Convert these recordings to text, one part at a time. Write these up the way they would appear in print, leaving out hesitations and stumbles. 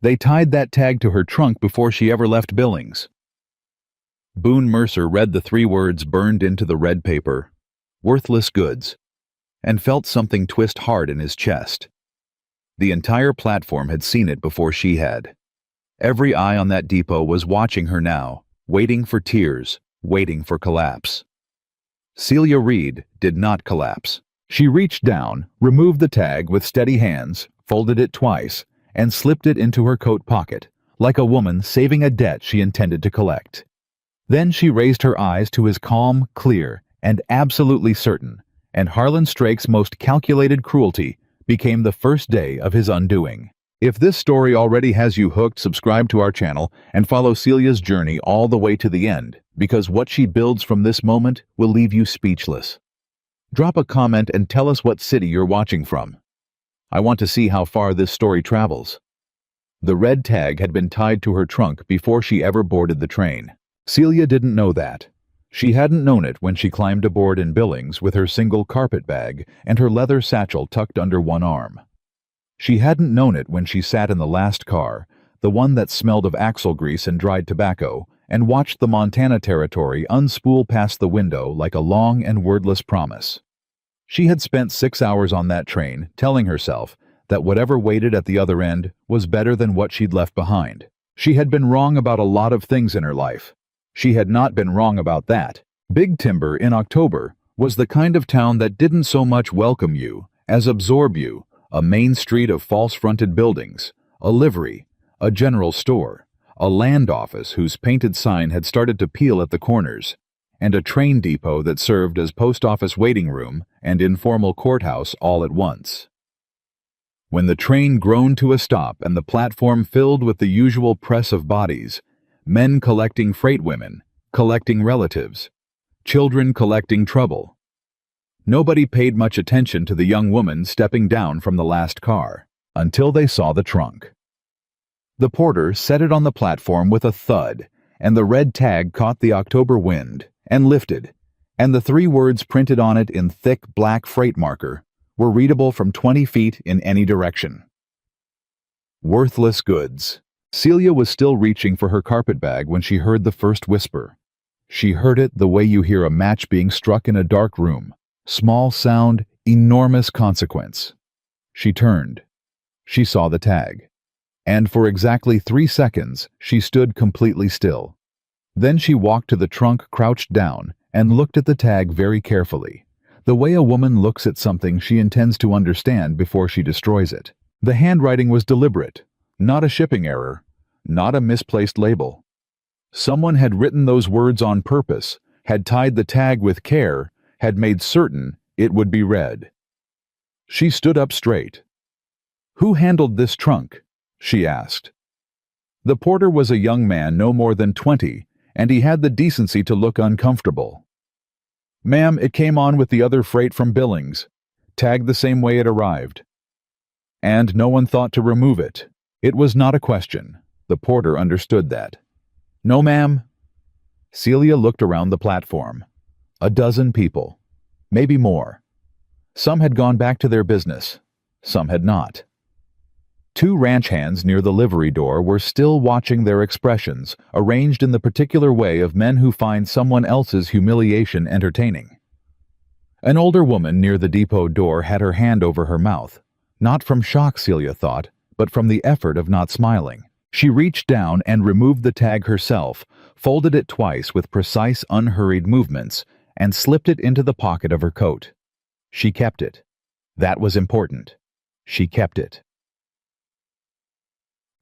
They tied that tag to her trunk before she ever left Billings. Boone Mercer read the 3 words burned into the red paper, "Worthless goods," and felt something twist hard in his chest. The entire platform had seen it before she had. Every eye on that depot was watching her now, waiting for tears, waiting for collapse. Celia Reed did not collapse. She reached down, removed the tag with steady hands, folded it twice, and slipped it into her coat pocket, like a woman saving a debt she intended to collect. Then she raised her eyes to his calm, clear, and absolutely certain, and Harlan Strake's most calculated cruelty became the first day of his undoing. If this story already has you hooked, subscribe to our channel and follow Celia's journey all the way to the end, because what she builds from this moment will leave you speechless. Drop a comment and tell us what city you're watching from. I want to see how far this story travels. The red tag had been tied to her trunk before she ever boarded the train. Celia didn't know that. She hadn't known it when she climbed aboard in Billings with her single carpet bag and her leather satchel tucked under one arm. She hadn't known it when she sat in the last car, the one that smelled of axle grease and dried tobacco, and watched the Montana Territory unspool past the window like a long and wordless promise. She had spent 6 hours on that train telling herself that whatever waited at the other end was better than what she'd left behind. She had been wrong about a lot of things in her life. She had not been wrong about that. Big Timber in October was the kind of town that didn't so much welcome you as absorb you, a main street of false-fronted buildings, a livery, a general store, a land office whose painted sign had started to peel at the corners, and a train depot that served as post office waiting room and informal courthouse all at once. When the train groaned to a stop and the platform filled with the usual press of bodies, men collecting freight women, collecting relatives, children collecting trouble. Nobody paid much attention to the young woman stepping down from the last car, until they saw the trunk. The porter set it on the platform with a thud, and the red tag caught the October wind and lifted, and the 3 words printed on it in thick black freight marker were readable from 20 feet in any direction. Worthless goods. Celia was still reaching for her carpet bag when she heard the first whisper. She heard it the way you hear a match being struck in a dark room. Small sound, enormous consequence. She turned. She saw the tag. And for exactly 3 seconds, she stood completely still. Then she walked to the trunk, crouched down, and looked at the tag very carefully, the way a woman looks at something she intends to understand before she destroys it. The handwriting was deliberate, not a shipping error, not a misplaced label. Someone had written those words on purpose, had tied the tag with care, had made certain it would be read. She stood up straight. "Who handled this trunk?" she asked. The porter was a young man no more than 20, and he had the decency to look uncomfortable. "Ma'am, it came on with the other freight from Billings, tagged the same way it arrived. And no one thought to remove it. It was not a question." The porter understood that. "No, ma'am." Celia looked around the platform. A dozen people, maybe more. Some had gone back to their business, some had not. 2 ranch hands near the livery door were still watching their expressions, arranged in the particular way of men who find someone else's humiliation entertaining. An older woman near the depot door had her hand over her mouth, not from shock, Celia thought, but from the effort of not smiling. She reached down and removed the tag herself, folded it twice with precise, unhurried movements, and slipped it into the pocket of her coat. She kept it. That was important. She kept it.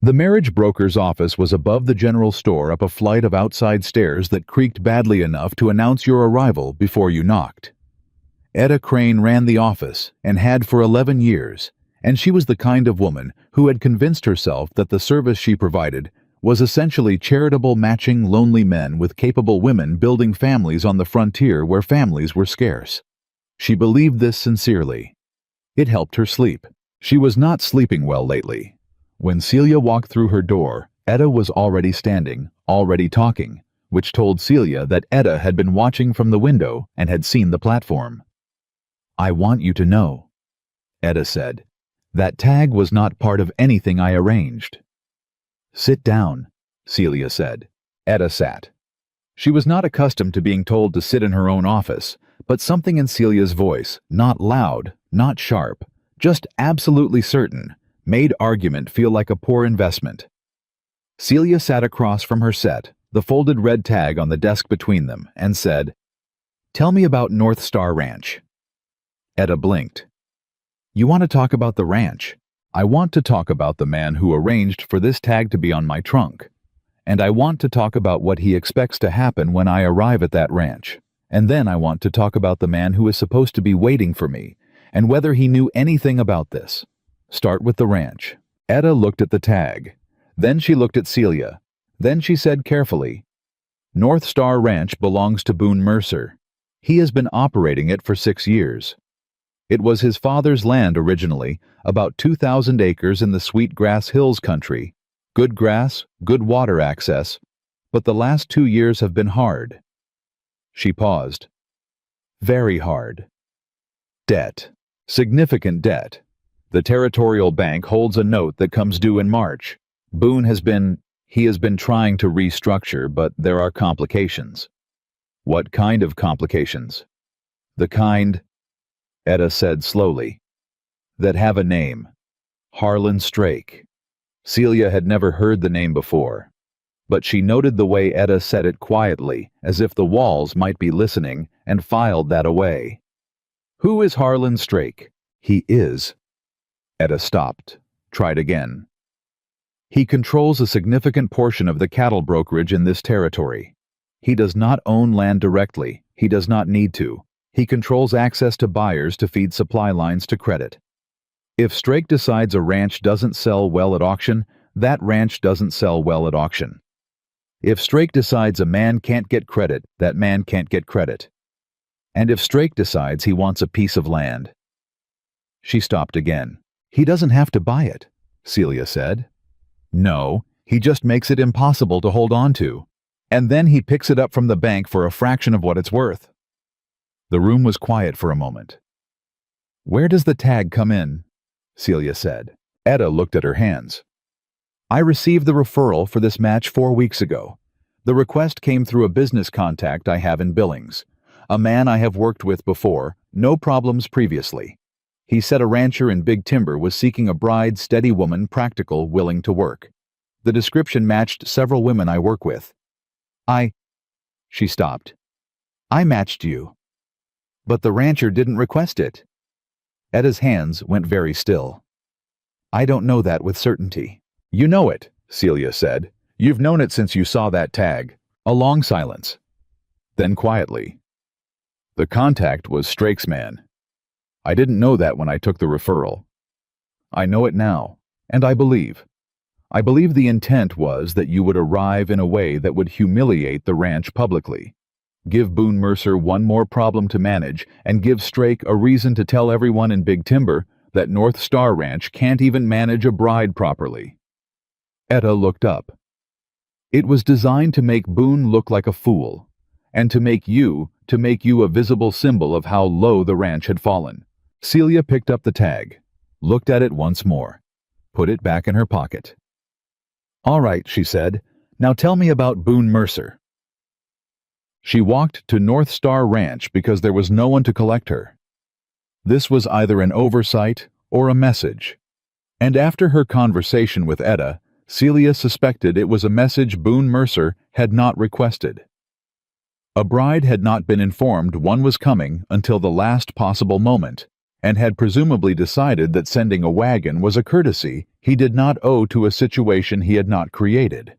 The marriage broker's office was above the general store up a flight of outside stairs that creaked badly enough to announce your arrival before you knocked. Etta Crane ran the office and had for 11 years, and she was the kind of woman who had convinced herself that the service she provided was essentially charitable matching lonely men with capable women building families on the frontier where families were scarce. She believed this sincerely. It helped her sleep. She was not sleeping well lately. When Celia walked through her door, Etta was already standing, already talking, which told Celia that Etta had been watching from the window and had seen the platform. "I want you to know," Etta said, "that tag was not part of anything I arranged." "Sit down," Celia said. Etta sat. She was not accustomed to being told to sit in her own office, but something in Celia's voice, not loud, not sharp, just absolutely certain, made argument feel like a poor investment. Celia sat across from her set, the folded red tag on the desk between them, and said, "Tell me about North Star Ranch." Etta blinked. "You want to talk about the ranch? I want to talk about the man who arranged for this tag to be on my trunk. And I want to talk about what he expects to happen when I arrive at that ranch. And then I want to talk about the man who is supposed to be waiting for me, and whether he knew anything about this. Start with the ranch." Etta looked at the tag. Then she looked at Celia. Then she said carefully, "North Star Ranch belongs to Boone Mercer. He has been operating it for 6 years. It was his father's land originally, about 2,000 acres in the Sweetgrass Hills country. Good grass, good water access, but the last 2 years have been hard." She paused. "Very hard. Debt. Significant debt. The Territorial Bank holds a note that comes due in March. Boone has been trying to restructure, but there are complications." "What kind of complications?" "The kind," Etta said slowly, "that have a name. Harlan Strake." Celia had never heard the name before, but she noted the way Etta said it quietly, as if the walls might be listening, and filed that away. "Who is Harlan Strake?" "He is." Etta stopped, tried again. "He controls a significant portion of the cattle brokerage in this territory. He does not own land directly. He does not need to. He controls access to buyers to feed supply lines to credit. If Strake decides a ranch doesn't sell well at auction, that ranch doesn't sell well at auction. If Strake decides a man can't get credit, that man can't get credit. And if Strake decides he wants a piece of land..." She stopped again. "He doesn't have to buy it," Celia said. "No, he just makes it impossible to hold on to. And then he picks it up from the bank for a fraction of what it's worth." The room was quiet for a moment. "Where does the tag come in?" Celia said. Etta looked at her hands. "I received the referral for this match 4 weeks ago. The request came through a business contact I have in Billings. A man I have worked with before, no problems previously. He said a rancher in Big Timber was seeking a bride, steady woman, practical, willing to work. The description matched several women I work with. She stopped. "I matched you." "But the rancher didn't request it." Etta's hands went very still. "I don't know that with certainty." "You know it," Celia said. "You've known it since you saw that tag." A long silence. Then quietly, "The contact was Strake's man. I didn't know that when I took the referral. I know it now, and I believe the intent was that you would arrive in a way that would humiliate the ranch publicly. Give Boone Mercer one more problem to manage, and give Strake a reason to tell everyone in Big Timber that North Star Ranch can't even manage a bride properly." Etta looked up. "It was designed to make Boone look like a fool, and to make you a visible symbol of how low the ranch had fallen." Celia picked up the tag, looked at it once more, put it back in her pocket. "All right," she said. "Now tell me about Boone Mercer." She walked to North Star Ranch because there was no one to collect her. This was either an oversight or a message. And after her conversation with Etta, Celia suspected it was a message Boone Mercer had not requested. A bride had not been informed one was coming until the last possible moment, and had presumably decided that sending a wagon was a courtesy he did not owe to a situation he had not created.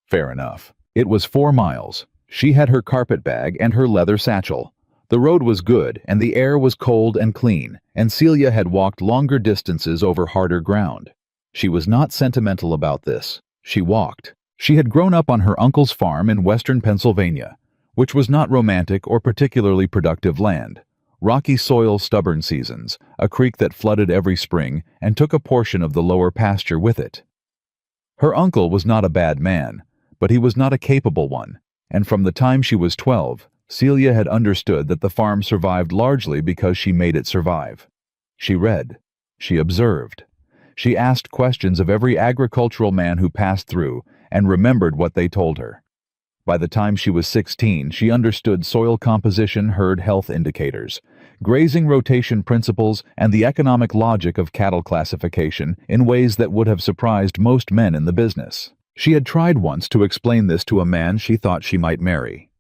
Fair enough. It was 4 miles. She had her carpet bag and her leather satchel. The road was good, and the air was cold and clean, and Celia had walked longer distances over harder ground. She was not sentimental about this. She walked. She had grown up on her uncle's farm in western Pennsylvania, which was not romantic or particularly productive land. Rocky soil, stubborn seasons, a creek that flooded every spring and took a portion of the lower pasture with it. Her uncle was not a bad man, but he was not a capable one, and from the time she was 12, Celia had understood that the farm survived largely because she made it survive. She read. She observed. she asked questions of every agricultural man who passed through and remembered what they told her. By the time she was 16, she understood soil composition, herd health indicators, grazing rotation principles, and the economic logic of cattle classification in ways that would have surprised most men in the business. She had tried once to explain this to a man she thought she might marry.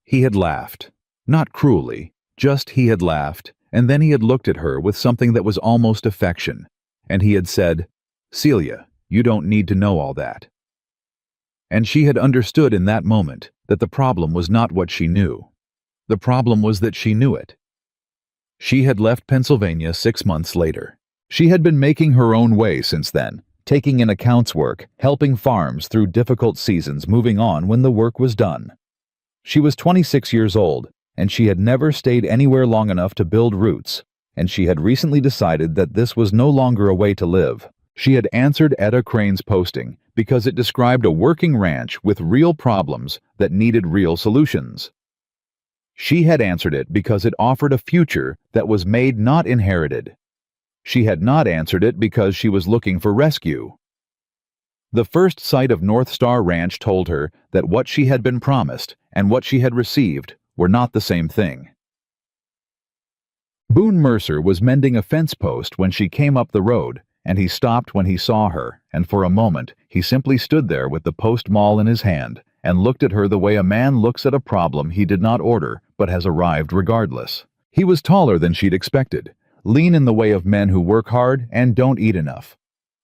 He had laughed. Not cruelly, just he had laughed, and then he had looked at her with something that was almost affection, and he had said, "Celia, you don't need to know all that." And she had understood in that moment that the problem was not what she knew. The problem was that she knew it. She had left Pennsylvania 6 months later. She had been making her own way since then, taking in accounts work, helping farms through difficult seasons, moving on when the work was done. She was 26 years old, and she had never stayed anywhere long enough to build roots, and she had recently decided that this was no longer a way to live. She had answered Etta Crane's posting because it described a working ranch with real problems that needed real solutions. She had answered it because it offered a future that was made, not inherited. She had not answered it because she was looking for rescue. The first sight of North Star Ranch told her that what she had been promised and what she had received were not the same thing. Boone Mercer was mending a fence post when she came up the road, and he stopped when he saw her, and for a moment he simply stood there with the post maul in his hand and looked at her the way a man looks at a problem he did not order but has arrived regardless. He was taller than she'd expected, lean in the way of men who work hard and don't eat enough.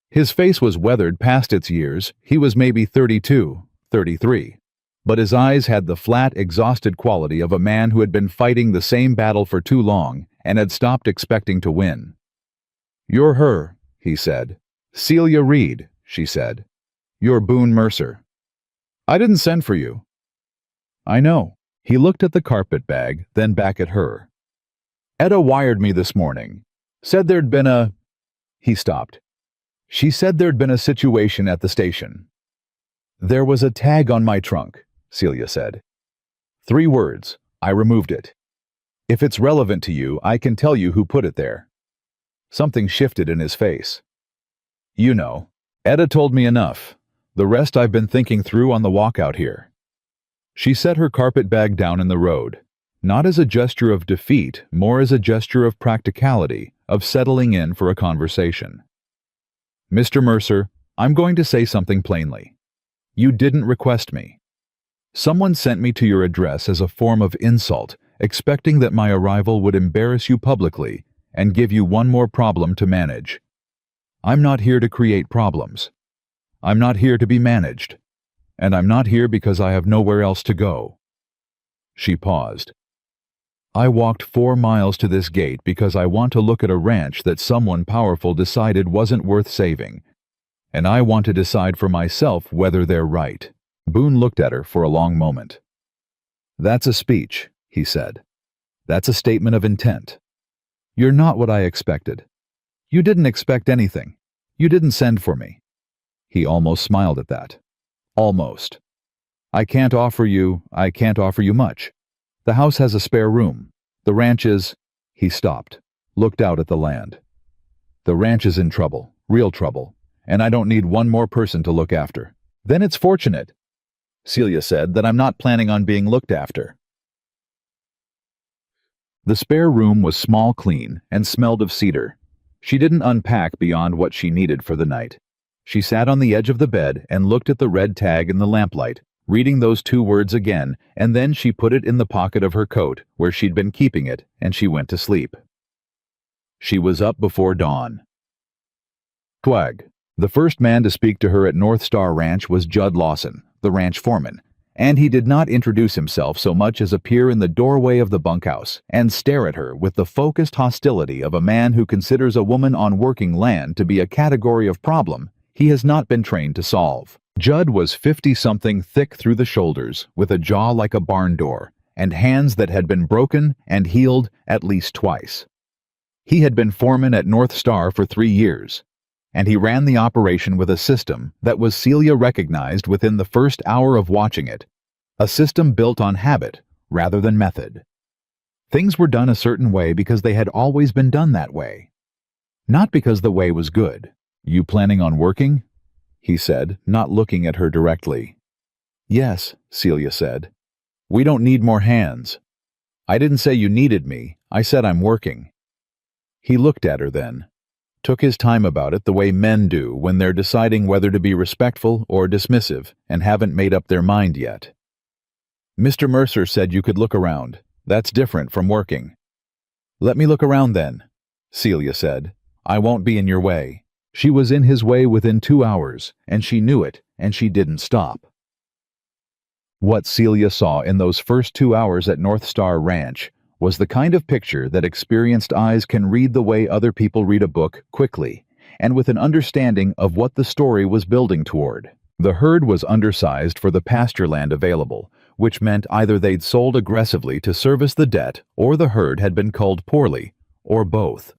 His face was weathered past its years. He was maybe 32, 33. But his eyes had the flat, exhausted quality of a man who had been fighting the same battle for too long and had stopped expecting to win. "You're her," he said. "Celia Reed," she said. "You're Boone Mercer." "I didn't send for you." "I know." He looked at the carpet bag, then back at her. "Etta wired me this morning. Said there'd been a—" He stopped. "She said there'd been a situation at the station." "There was a tag on my trunk," Celia said. 3 words. "I removed it. If it's relevant to you, I can tell you who put it there." Something shifted in his face. "You know, Etta told me enough. The rest I've been thinking through on the walk out here." She set her carpet bag down in the road, not as a gesture of defeat, more as a gesture of practicality, of settling in for a conversation. "Mr. Mercer, I'm going to say something plainly. You didn't request me. Someone sent me to your address as a form of insult, expecting that my arrival would embarrass you publicly and give you one more problem to manage. I'm not here to create problems. I'm not here to be managed. And I'm not here because I have nowhere else to go." She paused. "I walked 4 miles to this gate because I want to look at a ranch that someone powerful decided wasn't worth saving, and I want to decide for myself whether they're right." Boone looked at her for a long moment. "That's a speech," he said. "That's a statement of intent. You're not what I expected. You didn't expect anything. You didn't send for me." He almost smiled at that. "Almost. I can't offer you much. The house has a spare room. The ranch is—" He stopped, looked out at the land. "The ranch is in trouble, real trouble, and I don't need one more person to look after." "Then it's fortunate," Celia said, "that I'm not planning on being looked after." The spare room was small, clean, and smelled of cedar. She didn't unpack beyond what she needed for the night. She sat on the edge of the bed and looked at the red tag in the lamplight, reading those 2 words again, and then she put it in the pocket of her coat where she'd been keeping it, and she went to sleep. She was up before dawn. Twag. The first man to speak to her at North Star Ranch was Judd Lawson, the ranch foreman, and he did not introduce himself so much as appear in the doorway of the bunkhouse and stare at her with the focused hostility of a man who considers a woman on working land to be a category of problem he has not been trained to solve. Judd was 50-something, thick through the shoulders, with a jaw like a barn door, and hands that had been broken and healed at least twice. He had been foreman at North Star for 3 years, and he ran the operation with a system that was Celia recognized within the first hour of watching it, a system built on habit rather than method. Things were done a certain way because they had always been done that way. Not because the way was good, You planning on working? He said, not looking at her directly. Yes, Celia said. We don't need more hands. I didn't say you needed me. I said I'm working. He looked at her then, took his time about it the way men do when they're deciding whether to be respectful or dismissive and haven't made up their mind yet. Mr. Mercer said you could look around. That's different from working. Let me look around then, Celia said. I won't be in your way. She was in his way within 2 hours, and she knew it, and she didn't stop. What Celia saw in those first 2 hours at North Star Ranch was the kind of picture that experienced eyes can read the way other people read a book quickly, and with an understanding of what the story was building toward. The herd was undersized for the pasture land available, which meant either they'd sold aggressively to service the debt or the herd had been culled poorly, or both.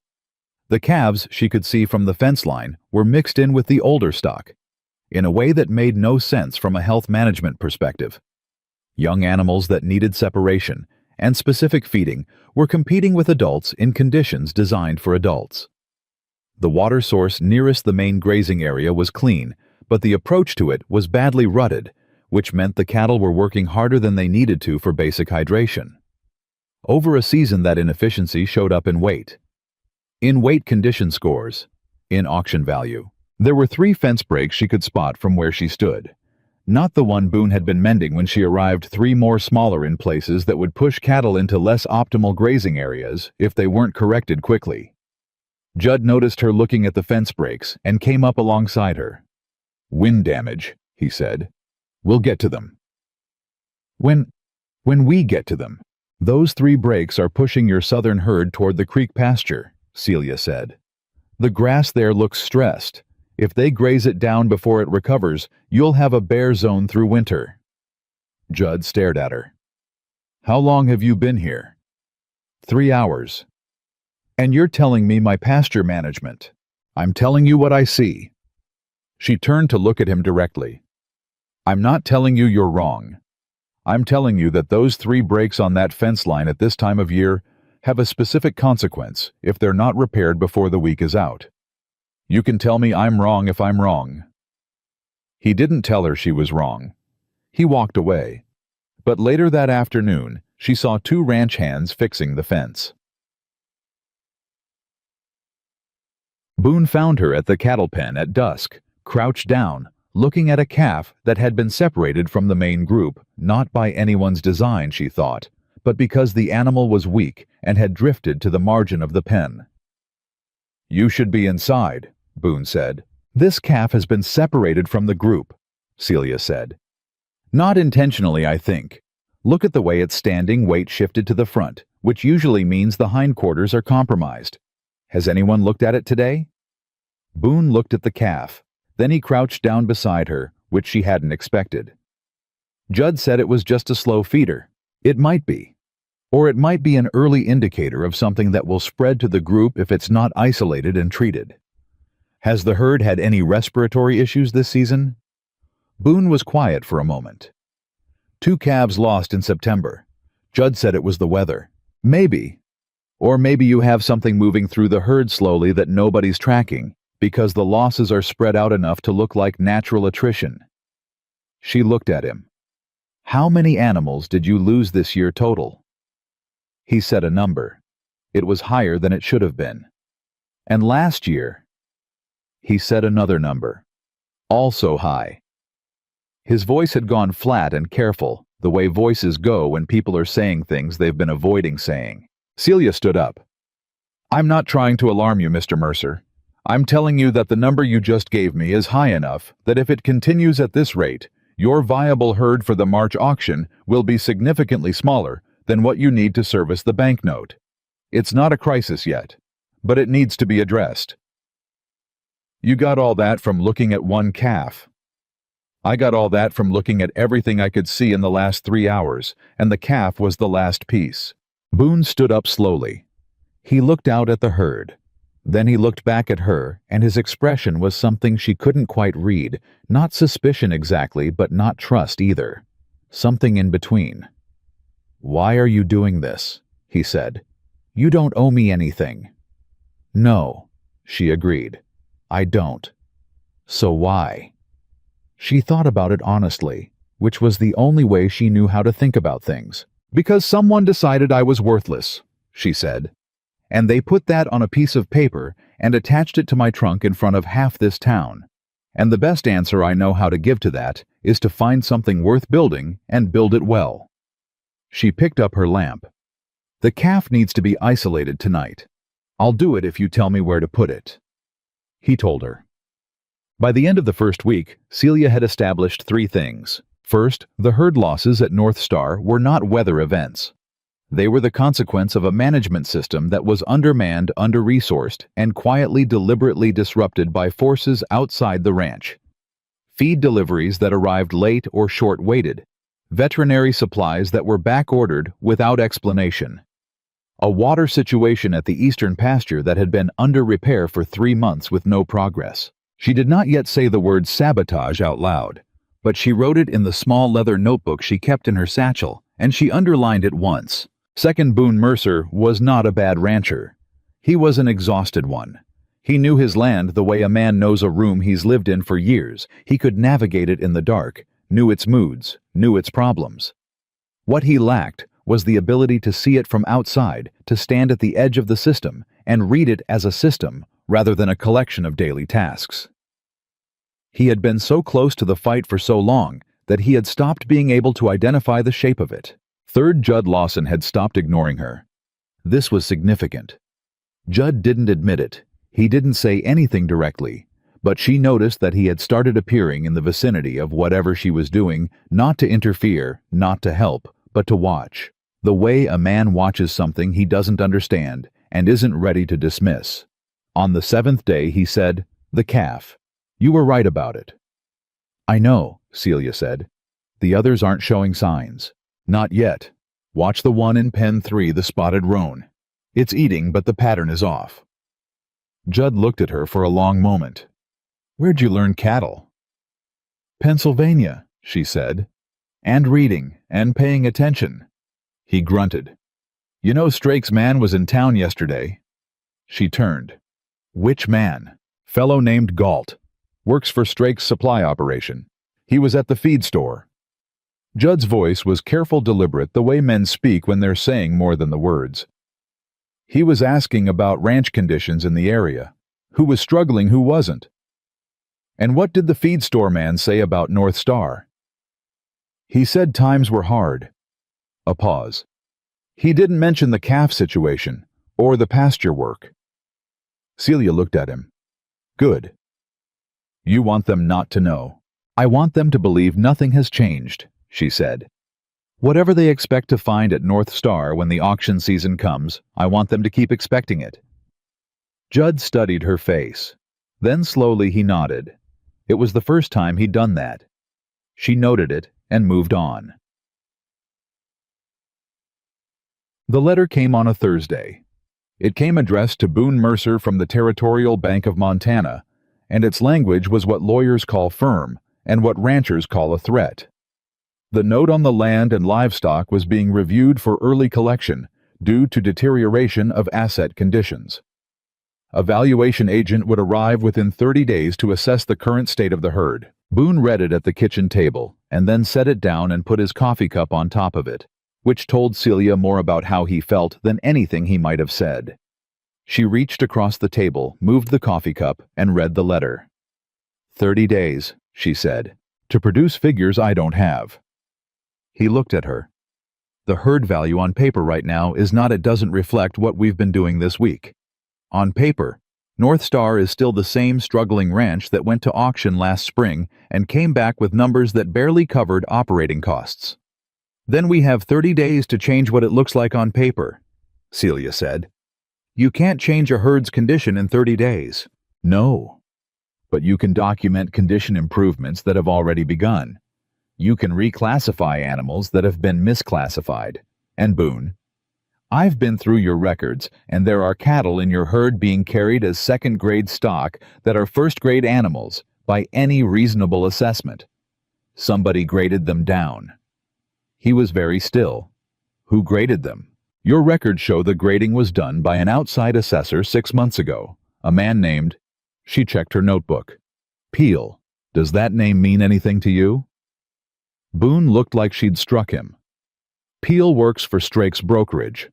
The calves she could see from the fence line were mixed in with the older stock, in a way that made no sense from a health management perspective. Young animals that needed separation and specific feeding were competing with adults in conditions designed for adults. The water source nearest the main grazing area was clean, but the approach to it was badly rutted, which meant the cattle were working harder than they needed to for basic hydration. Over a season, that inefficiency showed up in weight. In weight condition scores, in auction value. There were 3 fence breaks she could spot from where she stood. Not the one Boone had been mending when she arrived, 3 more smaller in places that would push cattle into less optimal grazing areas if they weren't corrected quickly. Judd noticed her looking at the fence breaks and came up alongside her. Wind damage, he said. We'll get to them. When we get to them. Those 3 breaks are pushing your southern herd toward the creek pasture, Celia said. The grass there looks stressed. If they graze it down before it recovers, you'll have a bare zone through winter. Judd stared at her. How long have you been here? 3 hours. And you're telling me my pasture management. I'm telling you what I see. She turned to look at him directly. I'm not telling you you're wrong. I'm telling you that those 3 breaks on that fence line at this time of year have a specific consequence if they're not repaired before the week is out. You can tell me I'm wrong if I'm wrong. He didn't tell her she was wrong. He walked away. But later that afternoon, she saw 2 ranch hands fixing the fence. Boone found her at the cattle pen at dusk, crouched down, looking at a calf that had been separated from the main group, not by anyone's design, she thought, but because the animal was weak and had drifted to the margin of the pen. You should be inside, Boone said. This calf has been separated from the group, Celia said. Not intentionally, I think. Look at the way it's standing, weight shifted to the front, which usually means the hindquarters are compromised. Has anyone looked at it today? Boone looked at the calf. Then he crouched down beside her, which she hadn't expected. Judd said it was just a slow feeder. It might be. Or it might be an early indicator of something that will spread to the group if it's not isolated and treated. Has the herd had any respiratory issues this season? Boone was quiet for a moment. 2 calves lost in September. Judd said it was the weather. Maybe. Or maybe you have something moving through the herd slowly that nobody's tracking, because the losses are spread out enough to look like natural attrition. She looked at him. How many animals did you lose this year total? He said a number. It was higher than it should have been. And last year? He said another number. Also high. His voice had gone flat and careful, the way voices go when people are saying things they've been avoiding saying. Celia stood up. I'm not trying to alarm you, Mr. Mercer. I'm telling you that the number you just gave me is high enough that if it continues at this rate, your viable herd for the March auction will be significantly smaller than what you need to service the banknote. It's not a crisis yet, but it needs to be addressed. You got all that from looking at one calf. I got all that from looking at everything I could see in the last 3 hours, and the calf was the last piece. Boone stood up slowly. He looked out at the herd. Then he looked back at her, and his expression was something she couldn't quite read, not suspicion exactly, but not trust either. Something in between. Why are you doing this? He said. You don't owe me anything. No, she agreed. I don't. So why? She thought about it honestly, which was the only way she knew how to think about things. Because someone decided I was worthless, she said. And they put that on a piece of paper and attached it to my trunk in front of half this town. And the best answer I know how to give to that is to find something worth building and build it well. She picked up her lamp. The calf needs to be isolated tonight. I'll do it if you tell me where to put it. He told her. By the end of the first week, Celia had established 3 things. First, the herd losses at North Star were not weather events. They were the consequence of a management system that was undermanned, under-resourced, and quietly, deliberately disrupted by forces outside the ranch. Feed deliveries that arrived late or short-waited. Veterinary supplies that were back-ordered without explanation. A water situation at the eastern pasture that had been under repair for 3 months with no progress. She did not yet say the word sabotage out loud, but she wrote it in the small leather notebook she kept in her satchel, and she underlined it once. Second, Boone Mercer was not a bad rancher. He was an exhausted one. He knew his land the way a man knows a room he's lived in for years. He could navigate it in the dark, knew its moods, knew its problems. What he lacked was the ability to see it from outside, to stand at the edge of the system, and read it as a system rather than a collection of daily tasks. He had been so close to the fight for so long that he had stopped being able to identify the shape of it. Third, Judd Lawson had stopped ignoring her. This was significant. Judd didn't admit it. He didn't say anything directly, but she noticed that he had started appearing in the vicinity of whatever she was doing, not to interfere, not to help, but to watch. The way a man watches something he doesn't understand and isn't ready to dismiss. On the 7th day, he said, "The calf. You were right about it." "I know," Celia said. "The others aren't showing signs." "Not yet. Watch the one in pen 3, the spotted roan. It's eating, but the pattern is off." Judd looked at her for a long moment. "Where'd you learn cattle?" "Pennsylvania," she said. "And reading, and paying attention." He grunted. "You know Strake's man was in town yesterday." She turned. "Which man?" "Fellow named Galt. Works for Strake's supply operation. He was at the feed store." Judd's voice was careful, deliberate, the way men speak when they're saying more than the words. "He was asking about ranch conditions in the area. Who was struggling, who wasn't. And what did the feed store man say about North Star?" "He said times were hard." A pause. "He didn't mention the calf situation, or the pasture work." Celia looked at him. "Good. You want them not to know." "I want them to believe nothing has changed," she said. "Whatever they expect to find at North Star when the auction season comes, I want them to keep expecting it." Judd studied her face. Then slowly he nodded. It was the first time he'd done that. She noted it and moved on. The letter came on a Thursday. It came addressed to Boone Mercer from the Territorial Bank of Montana, and its language was what lawyers call firm and what ranchers call a threat. The note on the land and livestock was being reviewed for early collection due to deterioration of asset conditions. A valuation agent would arrive within 30 days to assess the current state of the herd. Boone read it at the kitchen table and then set it down and put his coffee cup on top of it, which told Celia more about how he felt than anything he might have said. She reached across the table, moved the coffee cup, and read the letter. 30 days, she said, to produce figures I don't have. He looked at her. The herd value on paper right now is not, it doesn't reflect what we've been doing this week. On paper, North Star is still the same struggling ranch that went to auction last spring and came back with numbers that barely covered operating costs. Then we have 30 days to change what it looks like on paper, Celia said. You can't change a herd's condition in 30 days. No. But you can document condition improvements that have already begun. You can reclassify animals that have been misclassified. And Boone, I've been through your records, and there are cattle in your herd being carried as second-grade stock that are first-grade animals by any reasonable assessment. Somebody graded them down. He was very still. Who graded them? Your records show the grading was done by an outside assessor 6 months ago, a man named... She checked her notebook. Peel. Does that name mean anything to you? Boone looked like she'd struck him. Peel works for Strake's brokerage.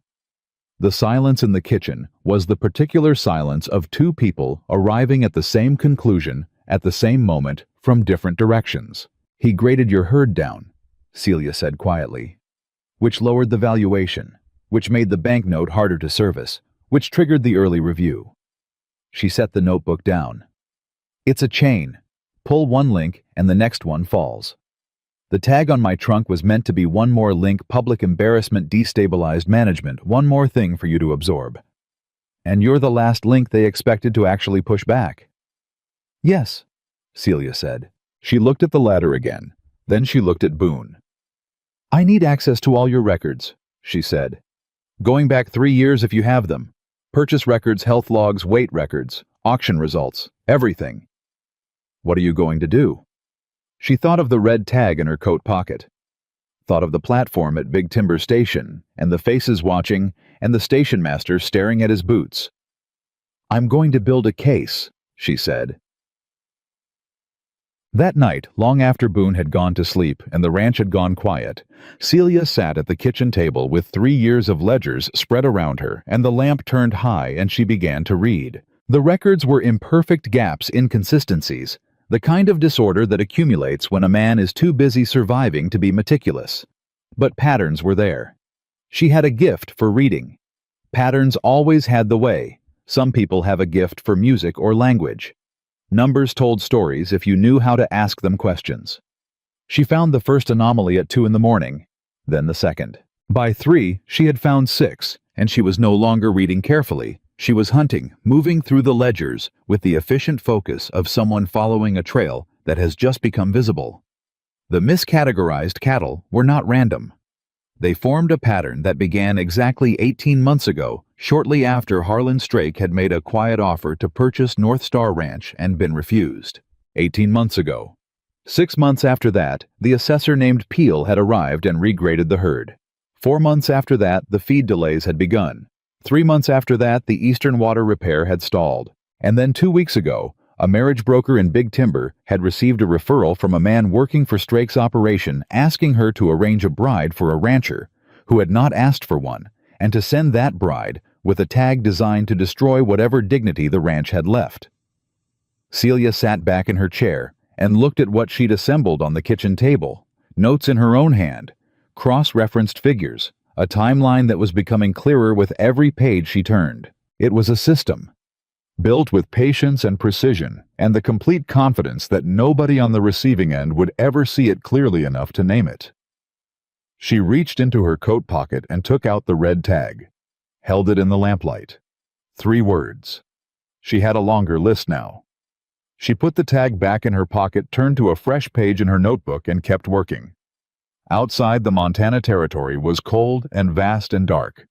The silence in the kitchen was the particular silence of two people arriving at the same conclusion at the same moment from different directions. He graded your herd down, Celia said quietly, which lowered the valuation, which made the banknote harder to service, which triggered the early review. She set the notebook down. It's a chain. Pull one link and the next one falls. The tag on my trunk was meant to be one more link, public embarrassment, destabilized management, one more thing for you to absorb. And you're the last link they expected to actually push back. Yes, Celia said. She looked at the ladder again. Then she looked at Boone. I need access to all your records, she said. Going back 3 years if you have them. Purchase records, health logs, weight records, auction results, everything. What are you going to do? She thought of the red tag in her coat pocket, thought of the platform at Big Timber Station, and the faces watching, and the station master staring at his boots. I'm going to build a case, she said. That night, long after Boone had gone to sleep and the ranch had gone quiet, Celia sat at the kitchen table with 3 years of ledgers spread around her, and the lamp turned high, and she began to read. The records were imperfect gaps, inconsistencies, the kind of disorder that accumulates when a man is too busy surviving to be meticulous. But patterns were there. She had a gift for reading. Patterns always had the way. Some people have a gift for music or language. Numbers told stories if you knew how to ask them questions. She found the first anomaly at 2 a.m, then the second. By 3, she had found 6, and she was no longer reading carefully. She was hunting, moving through the ledgers with the efficient focus of someone following a trail that has just become visible. The miscategorized cattle were not random. They formed a pattern that began exactly 18 months ago, shortly after Harlan Strake had made a quiet offer to purchase North Star Ranch and been refused. 18 months ago. 6 months after that, the assessor named Peel had arrived and regraded the herd. 4 months after that, the feed delays had begun. 3 months after that, the Eastern Water repair had stalled. And then 2 weeks ago, a marriage broker in Big Timber had received a referral from a man working for Strake's operation asking her to arrange a bride for a rancher who had not asked for one, and to send that bride with a tag designed to destroy whatever dignity the ranch had left. Celia sat back in her chair and looked at what she'd assembled on the kitchen table, notes in her own hand, cross-referenced figures, a timeline that was becoming clearer with every page she turned. It was a system, built with patience and precision, and the complete confidence that nobody on the receiving end would ever see it clearly enough to name it. She reached into her coat pocket and took out the red tag, held it in the lamplight. 3 words. She had a longer list now. She put the tag back in her pocket, turned to a fresh page in her notebook, and kept working. Outside, the Montana Territory was cold and vast and dark.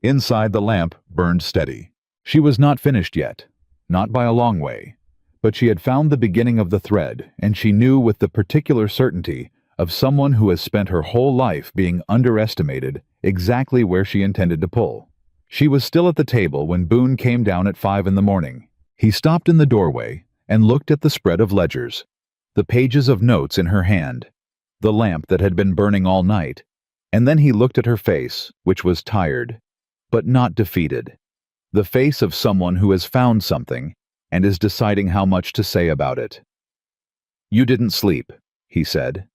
Inside, the lamp burned steady. She was not finished yet, not by a long way, but she had found the beginning of the thread, and she knew with the particular certainty of someone who has spent her whole life being underestimated exactly where she intended to pull. She was still at the table when Boone came down at 5 a.m. He stopped in the doorway and looked at the spread of ledgers, the pages of notes in her hand, the lamp that had been burning all night, and then he looked at her face, which was tired, but not defeated, the face of someone who has found something and is deciding how much to say about it. You didn't sleep, he said.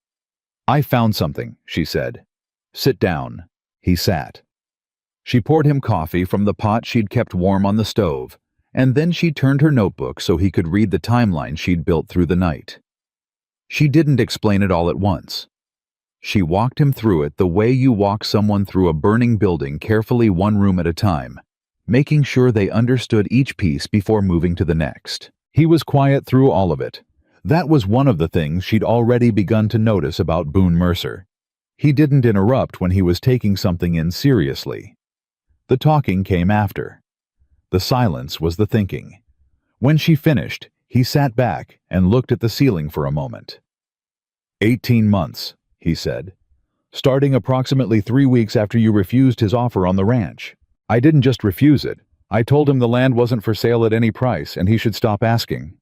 I found something, she said. Sit down. He sat. She poured him coffee from the pot she'd kept warm on the stove, and then she turned her notebook so he could read the timeline she'd built through the night. She didn't explain it all at once. She walked him through it the way you walk someone through a burning building, carefully, one room at a time, making sure they understood each piece before moving to the next. He was quiet through all of it. That was one of the things she'd already begun to notice about Boone Mercer. He didn't interrupt when he was taking something in seriously. The talking came after. The silence was the thinking. When she finished, he sat back and looked at the ceiling for a moment. 18 months, he said. Starting approximately 3 weeks after you refused his offer on the ranch. I didn't just refuse it. I told him the land wasn't for sale at any price and he should stop asking.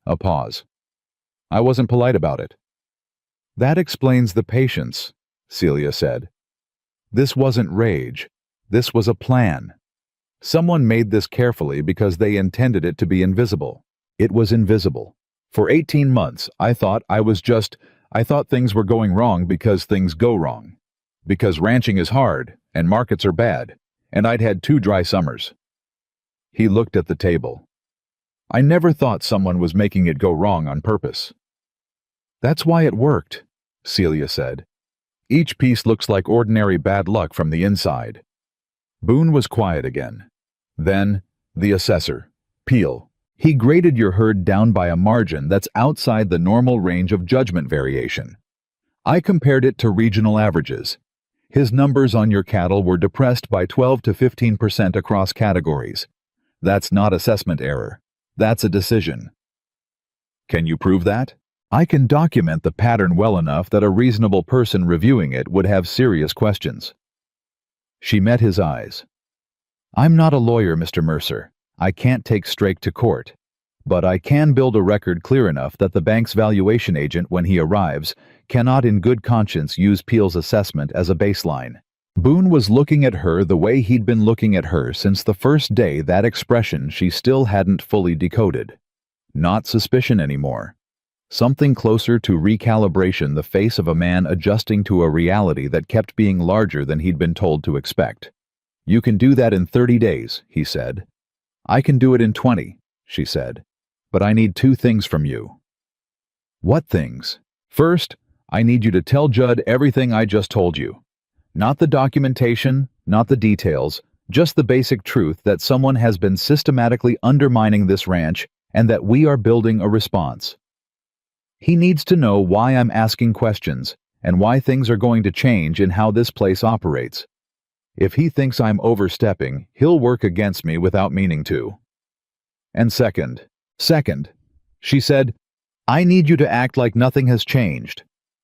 A pause. I wasn't polite about it. That explains the patience, Celia said. This wasn't rage. This was a plan. Someone made this carefully because they intended it to be invisible. It was invisible. For 18 months, I thought things were going wrong because things go wrong. Because ranching is hard, and markets are bad, and I'd had 2 dry summers. He looked at the table. I never thought someone was making it go wrong on purpose. That's why it worked, Celia said. Each piece looks like ordinary bad luck from the inside. Boone was quiet again. Then, the assessor, Peel. He graded your herd down by a margin that's outside the normal range of judgment variation. I compared it to regional averages. His numbers on your cattle were depressed by 12 to 15% across categories. That's not assessment error. That's a decision. Can you prove that? I can document the pattern well enough that a reasonable person reviewing it would have serious questions. She met his eyes. I'm not a lawyer, Mr. Mercer. I can't take Strake to court. But I can build a record clear enough that the bank's valuation agent, when he arrives, cannot in good conscience use Peel's assessment as a baseline. Boone was looking at her the way he'd been looking at her since the first day that expression she still hadn't fully decoded. Not suspicion anymore. Something closer to recalibration, the face of a man adjusting to a reality that kept being larger than he'd been told to expect. You can do that in 30 days, he said. I can do it in 20, she said. But I need 2 things from you. What things? First, I need you to tell Judd everything I just told you. Not the documentation, not the details, just the basic truth that someone has been systematically undermining this ranch and that we are building a response. He needs to know why I'm asking questions and why things are going to change in how this place operates. If he thinks I'm overstepping, he'll work against me without meaning to. And second, she said, I need you to act like nothing has changed.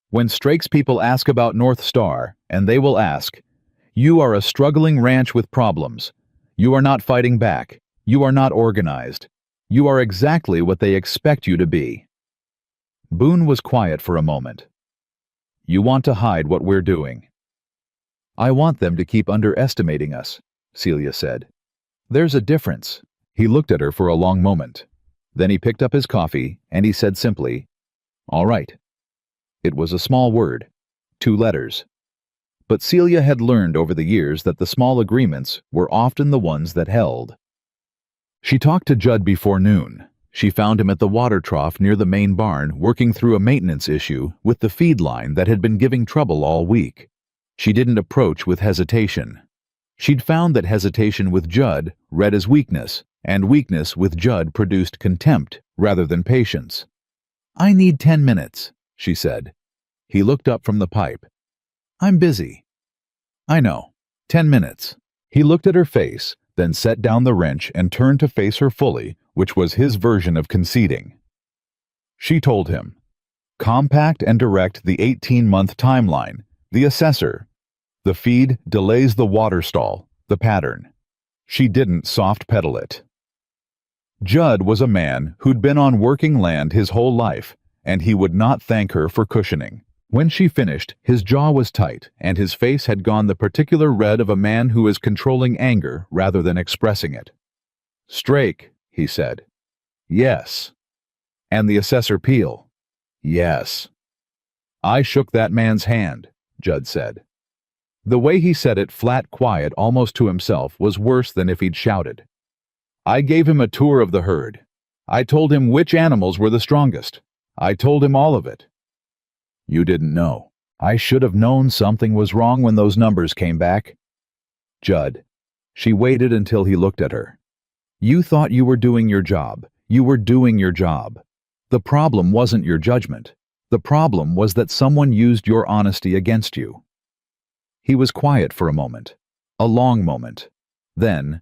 When Strake's people ask about North Star, and they will ask, you are a struggling ranch with problems. You are not fighting back. You are not organized. You are exactly what they expect you to be. Boone was quiet for a moment. You want to hide what we're doing. I want them to keep underestimating us, Celia said. There's a difference. He looked at her for a long moment. Then he picked up his coffee, and he said simply, All right. It was a small word, 2 letters. But Celia had learned over the years that the small agreements were often the ones that held. She talked to Judd before noon. She found him at the water trough near the main barn, working through a maintenance issue with the feed line that had been giving trouble all week. She didn't approach with hesitation. She'd found that hesitation with Judd read as weakness, and weakness with Judd produced contempt rather than patience. I need 10 minutes, she said. He looked up from the pipe. I'm busy. I know. 10 minutes. He looked at her face, then set down the wrench and turned to face her fully, which was his version of conceding. She told him, compact and direct the 18-month timeline, the assessor. The feed delays the water stall, the pattern. She didn't soft-pedal it. Judd was a man who'd been on working land his whole life, and he would not thank her for cushioning. When she finished, his jaw was tight, and his face had gone the particular red of a man who is controlling anger rather than expressing it. Strake, he said. Yes. And the assessor Peel. Yes. I shook that man's hand, Judd said. The way he said it, flat quiet almost to himself, was worse than if he'd shouted. I gave him a tour of the herd. I told him which animals were the strongest. I told him all of it. You didn't know. I should have known something was wrong when those numbers came back. Judd. She waited until he looked at her. You thought you were doing your job. You were doing your job. The problem wasn't your judgment. The problem was that someone used your honesty against you. He was quiet for a moment. A long moment. Then,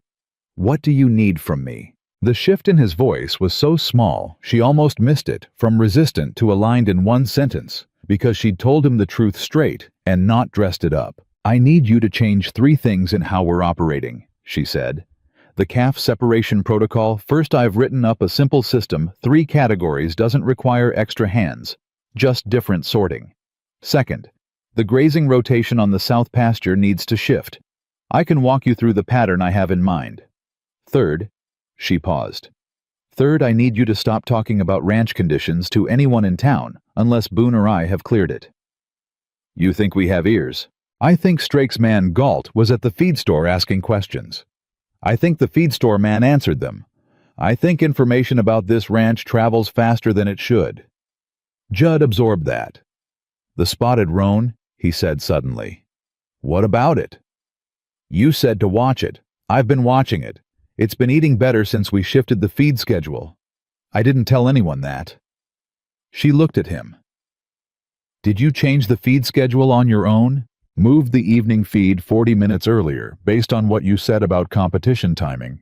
what do you need from me? The shift in his voice was so small she almost missed it, from resistant to aligned in one sentence, because she'd told him the truth straight and not dressed it up. I need you to change 3 things in how we're operating, she said. The calf separation protocol. First, I've written up a simple system. 3 categories doesn't require extra hands, just different sorting. Second, the grazing rotation on the south pasture needs to shift. I can walk you through the pattern I have in mind. Third, she paused. Third, I need you to stop talking about ranch conditions to anyone in town, unless Boone or I have cleared it. You think we have ears? I think Strake's man Galt was at the feed store asking questions. I think the feed store man answered them. I think information about this ranch travels faster than it should. Judd absorbed that. The spotted roan, he said suddenly. What about it? You said to watch it. I've been watching it. It's been eating better since we shifted the feed schedule. I didn't tell anyone that. She looked at him. Did you change the feed schedule on your own? Moved the evening feed 40 minutes earlier, based on what you said about competition timing.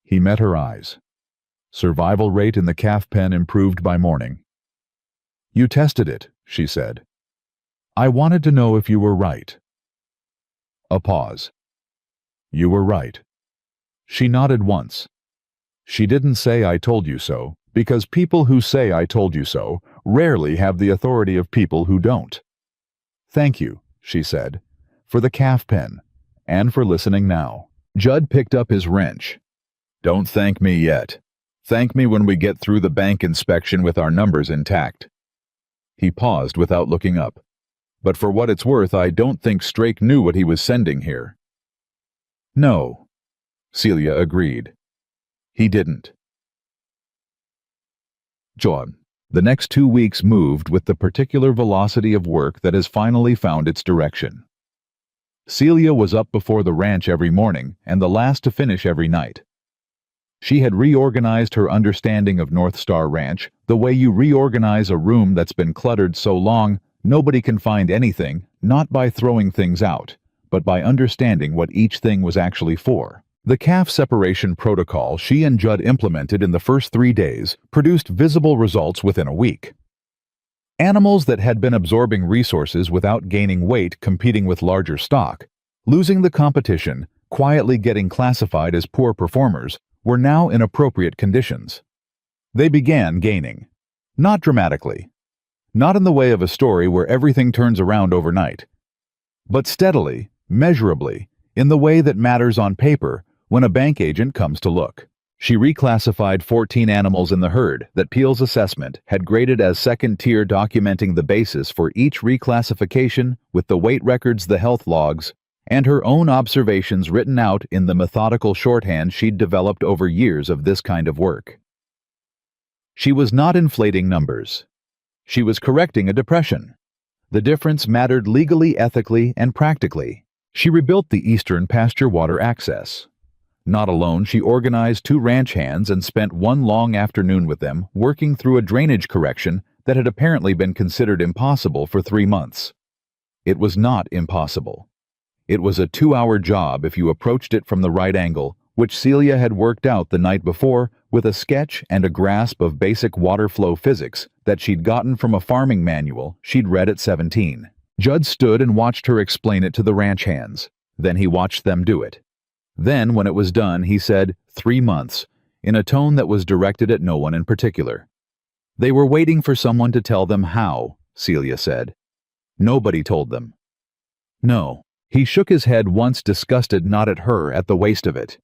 He met her eyes. Survival rate in the calf pen improved by morning. You tested it, she said. I wanted to know if you were right. A pause. You were right. She nodded once. She didn't say I told you so, because people who say I told you so rarely have the authority of people who don't. Thank you, she said, for the calf pen, and for listening now. Judd picked up his wrench. Don't thank me yet. Thank me when we get through the bank inspection with our numbers intact. He paused without looking up. But for what it's worth, I don't think Strake knew what he was sending here. No, Celia agreed. He didn't. John, the next 2 weeks moved with the particular velocity of work that has finally found its direction. Celia was up before the ranch every morning and the last to finish every night. She had reorganized her understanding of North Star Ranch the way you reorganize a room that's been cluttered so long nobody can find anything, not by throwing things out, but by understanding what each thing was actually for. The calf separation protocol she and Judd implemented in the first 3 days produced visible results within a week. Animals that had been absorbing resources without gaining weight competing with larger stock, losing the competition, quietly getting classified as poor performers, were now in appropriate conditions. They began gaining. Not dramatically. Not in the way of a story where everything turns around overnight. But steadily, measurably, in the way that matters on paper when a bank agent comes to look. She reclassified 14 animals in the herd that Peel's assessment had graded as second tier, documenting the basis for each reclassification with the weight records, the health logs, and her own observations written out in the methodical shorthand she'd developed over years of this kind of work. She was not inflating numbers. She was correcting a depression. The difference mattered legally, ethically, and practically. She rebuilt the eastern pasture water access. Not alone, she organized 2 ranch hands and spent one long afternoon with them working through a drainage correction that had apparently been considered impossible for 3 months. It was not impossible. It was a 2-hour job if you approached it from the right angle, which Celia had worked out the night before with a sketch and a grasp of basic water flow physics that she'd gotten from a farming manual she'd read at 17. Judd stood and watched her explain it to the ranch hands. Then he watched them do it. Then, when it was done, he said, 3 months, in a tone that was directed at no one in particular. They were waiting for someone to tell them how, Celia said. Nobody told them. No. He shook his head once, disgusted, not at her, at the waste of it.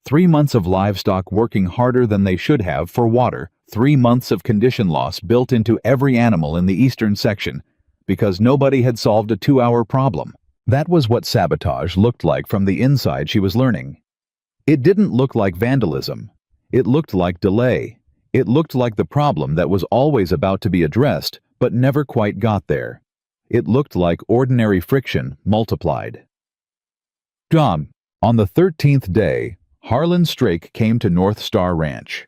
3 months of livestock working harder than they should have for water, 3 months of condition loss built into every animal in the eastern section, because nobody had solved a 2-hour problem. That was what sabotage looked like from the inside, she was learning. It didn't look like vandalism. It looked like delay. It looked like the problem that was always about to be addressed, but never quite got there. It looked like ordinary friction multiplied. John, on the 13th day, Harlan Strake came to North Star Ranch.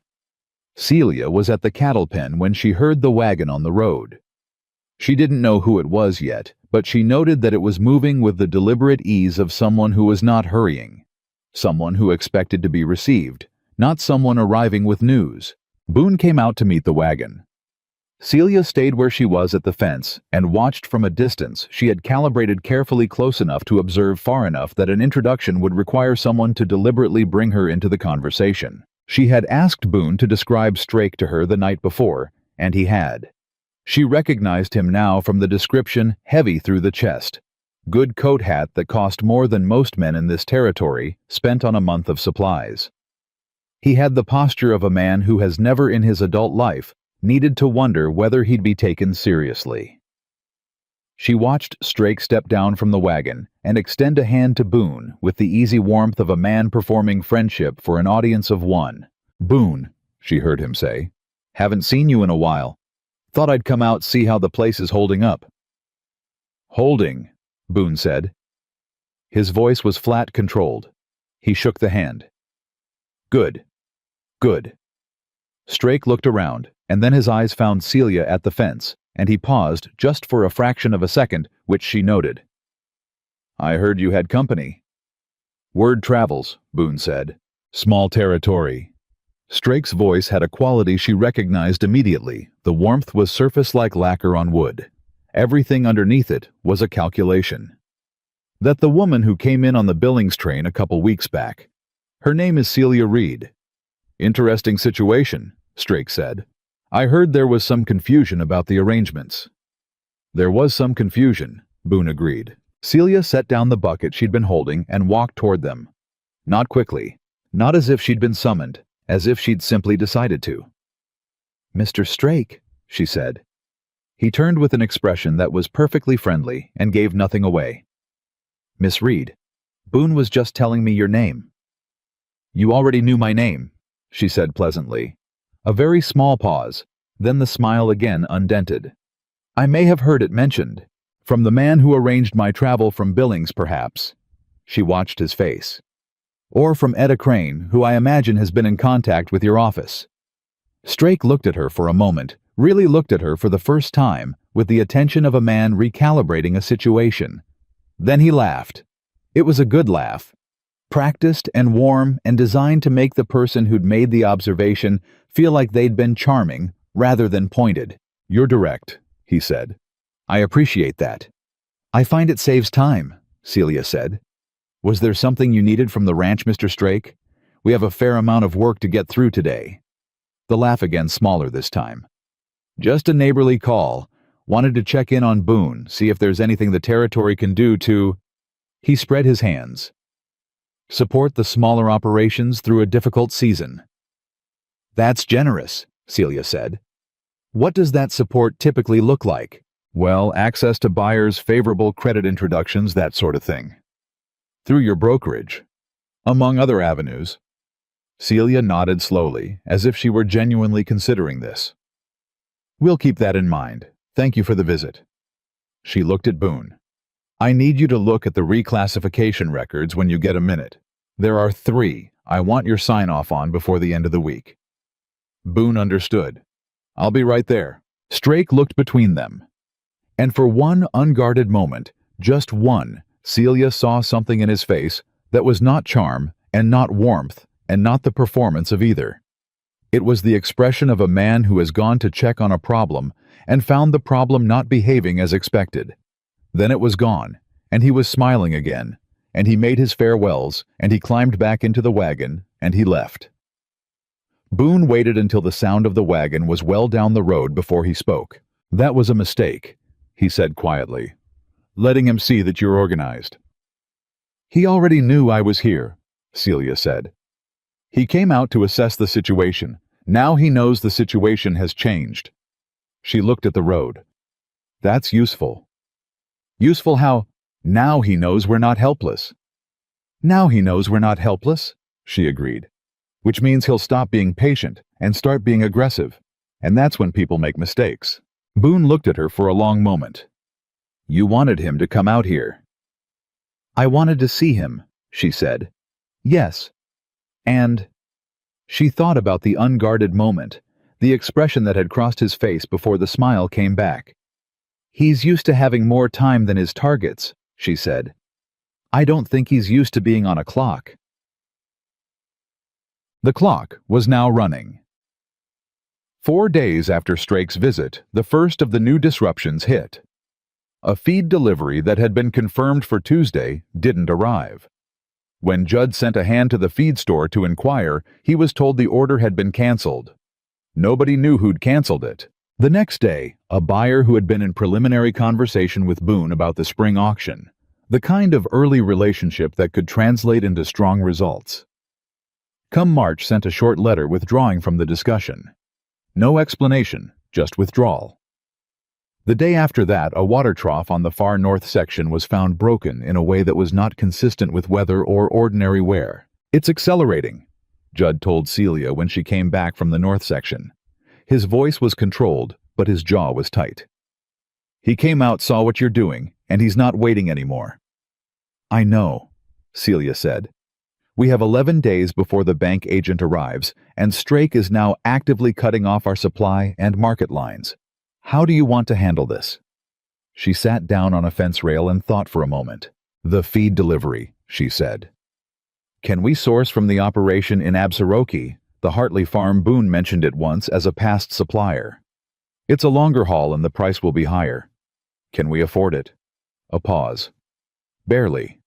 Celia was at the cattle pen when she heard the wagon on the road. She didn't know who it was yet, but she noted that it was moving with the deliberate ease of someone who was not hurrying. Someone who expected to be received, not someone arriving with news. Boone came out to meet the wagon. Celia stayed where she was at the fence and watched from a distance she had calibrated carefully close enough to observe far enough that an introduction would require someone to deliberately bring her into the conversation. She had asked Boone to describe Strake to her the night before, and he had. She recognized him now from the description, heavy through the chest. Good coat hat that cost more than most men in this territory, spent on a month of supplies. He had the posture of a man who has never in his adult life needed to wonder whether he'd be taken seriously. She watched Strake step down from the wagon and extend a hand to Boone with the easy warmth of a man performing friendship for an audience of one. "Boone," she heard him say, "haven't seen you in a while. Thought I'd come out see how the place is holding up." "Holding," Boone said. His voice was flat, controlled. He shook the hand. "Good. Good." Strake looked around, and then his eyes found Celia at the fence, and he paused just for a fraction of a second, which she noted. "I heard you had company." "Word travels," Boone said. "Small territory." Strake's voice had a quality she recognized immediately. The warmth was surface like lacquer on wood. Everything underneath it was a calculation. "That the woman who came in on the Billings train a couple weeks back. Her name is Celia Reed." "Interesting situation," Strake said. "I heard there was some confusion about the arrangements." "There was some confusion," Boone agreed. Celia set down the bucket she'd been holding and walked toward them. Not quickly, not as if she'd been summoned, as if she'd simply decided to. "Mr. Strake," she said. He turned with an expression that was perfectly friendly and gave nothing away. "Miss Reed, Boone was just telling me your name." "You already knew my name," she said pleasantly. A very small pause, then the smile again undented. "I may have heard it mentioned. From the man who arranged my travel from Billings, perhaps." She watched his face. "Or from Etta Crane, who I imagine has been in contact with your office." Strake looked at her for a moment, really looked at her for the first time, with the attention of a man recalibrating a situation. Then he laughed. It was a good laugh. Practiced and warm and designed to make the person who'd made the observation feel like they'd been charming rather than pointed. "You're direct," he said. "I appreciate that." "I find it saves time," Celia said. "Was there something you needed from the ranch, Mr. Strake? We have a fair amount of work to get through today." The laugh again, smaller this time. "Just a neighborly call. Wanted to check in on Boone, see if there's anything the territory can do to—" He spread his hands. "Support the smaller operations through a difficult season." "That's generous," Celia said. "What does that support typically look like?" "Well, access to buyers, favorable credit introductions, that sort of thing. Through your brokerage. Among other avenues." Celia nodded slowly, as if she were genuinely considering this. "We'll keep that in mind. Thank you for the visit." She looked at Boone. "I need you to look at the reclassification records when you get a minute. There are 3 I want your sign-off on before the end of the week." Boone understood. "I'll be right there." Strake looked between them. And for one unguarded moment, just one, Celia saw something in his face that was not charm and not warmth and not the performance of either. It was the expression of a man who has gone to check on a problem and found the problem not behaving as expected. Then it was gone, and he was smiling again, and he made his farewells, and he climbed back into the wagon, and he left. Boone waited until the sound of the wagon was well down the road before he spoke. "That was a mistake," he said quietly. "Letting him see that you're organized." "He already knew I was here," Celia said. "He came out to assess the situation. Now he knows the situation has changed." She looked at the road. "That's useful." "Useful how? Now he knows we're not helpless." "Now he knows we're not helpless," she agreed. "Which means he'll stop being patient and start being aggressive. And that's when people make mistakes." Boone looked at her for a long moment. "You wanted him to come out here." "I wanted to see him," she said. "Yes. And—" She thought about the unguarded moment, the expression that had crossed his face before the smile came back. "He's used to having more time than his targets," she said. "I don't think he's used to being on a clock." The clock was now running. 4 days after Strake's visit, the first of the new disruptions hit. A feed delivery that had been confirmed for Tuesday didn't arrive. When Judd sent a hand to the feed store to inquire, he was told the order had been canceled. Nobody knew who'd canceled it. The next day, a buyer who had been in preliminary conversation with Boone about the spring auction, the kind of early relationship that could translate into strong results. Come March sent a short letter withdrawing from the discussion. No explanation, just withdrawal. The day after that, a water trough on the far north section was found broken in a way that was not consistent with weather or ordinary wear. "It's accelerating," Judd told Celia when she came back from the north section. His voice was controlled, but his jaw was tight. "He came out, saw what you're doing, and he's not waiting anymore." "I know," Celia said. "We have 11 days before the bank agent arrives, and Strake is now actively cutting off our supply and market lines. How do you want to handle this?" She sat down on a fence rail and thought for a moment. "The feed delivery," she said. "Can we source from the operation in Absaroki? The Hartley farm Boone mentioned it once as a past supplier. It's a longer haul and the price will be higher. Can we afford it?" A pause. "Barely."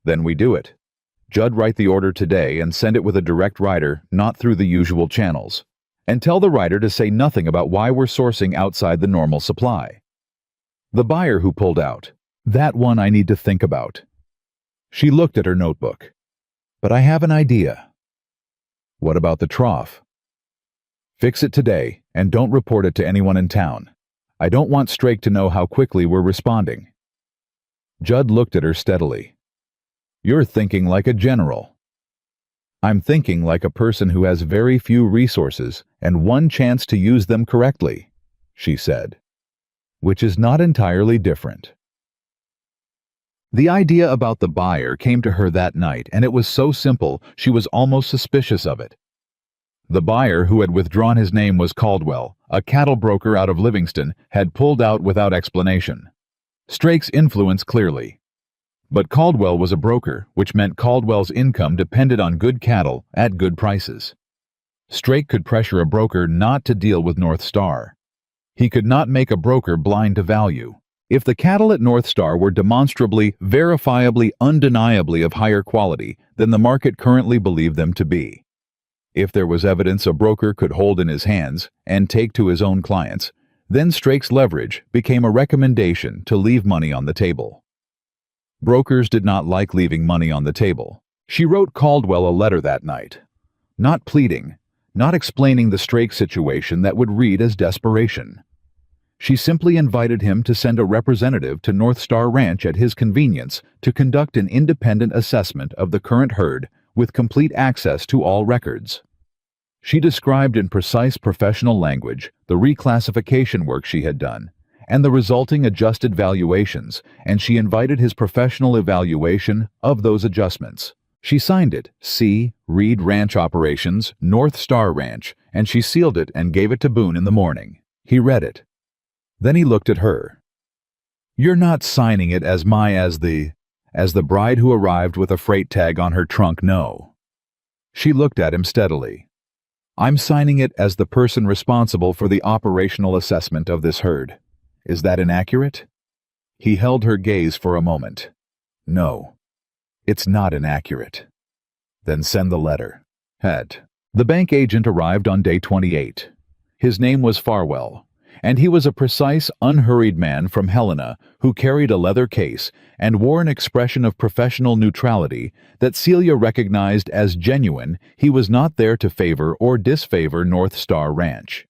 "Then we do it. Judd, write the order today and send it with a direct rider, not through the usual channels. And tell the rider to say nothing about why we're sourcing outside the normal supply." The buyer who pulled out, "That one I need to think about." She looked at her notebook. "But I have an idea." "What about the trough?" "Fix it today, and don't report it to anyone in town. I don't want Strake to know how quickly we're responding." Judd looked at her steadily. "You're thinking like a general." "I'm thinking like a person who has very few resources and one chance to use them correctly," she said. "Which is not entirely different." The idea about the buyer came to her that night, and it was so simple she was almost suspicious of it. The buyer, who had withdrawn his name, was Caldwell, a cattle broker out of Livingston, had pulled out without explanation. Strake's influence clearly. But Caldwell was a broker, which meant Caldwell's income depended on good cattle at good prices. Strake could pressure a broker not to deal with North Star. He could not make a broker blind to value. If the cattle at North Star were demonstrably, verifiably, undeniably of higher quality than the market currently believed them to be. If there was evidence a broker could hold in his hands and take to his own clients, then Strake's leverage became a recommendation to leave money on the table. Brokers did not like leaving money on the table. She wrote Caldwell a letter that night. Not pleading, not explaining the Strake situation that would read as desperation. She simply invited him to send a representative to North Star Ranch at his convenience to conduct an independent assessment of the current herd with complete access to all records. She described in precise professional language the reclassification work she had done and the resulting adjusted valuations, and she invited his professional evaluation of those adjustments. She signed it, C. Reed Ranch Operations, North Star Ranch, and she sealed it and gave it to Boone in the morning. He read it. Then he looked at her. "You're not signing it as the bride who arrived with a freight tag on her trunk, no." She looked at him steadily. "I'm signing it as the person responsible for the operational assessment of this herd. Is that inaccurate?" He held her gaze for a moment. "No, it's not inaccurate." "Then send the letter." The bank agent arrived on day 28. His name was Farwell, and he was a precise, unhurried man from Helena who carried a leather case and wore an expression of professional neutrality that Celia recognized as genuine. He was not there to favor or disfavor North Star Ranch.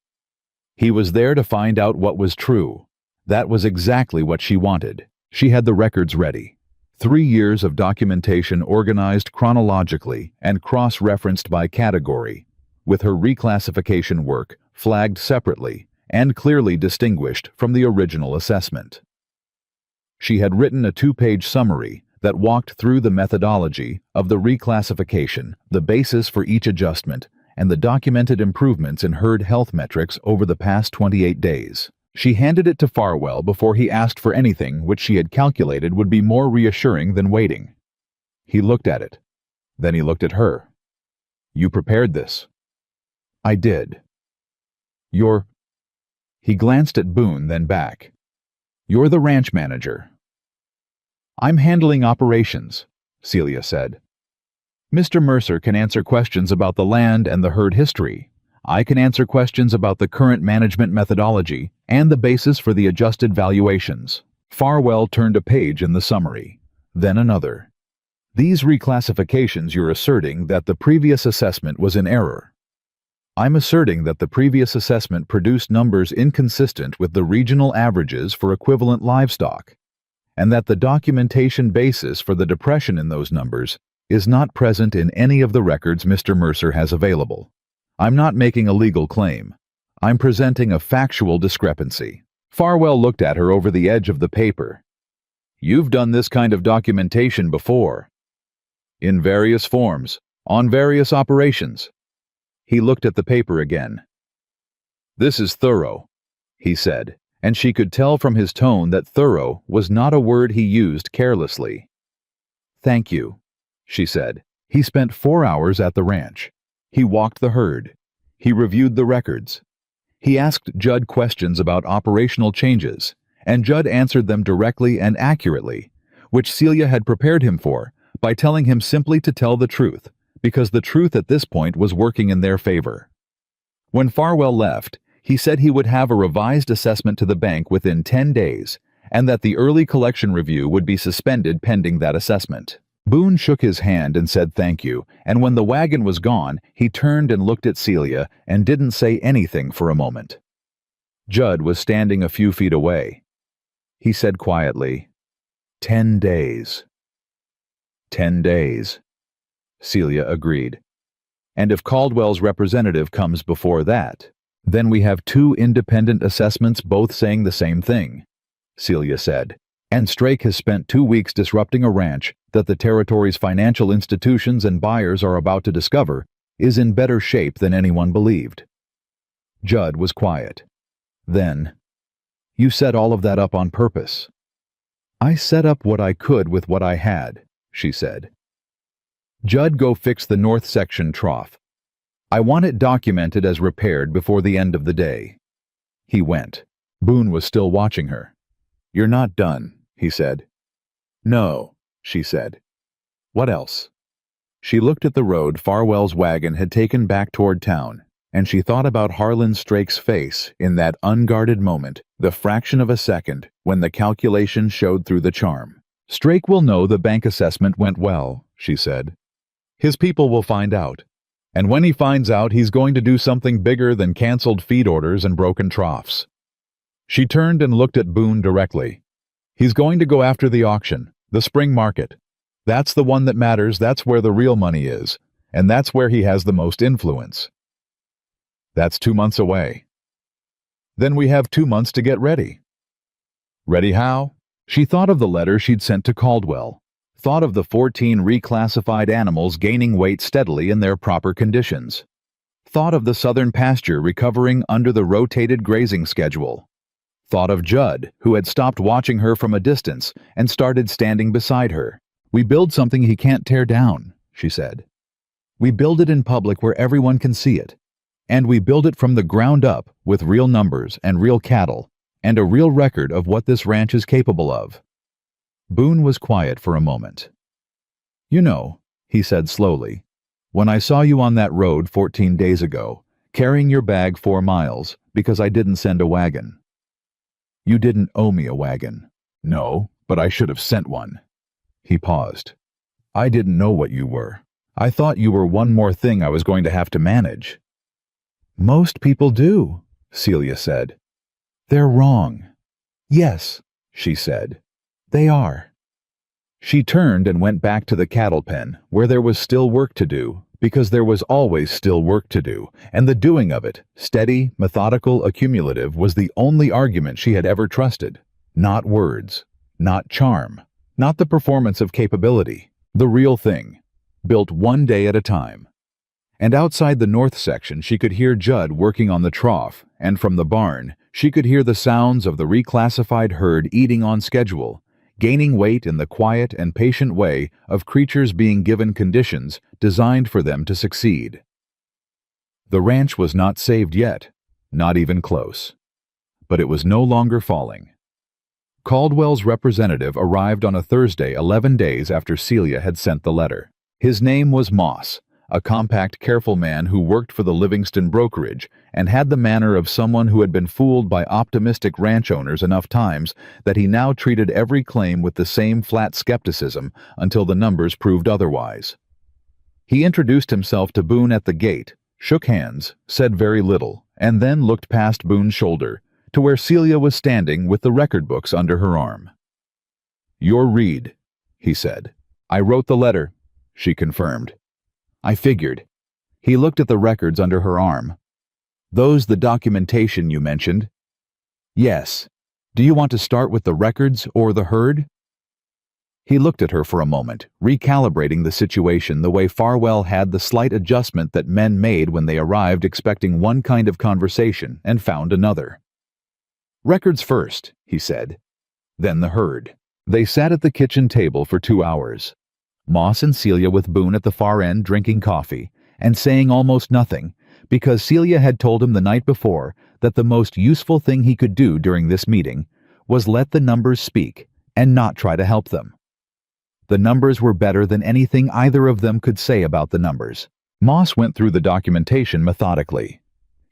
He was there to find out what was true. That was exactly what she wanted. She had the records ready. 3 years of documentation organized chronologically and cross-referenced by category, with her reclassification work flagged separately and clearly distinguished from the original assessment. She had written a 2-page summary that walked through the methodology of the reclassification, the basis for each adjustment, and the documented improvements in herd health metrics over the past 28 days. She handed it to Farwell before he asked for anything which she had calculated would be more reassuring than waiting. He looked at it. Then he looked at her. "You prepared this?" "I did." You're... He glanced at Boone, then back. You're the ranch manager. I'm handling operations, Celia said. Mr. Mercer can answer questions about the land and the herd history. I can answer questions about the current management methodology and the basis for the adjusted valuations. Farwell turned a page in the summary, then another. These reclassifications you're asserting that the previous assessment was in error. I'm asserting that the previous assessment produced numbers inconsistent with the regional averages for equivalent livestock, and that the documentation basis for the depression in those numbers is not present in any of the records Mr. Mercer has available. I'm not making a legal claim. I'm presenting a factual discrepancy. Farwell looked at her over the edge of the paper. You've done this kind of documentation before. In various forms, on various operations. He looked at the paper again. This is thorough, he said, and she could tell from his tone that thorough was not a word he used carelessly. Thank you, she said. He spent 4 hours at the ranch. He walked the herd. He reviewed the records. He asked Judd questions about operational changes, and Judd answered them directly and accurately, which Celia had prepared him for by telling him simply to tell the truth, because the truth at this point was working in their favor. When Farwell left, he said he would have a revised assessment to the bank within 10 days, and that the early collection review would be suspended pending that assessment. Boone shook his hand and said thank you, and when the wagon was gone, he turned and looked at Celia and didn't say anything for a moment. Judd was standing a few feet away. He said quietly, 10 days. 10 days. Celia agreed. And if Caldwell's representative comes before that, then we have 2 independent assessments both saying the same thing, Celia said. And Strake has spent 2 weeks disrupting a ranch that the territory's financial institutions and buyers are about to discover is in better shape than anyone believed. Judd was quiet. Then, you set all of that up on purpose. I set up what I could with what I had, she said. Judd, go fix the north section trough. I want it documented as repaired before the end of the day. He went. Boone was still watching her. You're not done, he said. No, she said. What else? She looked at the road Farwell's wagon had taken back toward town, and she thought about Harlan Strake's face in that unguarded moment, the fraction of a second, when the calculation showed through the charm. Strake will know the bank assessment went well, she said. His people will find out. And when he finds out, he's going to do something bigger than canceled feed orders and broken troughs. She turned and looked at Boone directly. He's going to go after the auction, the spring market. That's the one that matters, that's where the real money is, and that's where he has the most influence. That's 2 months away. Then we have 2 months to get ready. Ready how? She thought of the letter she'd sent to Caldwell, thought of the 14 reclassified animals gaining weight steadily in their proper conditions, thought of the southern pasture recovering under the rotated grazing schedule, thought of Judd, who had stopped watching her from a distance and started standing beside her. We build something he can't tear down, she said. We build it in public where everyone can see it. And we build it from the ground up with real numbers and real cattle and a real record of what this ranch is capable of. Boone was quiet for a moment. You know, he said slowly, when I saw you on that road 14 days ago, carrying your bag 4 miles because I didn't send a wagon. You didn't owe me a wagon. No, but I should have sent one. He paused. I didn't know what you were. I thought you were one more thing I was going to have to manage. Most people do, Celia said. They're wrong. Yes, she said. They are. She turned and went back to the cattle pen, where there was still work to do, because there was always still work to do, and the doing of it, steady, methodical, accumulative, was the only argument she had ever trusted. Not words, not charm, not the performance of capability, the real thing, built one day at a time. And outside the north section she could hear Judd working on the trough, and from the barn she could hear the sounds of the reclassified herd eating on schedule, gaining weight in the quiet and patient way of creatures being given conditions designed for them to succeed. The ranch was not saved yet, Not even close. But it was no longer falling. Caldwell's representative arrived on a Thursday 11 days after Celia had sent the letter. His name was Moss, a compact, careful man who worked for the Livingston brokerage and had the manner of someone who had been fooled by optimistic ranch owners enough times that he now treated every claim with the same flat skepticism until the numbers proved otherwise. He introduced himself to Boone at the gate, shook hands, said very little, and then looked past Boone's shoulder to where Celia was standing with the record books under her arm. "You're Reed," he said. "I wrote the letter," she confirmed. "I figured." He looked at the records under her arm. "Those the documentation you mentioned?" "Yes. Do you want to start with the records or the herd?" He looked at her for a moment, recalibrating the situation the way Farwell had the slight adjustment that men made when they arrived expecting one kind of conversation and found another. "Records first," he said. "Then the herd." They sat at the kitchen table for 2 hours. Moss and Celia with Boone at the far end drinking coffee and saying almost nothing, because Celia had told him the night before that the most useful thing he could do during this meeting was let the numbers speak and not try to help them. The numbers were better than anything either of them could say about the numbers. Moss went through the documentation methodically.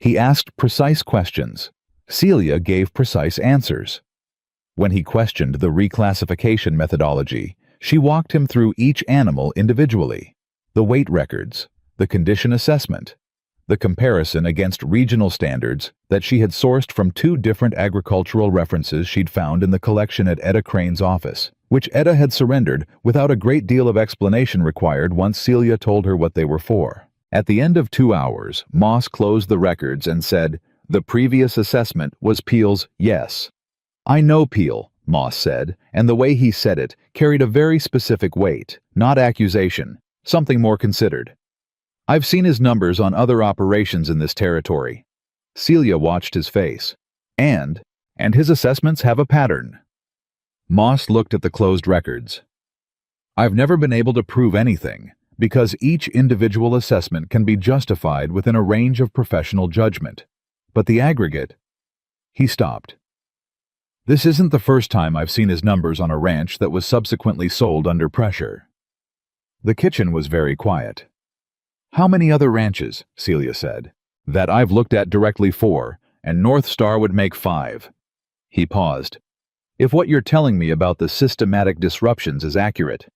He asked precise questions. Celia gave precise answers. When he questioned the reclassification methodology, she walked him through each animal individually, the weight records, the condition assessment, the comparison against regional standards that she had sourced from 2 different agricultural references she'd found in the collection at Etta Crane's office, which Etta had surrendered without a great deal of explanation required once Celia told her what they were for. At the end of 2 hours, Moss closed the records and said, "The previous assessment was Peel's yes." "I know Peel," Moss said, and the way he said it carried a very specific weight, not accusation, something more considered. "I've seen his numbers on other operations in this territory." Celia watched his face. And his assessments have a pattern." Moss looked at the closed records. "I've never been able to prove anything, because each individual assessment can be justified within a range of professional judgment. But the aggregate—" He stopped. "This isn't the first time I've seen his numbers on a ranch that was subsequently sold under pressure." The kitchen was very quiet. "How many other ranches?" Celia said. "That I've looked at directly 4, and North Star would make 5. He paused. "If what you're telling me about the systematic disruptions is accurate."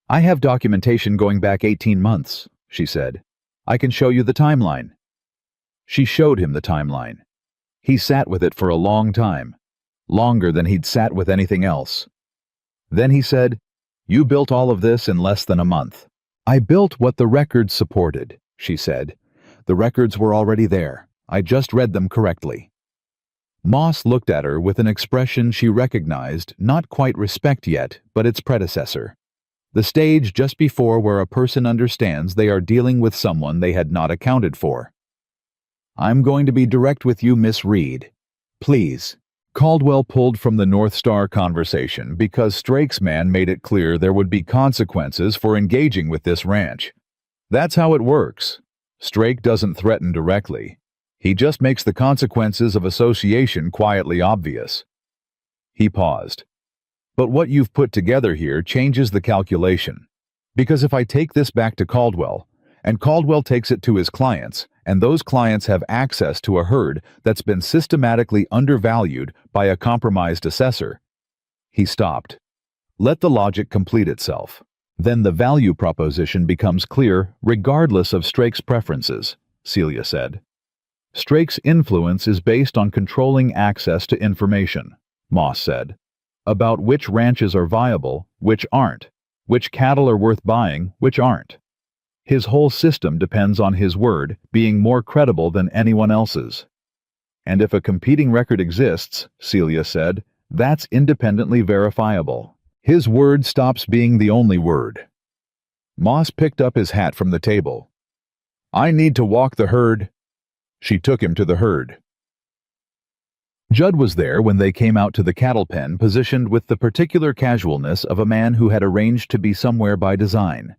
"I have documentation going back 18 months, she said. "I can show you the timeline." She showed him the timeline. He sat with it for a long time, longer than he'd sat with anything else. Then he said, "You built all of this in less than a month." "I built what the records supported," she said. "The records were already there. I just read them correctly." Moss looked at her with an expression she recognized, not quite respect yet, but its predecessor. The stage just before where a person understands they are dealing with someone they had not accounted for. "I'm going to be direct with you, Miss Reed. Please." Caldwell pulled from the North Star conversation because Strake's man made it clear there would be consequences for engaging with this ranch. That's how it works. Strake doesn't threaten directly. He just makes the consequences of association quietly obvious. He paused. "But what you've put together here changes the calculation. Because if I take this back to Caldwell, and Caldwell takes it to his clients, and those clients have access to a herd that's been systematically undervalued by a compromised assessor." He stopped. "Let the logic complete itself. Then the value proposition becomes clear regardless of Strake's preferences," Celia said. "Strake's influence is based on controlling access to information," Moss said, "about which ranches are viable, which aren't, which cattle are worth buying, which aren't. His whole system depends on his word being more credible than anyone else's. And if a competing record exists," Celia said, "that's independently verifiable. His word stops being the only word." Moss picked up his hat from the table. "I need to walk the herd." She took him to the herd. Judd was there when they came out to the cattle pen, positioned with the particular casualness of a man who had arranged to be somewhere by design.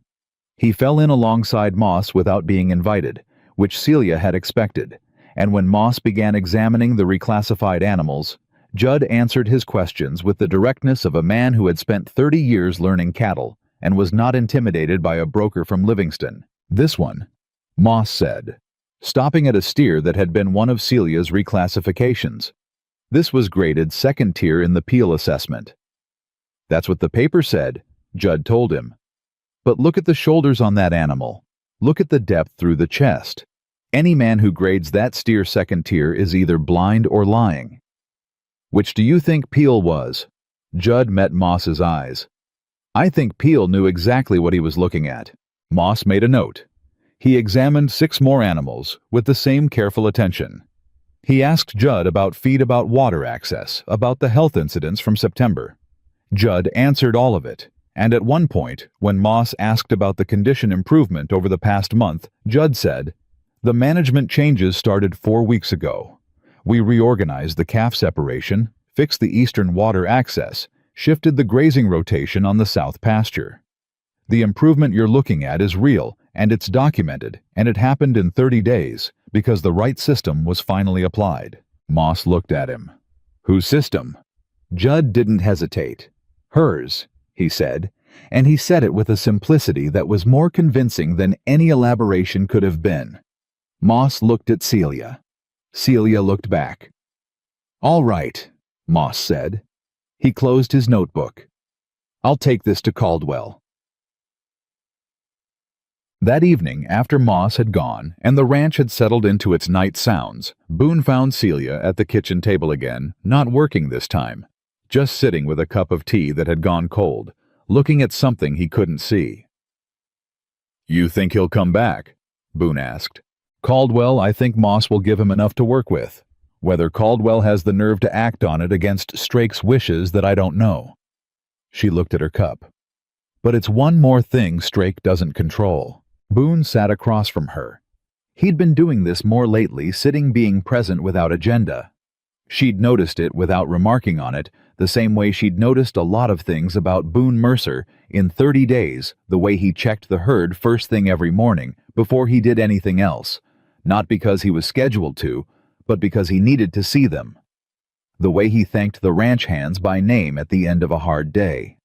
He fell in alongside Moss without being invited, which Celia had expected, and when Moss began examining the reclassified animals, Judd answered his questions with the directness of a man who had spent 30 years learning cattle and was not intimidated by a broker from Livingston. "This one," Moss said, stopping at a steer that had been one of Celia's reclassifications. This was graded second tier in the Peel assessment. "That's what the paper said," Judd told him. "But look at the shoulders on that animal. Look at the depth through the chest. Any man who grades that steer second tier is either blind or lying." "Which do you think Peel was?" Judd met Moss's eyes. "I think Peel knew exactly what he was looking at." Moss made a note. He examined 6 more animals with the same careful attention. He asked Judd about water access, about the health incidents from September. Judd answered all of it, and at one point, when Moss asked about the condition improvement over the past month, Judd said, "The management changes started 4 weeks ago. We reorganized the calf separation, fixed the eastern water access, shifted the grazing rotation on the south pasture. The improvement you're looking at is real, and it's documented, and it happened in 30 days, because the right system was finally applied." Moss looked at him. "Whose system?" Judd didn't hesitate. "Hers," he said, and he said it with a simplicity that was more convincing than any elaboration could have been. Moss looked at Celia. Celia looked back. "All right," Moss said. He closed his notebook. "I'll take this to Caldwell." That evening, after Moss had gone and the ranch had settled into its night sounds, Boone found Celia at the kitchen table again, not working this time, just sitting with a cup of tea that had gone cold, looking at something he couldn't see. "You think he'll come back?" Boone asked. "Caldwell, I think Moss will give him enough to work with. Whether Caldwell has the nerve to act on it against Strake's wishes, that I don't know." She looked at her cup. "But it's one more thing Strake doesn't control." Boone sat across from her. He'd been doing this more lately, sitting being present without agenda. She'd noticed it without remarking on it, the same way she'd noticed a lot of things about Boone Mercer in 30 days, the way he checked the herd first thing every morning before he did anything else, not because he was scheduled to, but because he needed to see them. The way he thanked the ranch hands by name at the end of a hard day.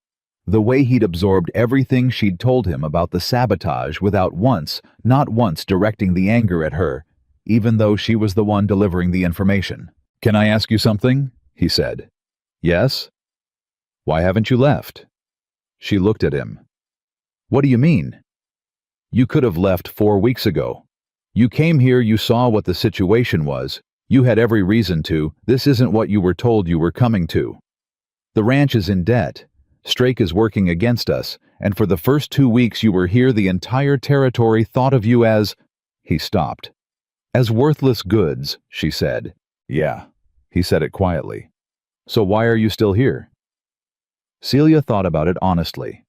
The way he'd absorbed everything she'd told him about the sabotage without once, not once directing the anger at her, even though she was the one delivering the information. "Can I ask you something?" he said. "Yes?" "Why haven't you left?" She looked at him. "What do you mean?" "You could have left 4 weeks ago. You came here, you saw what the situation was. You had every reason to. This isn't what you were told you were coming to. The ranch is in debt. Strake is working against us, and for the first 2 weeks you were here, the entire territory thought of you as—" He stopped. "As worthless goods," she said. "Yeah," he said it quietly. "So why are you still here?" Celia thought about it honestly.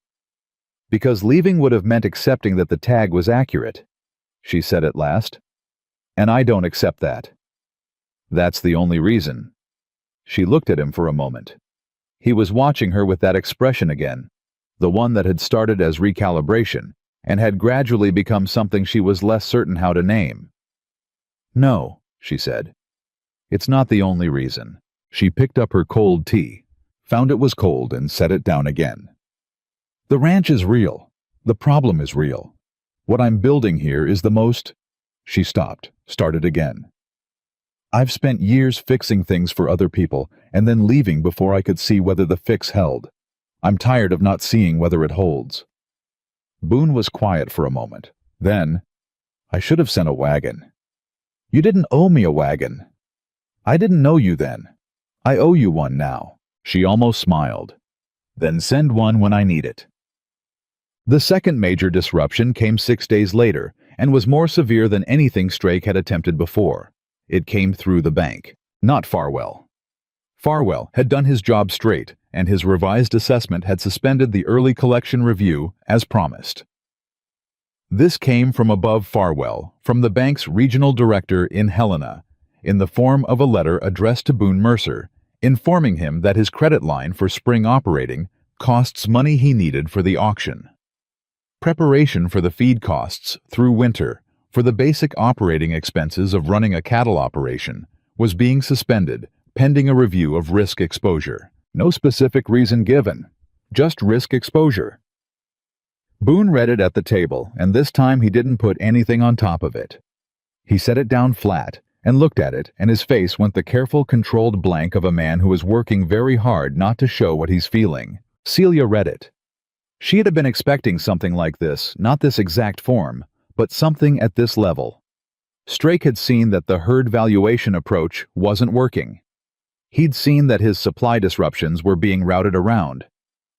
"Because leaving would have meant accepting that the tag was accurate," she said at last. "And I don't accept that." "That's the only reason." She looked at him for a moment. He was watching her with that expression again, the one that had started as recalibration and had gradually become something she was less certain how to name. "No," she said. "It's not the only reason." She picked up her cold tea, found it was cold, and set it down again. "The ranch is real. The problem is real. What I'm building here is the most—" She stopped, started again. "I've spent years fixing things for other people and then leaving before I could see whether the fix held. I'm tired of not seeing whether it holds." Boone was quiet for a moment. Then, "I should have sent a wagon." "You didn't owe me a wagon." "I didn't know you then. I owe you one now." She almost smiled. "Then send one when I need it." The second major disruption came 6 days later and was more severe than anything Strake had attempted before. It came through the bank, not Farwell. Farwell had done his job straight, and his revised assessment had suspended the early collection review as promised. This came from above Farwell, from the bank's regional director in Helena, in the form of a letter addressed to Boone Mercer, informing him that his credit line for spring operating costs money he needed for the auction. Preparation for the feed costs through winter, for the basic operating expenses of running a cattle operation, was being suspended pending a review of risk exposure. No specific reason given, just risk exposure. Boone read it at the table, and this time he didn't put anything on top of it. He set it down flat and looked at it, and his face went the careful, controlled blank of a man who is working very hard not to show what he's feeling. Celia read it. She had been expecting something like this, not this exact form, but something at this level. Strake had seen that the herd valuation approach wasn't working. He'd seen that his supply disruptions were being routed around.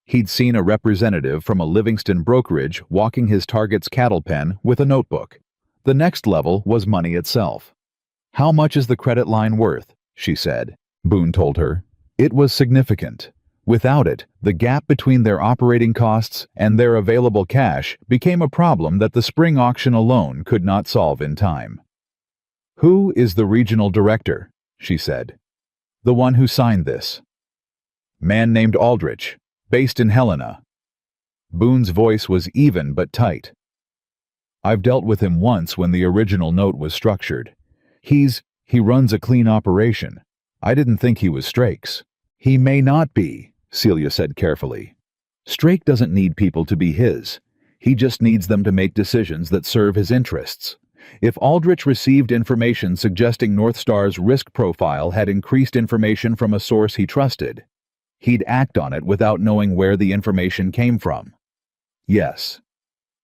He'd seen a representative from a Livingston brokerage walking his target's cattle pen with a notebook. The next level was money itself. "How much is the credit line worth?" she said. Boone told her. It was significant. Without it, the gap between their operating costs and their available cash became a problem that the spring auction alone could not solve in time. "Who is the regional director?" she said. "The one who signed this." "Man named Aldrich, based in Helena." Boone's voice was even but tight. "I've dealt with him once when the original note was structured. He runs a clean operation. I didn't think he was Strake's." "He may not be," Celia said carefully. "Strake doesn't need people to be his. He just needs them to make decisions that serve his interests. If Aldrich received information suggesting North Star's risk profile had increased information from a source he trusted, he'd act on it without knowing where the information came from." "Yes."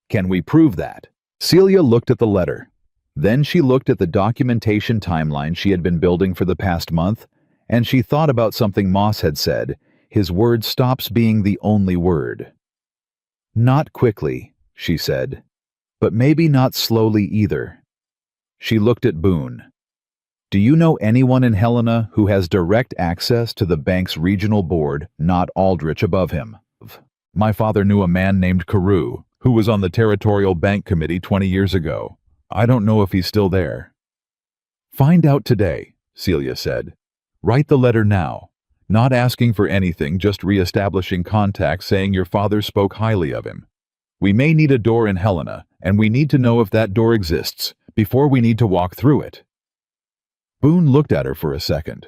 "Can we prove that?" Celia looked at the letter. Then she looked at the documentation timeline she had been building for the past month, and she thought about something Moss had said: his word stops being the only word. "Not quickly," she said, "but maybe not slowly either." She looked at Boone. "Do you know anyone in Helena who has direct access to the bank's regional board, not Aldrich above him?" "My father knew a man named Carew, who was on the Territorial Bank Committee 20 years ago. I don't know if he's still there." "Find out today," Celia said. "Write the letter now. Not asking for anything, just re-establishing contact saying your father spoke highly of him. We may need a door in Helena, and we need to know if that door exists before we need to walk through it." Boone looked at her for a second.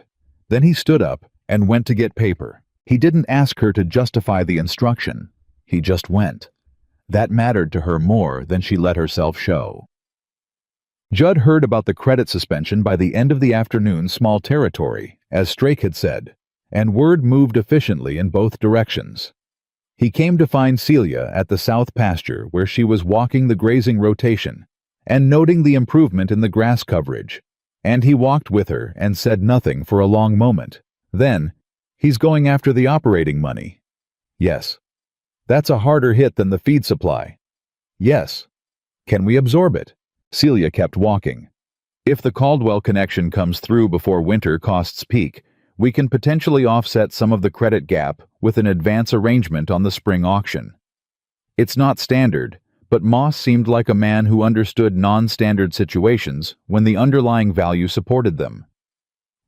Then he stood up and went to get paper. He didn't ask her to justify the instruction. He just went. That mattered to her more than she let herself show. Judd heard about the credit suspension by the end of the afternoon small territory, as Strake had said, and word moved efficiently in both directions. He came to find Celia at the south pasture where she was walking the grazing rotation and noting the improvement in the grass coverage, and he walked with her and said nothing for a long moment. Then, "He's going after the operating money." "Yes." "That's a harder hit than the feed supply." "Yes." "Can we absorb it?" Celia kept walking. "If the Caldwell connection comes through before winter costs peak, we can potentially offset some of the credit gap with an advance arrangement on the spring auction. It's not standard, but Moss seemed like a man who understood non-standard situations when the underlying value supported them.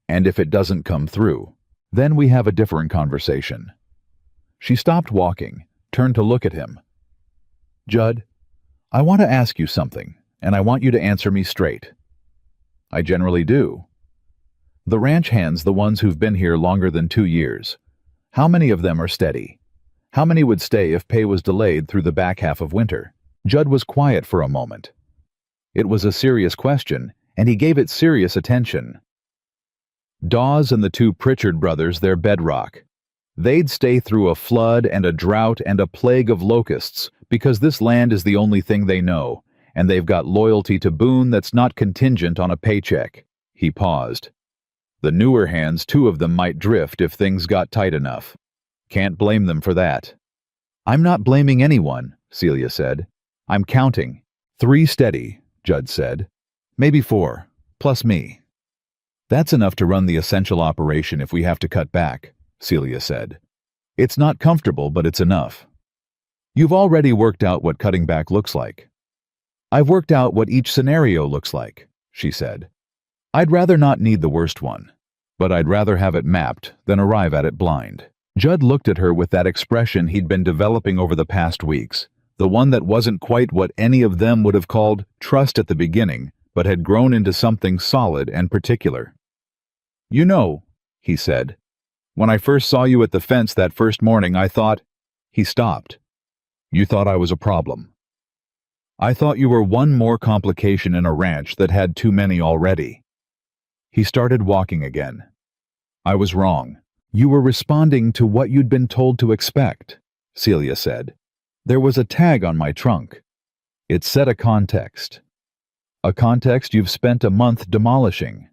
And if it doesn't come through, then we have a different conversation." She stopped walking, turned to look at him. "Judd, I want to ask you something, and I want you to answer me straight." "I generally do." "The ranch hands, the ones who've been here longer than 2 years, how many of them are steady? How many would stay if pay was delayed through the back half of winter?" Judd was quiet for a moment. It was a serious question, and he gave it serious attention. "Dawes and the 2 Pritchard brothers, they're bedrock. They'd stay through a flood and a drought and a plague of locusts because this land is the only thing they know, and they've got loyalty to Boone that's not contingent on a paycheck." He paused. "The newer hands, 2 of them might drift if things got tight enough. Can't blame them for that." "I'm not blaming anyone," Celia said. "I'm counting." 3 steady, Judd said. "Maybe 4, plus me." "That's enough to run the essential operation if we have to cut back," Celia said. "It's not comfortable, but it's enough." "You've already worked out what cutting back looks like." "I've worked out what each scenario looks like," she said. "I'd rather not need the worst one, but I'd rather have it mapped than arrive at it blind." Judd looked at her with that expression he'd been developing over the past weeks, the one that wasn't quite what any of them would have called trust at the beginning, but had grown into something solid and particular. "You know," he said, "when I first saw you at the fence that first morning, I thought—" He stopped. "You thought I was a problem. I thought you were one more complication in a ranch that had too many already." He started walking again. "I was wrong. You were responding to what you'd been told to expect," Celia said. "There was a tag on my trunk. It set a context. A context you've spent a month demolishing.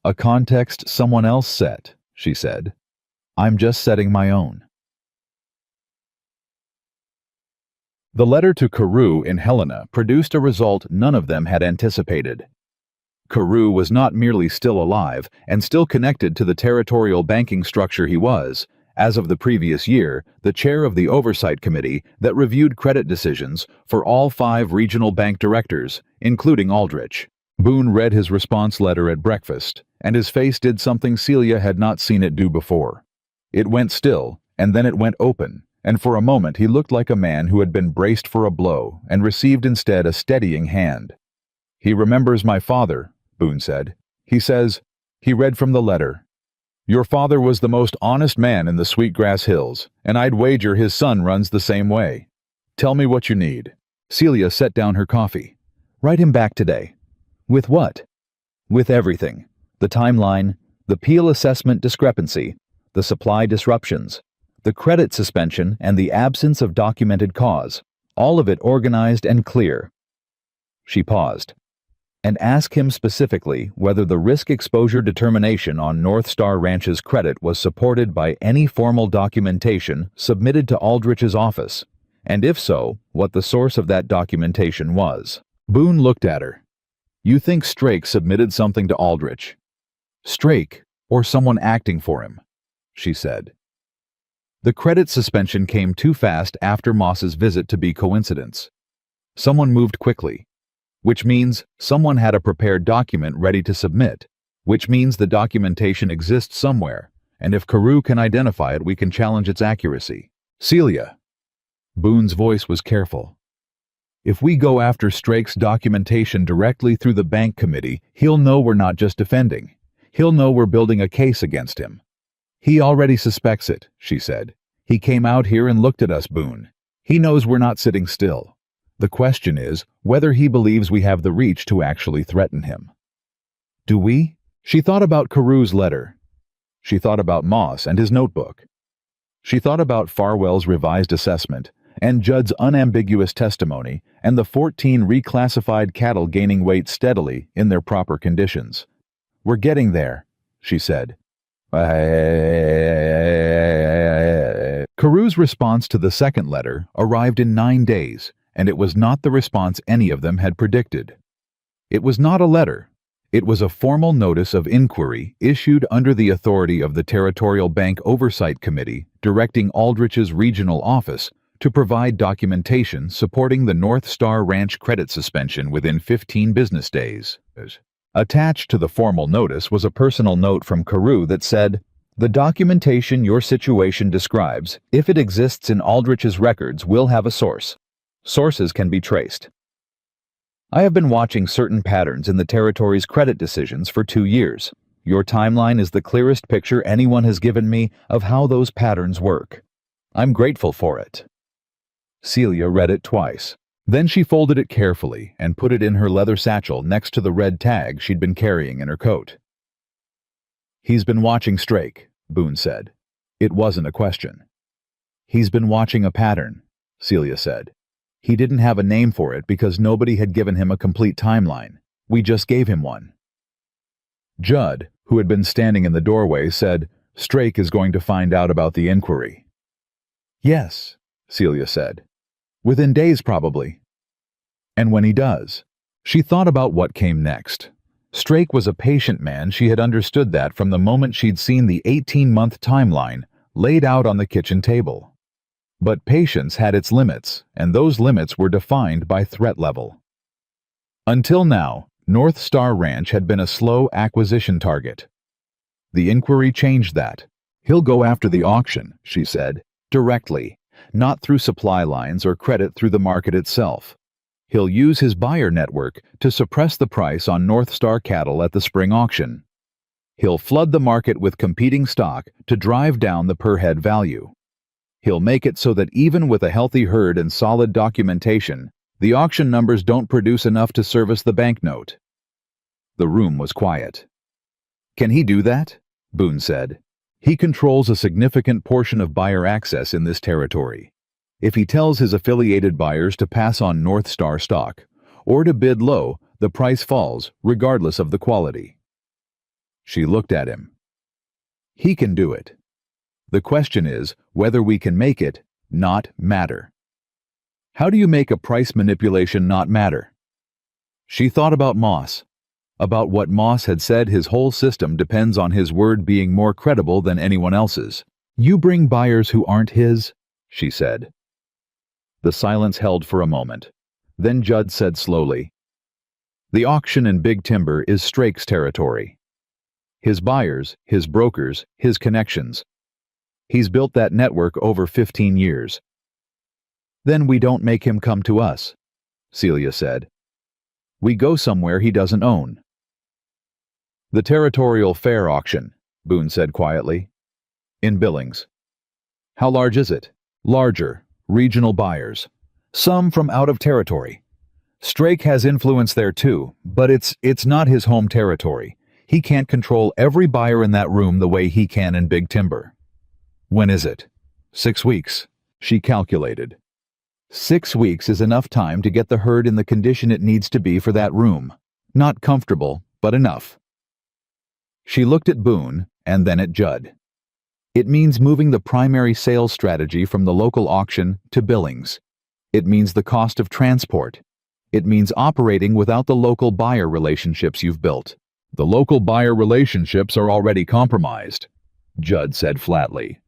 A context someone else set," she said. "I'm just setting my own." The letter to Carew in Helena produced a result none of them had anticipated. Carew was not merely still alive and still connected to the territorial banking structure he was, as of the previous year, the chair of the oversight committee that reviewed credit decisions for all 5 regional bank directors, including Aldrich. Boone read his response letter at breakfast, and his face did something Celia had not seen it do before. It went still, and then it went open, and for a moment he looked like a man who had been braced for a blow and received instead a steadying hand. "He remembers my father," Boone said. "He says," he read from the letter, "Your father was the most honest man in the Sweetgrass Hills, and I'd wager his son runs the same way. Tell me what you need." Celia set down her coffee. "Write him back today." "With what?" "With everything. The timeline, the Peel assessment discrepancy, the supply disruptions, the credit suspension, and the absence of documented cause. All of it organized and clear." She paused. "And ask him specifically whether the risk exposure determination on North Star Ranch's credit was supported by any formal documentation submitted to Aldrich's office, and if so, what the source of that documentation was." Boone looked at her. "You think Strake submitted something to Aldrich?" "Strake, or someone acting for him," she said. The credit suspension came too fast after Moss's visit to be coincidence. Someone moved quickly, which means someone had a prepared document ready to submit, which means the documentation exists somewhere, and if Carew can identify it, we can challenge its accuracy. "Celia." Boone's voice was careful. "If we go after Strake's documentation directly through the bank committee, he'll know we're not just defending. He'll know we're building a case against him." "He already suspects it," she said. "He came out here and looked at us, Boone. He knows we're not sitting still. The question is whether he believes we have the reach to actually threaten him." "Do we?" She thought about Carew's letter. She thought about Moss and his notebook. She thought about Farwell's revised assessment and Judd's unambiguous testimony and the 14 reclassified cattle gaining weight steadily in their proper conditions. "We're getting there," she said. Carew's response to the second letter arrived in 9 days, and it was not the response any of them had predicted. It was not a letter. It was a formal notice of inquiry issued under the authority of the Territorial Bank Oversight Committee directing Aldrich's regional office to provide documentation supporting the North Star Ranch credit suspension within 15 business days. Attached to the formal notice was a personal note from Carew that said, "The documentation your situation describes, if it exists in Aldrich's records, will have a source. Sources can be traced. I have been watching certain patterns in the territory's credit decisions for 2 years. Your timeline is the clearest picture anyone has given me of how those patterns work. I'm grateful for it." Celia read it twice. Then she folded it carefully and put it in her leather satchel next to the red tag she'd been carrying in her coat. "He's been watching Strake," Boone said. It wasn't a question. "He's been watching a pattern," Celia said. "He didn't have a name for it because nobody had given him a complete timeline. We just gave him one." Judd, who had been standing in the doorway, said, "Strake is going to find out about the inquiry." "Yes," Celia said. "Within days, probably." "And when he does." She thought about what came next. Strake was a patient man. She had understood that from the moment she'd seen the 18-month timeline laid out on the kitchen table. But patience had its limits, and those limits were defined by threat level. Until now, North Star Ranch had been a slow acquisition target. The inquiry changed that. "He'll go after the auction," she said, "directly, not through supply lines or credit through the market itself. He'll use his buyer network to suppress the price on North Star cattle at the spring auction. He'll flood the market with competing stock to drive down the per-head value. He'll make it so that even with a healthy herd and solid documentation, the auction numbers don't produce enough to service the banknote. The room was quiet. "Can he do that?" Boone said. "He controls a significant portion of buyer access in this territory. If he tells his affiliated buyers to pass on North Star stock, or to bid low, the price falls, regardless of the quality." She looked at him. "He can do it. The question is whether we can make it not matter." "How do you make a price manipulation not matter?" She thought about Moss, about what Moss had said. His whole system depends on his word being more credible than anyone else's. "You bring buyers who aren't his," she said. The silence held for a moment. Then Judd said slowly, "The auction in Big Timber is Strake's territory. His buyers, his brokers, his connections. He's built that network over 15 years. "Then we don't make him come to us," Celia said. "We go somewhere he doesn't own." "The territorial fair auction," Boone said quietly. "In Billings." "How large is it?" "Larger. Regional buyers. Some from out of territory. Strake has influence there too, but it's not his home territory. He can't control every buyer in that room the way he can in Big Timber." "When is it?" 6 weeks, she calculated. 6 weeks is enough time to get the herd in the condition it needs to be for that room. Not comfortable, but enough. She looked at Boone and then at Judd. "It means moving the primary sales strategy from the local auction to Billings. It means the cost of transport. It means operating without the local buyer relationships you've built." "The local buyer relationships are already compromised," Judd said flatly.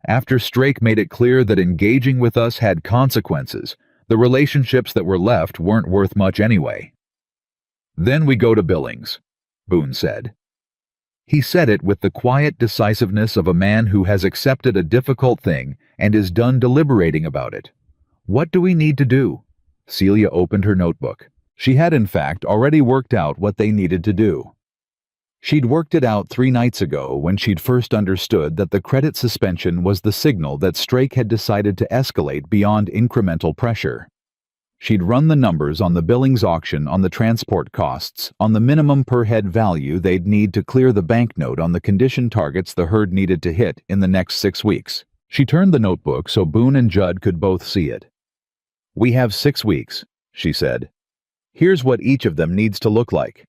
"After Strake made it clear that engaging with us had consequences, the relationships that were left weren't worth much anyway." "Then we go to Billings," Boone said. He said it with the quiet decisiveness of a man who has accepted a difficult thing and is done deliberating about it. "What do we need to do?" Celia opened her notebook. She had in fact already worked out what they needed to do. She'd worked it out 3 nights ago when she'd first understood that the credit suspension was the signal that Strake had decided to escalate beyond incremental pressure. She'd run the numbers on the Billings auction on the transport costs, on the minimum per head value they'd need to clear the banknote on the condition targets the herd needed to hit in the next 6 weeks. She turned the notebook so Boone and Judd could both see it. "We have 6 weeks," she said. "Here's what each of them needs to look like."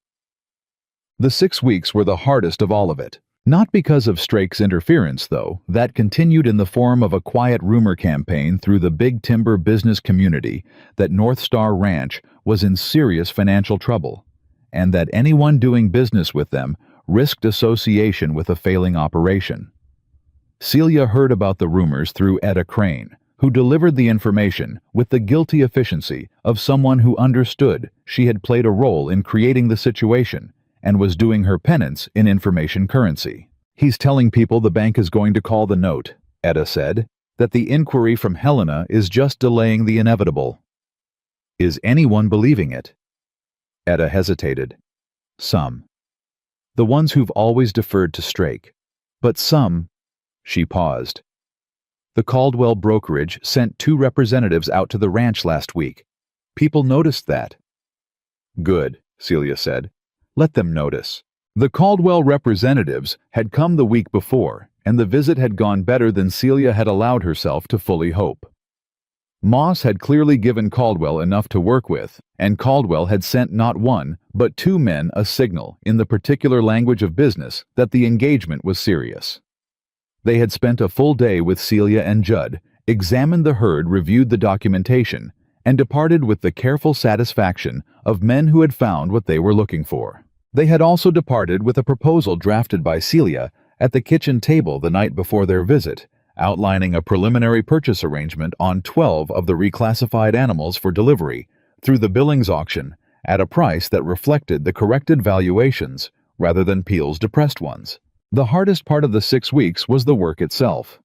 The 6 weeks were the hardest of all of it. Not because of Strake's interference, though. That continued in the form of a quiet rumor campaign through the Big Timber business community that North Star Ranch was in serious financial trouble, and that anyone doing business with them risked association with a failing operation. Celia heard about the rumors through Etta Crane, who delivered the information with the guilty efficiency of someone who understood she had played a role in creating the situation and was doing her penance in information currency. "He's telling people the bank is going to call the note," Etta said, "that the inquiry from Helena is just delaying the inevitable." "Is anyone believing it?" Etta hesitated. "Some. The ones who've always deferred to Strake. But some—" She paused. "The Caldwell brokerage sent 2 representatives out to the ranch last week. People noticed that." "Good," Celia said. "Let them notice." The Caldwell representatives had come the week before, and the visit had gone better than Celia had allowed herself to fully hope. Moss had clearly given Caldwell enough to work with, and Caldwell had sent not 1, but 2 men a signal, in the particular language of business, that the engagement was serious. They had spent a full day with Celia and Judd, examined the herd, reviewed the documentation, and departed with the careful satisfaction of men who had found what they were looking for. They had also departed with a proposal drafted by Celia at the kitchen table the night before their visit, outlining a preliminary purchase arrangement on 12 of the reclassified animals for delivery through the Billings auction at a price that reflected the corrected valuations rather than Peel's depressed ones. The hardest part of the 6 weeks was the work itself.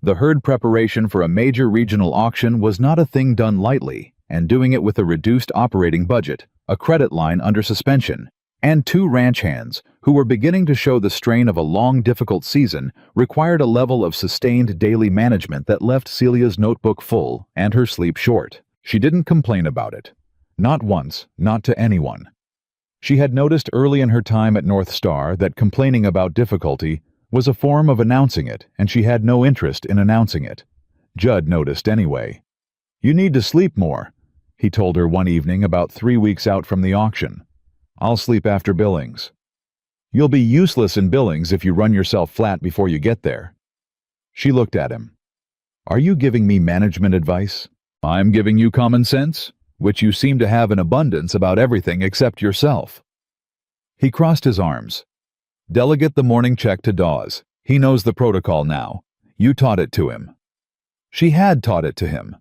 The herd preparation for a major regional auction was not a thing done lightly, and doing it with a reduced operating budget, a credit line under suspension, and 2 ranch hands who were beginning to show the strain of a long, difficult season required a level of sustained daily management that left Celia's notebook full and her sleep short. She didn't complain about it. Not once, not to anyone. She had noticed early in her time at North Star that complaining about difficulty was a form of announcing it, and she had no interest in announcing it. Judd noticed anyway. "You need to sleep more," he told her one evening about 3 weeks out from the auction. "I'll sleep after Billings." "You'll be useless in Billings if you run yourself flat before you get there." She looked at him. "Are you giving me management advice?" "I'm giving you common sense, which you seem to have in abundance about everything except yourself." He crossed his arms. "Delegate the morning check to Dawes. He knows the protocol now. You taught it to him." She had taught it to him.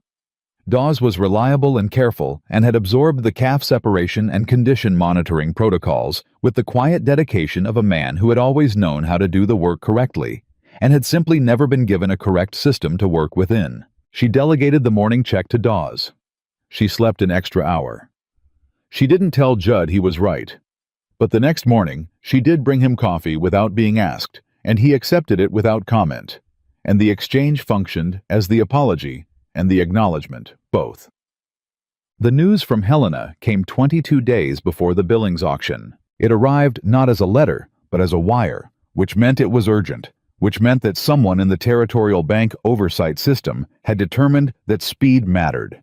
Dawes was reliable and careful and had absorbed the calf separation and condition monitoring protocols with the quiet dedication of a man who had always known how to do the work correctly and had simply never been given a correct system to work within. She delegated the morning check to Dawes. She slept an extra hour. She didn't tell Judd he was right. But the next morning, she did bring him coffee without being asked, and he accepted it without comment. And the exchange functioned as the apology and the acknowledgement, both. The news from Helena came 22 days before the Billings auction. It arrived not as a letter, but as a wire, which meant it was urgent, which meant that someone in the Territorial Bank oversight system had determined that speed mattered.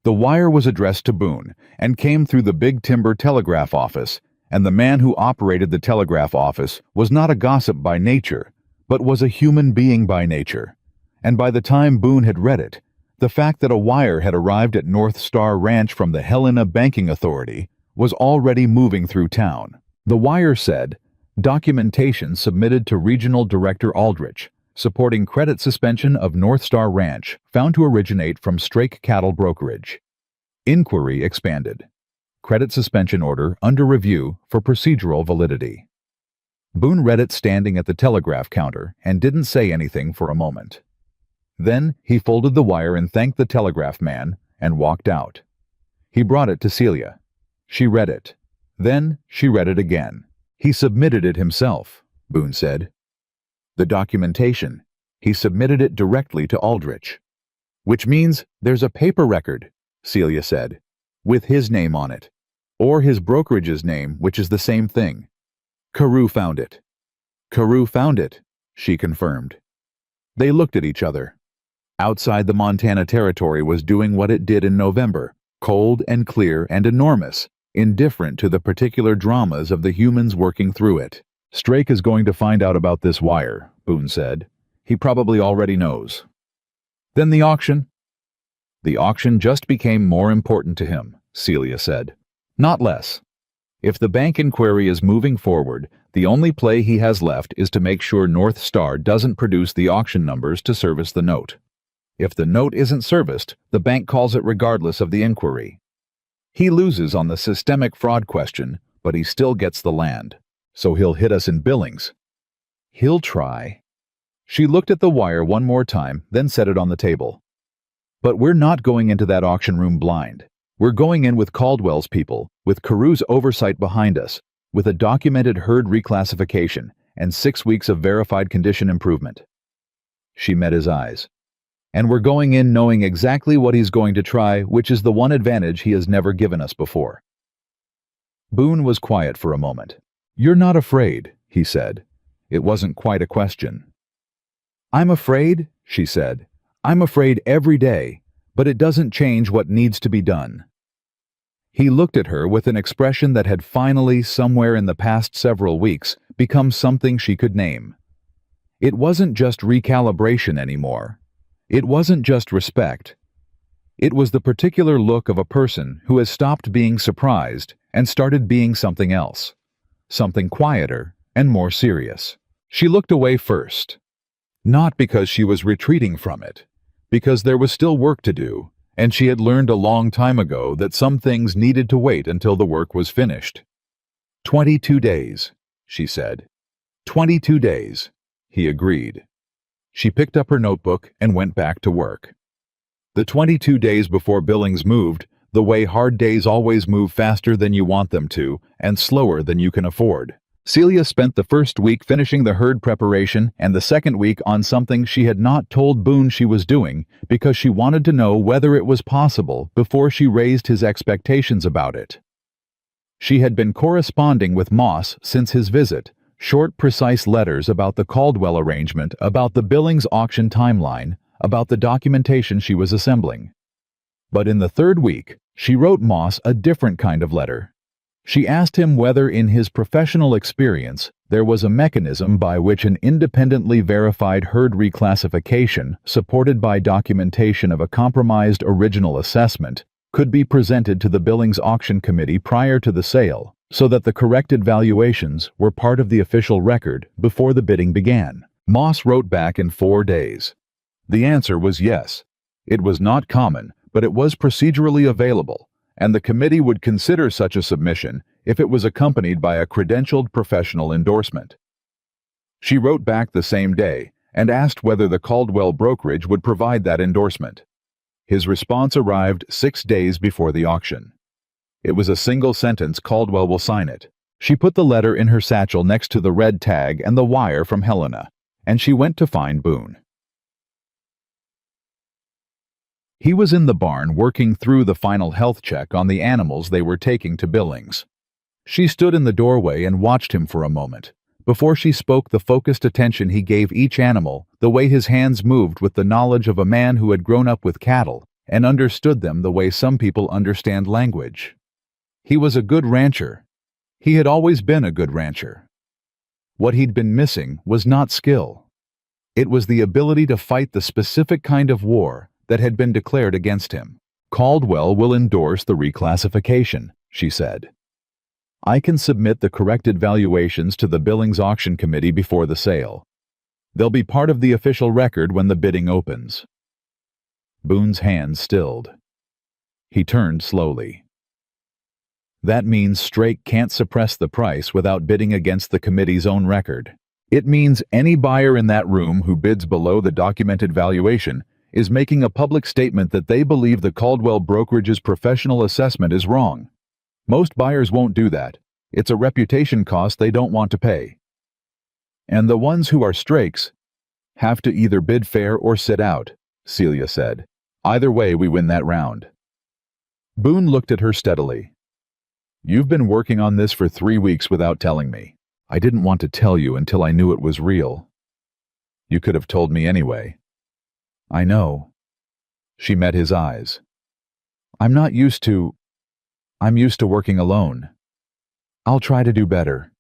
The wire was addressed to Boone and came through the Big Timber Telegraph Office, and the man who operated the telegraph office was not a gossip by nature, but was a human being by nature. And by the time Boone had read it, the fact that a wire had arrived at North Star Ranch from the Helena Banking Authority was already moving through town. The wire said, "Documentation submitted to Regional Director Aldrich, supporting credit suspension of North Star Ranch, found to originate from Strake Cattle Brokerage. Inquiry expanded. Credit suspension order under review for procedural validity." Boone read it standing at the telegraph counter and didn't say anything for a moment. Then he folded the wire and thanked the telegraph man and walked out. He brought it to Celia. She read it. Then she read it again. "He submitted it himself," Boone said. "The documentation. He submitted it directly to Aldrich." "Which means there's a paper record," Celia said, "with his name on it. Or his brokerage's name, which is the same thing. Carew found it." "Carew found it," she confirmed. They looked at each other. Outside the Montana Territory was doing what it did in November, cold and clear and enormous, indifferent to the particular dramas of the humans working through it. "Strake is going to find out about this wire," Boone said. "He probably already knows." "Then the auction?" "The auction just became more important to him," Celia said. "Not less. If the bank inquiry is moving forward, the only play he has left is to make sure North Star doesn't produce the auction numbers to service the note. If the note isn't serviced, the bank calls it regardless of the inquiry. He loses on the systemic fraud question, but he still gets the land. So he'll hit us in Billings." "He'll try." She looked at the wire one more time, then set it on the table. "But we're not going into that auction room blind. We're going in with Caldwell's people, with Carew's oversight behind us, with a documented herd reclassification and 6 weeks of verified condition improvement." She met his eyes. "And we're going in knowing exactly what he's going to try, which is the one advantage he has never given us before." Boone was quiet for a moment. "You're not afraid," he said. It wasn't quite a question. "I'm afraid," she said. "I'm afraid every day, but it doesn't change what needs to be done." He looked at her with an expression that had finally, somewhere in the past several weeks, become something she could name. It wasn't just recalibration anymore. It wasn't just respect. It was the particular look of a person who has stopped being surprised and started being something else. Something quieter and more serious. She looked away first. Not because she was retreating from it, because there was still work to do, and she had learned a long time ago that some things needed to wait until the work was finished. 22 days, she said. 22 days, he agreed. She picked up her notebook and went back to work. The 22 days before Billings moved, the way hard days always move faster than you want them to and slower than you can afford. Celia spent the first week finishing the herd preparation and the second week on something she had not told Boone she was doing because she wanted to know whether it was possible before she raised his expectations about it. She had been corresponding with Moss since his visit, short, precise letters about the Caldwell arrangement, about the Billings auction timeline, about the documentation she was assembling. But in the third week, she wrote Moss a different kind of letter. She asked him whether in his professional experience there was a mechanism by which an independently verified herd reclassification, supported by documentation of a compromised original assessment, could be presented to the Billings Auction Committee prior to the sale, so that the corrected valuations were part of the official record before the bidding began. Moss wrote back in 4 days. The answer was yes. It was not common, but it was procedurally available, and the committee would consider such a submission if it was accompanied by a credentialed professional endorsement. She wrote back the same day and asked whether the Caldwell brokerage would provide that endorsement. His response arrived 6 days before the auction. It was a single sentence: Caldwell will sign it. She put the letter in her satchel next to the red tag and the wire from Helena, and she went to find Boone. He was in the barn working through the final health check on the animals they were taking to Billings. She stood in the doorway and watched him for a moment. Before she spoke, the focused attention he gave each animal, the way his hands moved with the knowledge of a man who had grown up with cattle and understood them the way some people understand language. He was a good rancher. He had always been a good rancher. What he'd been missing was not skill. It was the ability to fight the specific kind of war that had been declared against him. Caldwell will endorse the reclassification, she said. I can submit the corrected valuations to the Billings Auction Committee before the sale. They'll be part of the official record when the bidding opens. Boone's hand stilled. He turned slowly. That means Strake can't suppress the price without bidding against the committee's own record. It means any buyer in that room who bids below the documented valuation is making a public statement that they believe the Caldwell brokerage's professional assessment is wrong. Most buyers won't do that. It's a reputation cost they don't want to pay. And the ones who are Strakes have to either bid fair or sit out, Celia said. Either way, we win that round. Boone looked at her steadily. You've been working on this for 3 weeks without telling me. I didn't want to tell you until I knew it was real. You could have told me anyway. I know. She met his eyes. I'm used to working alone. I'll try to do better.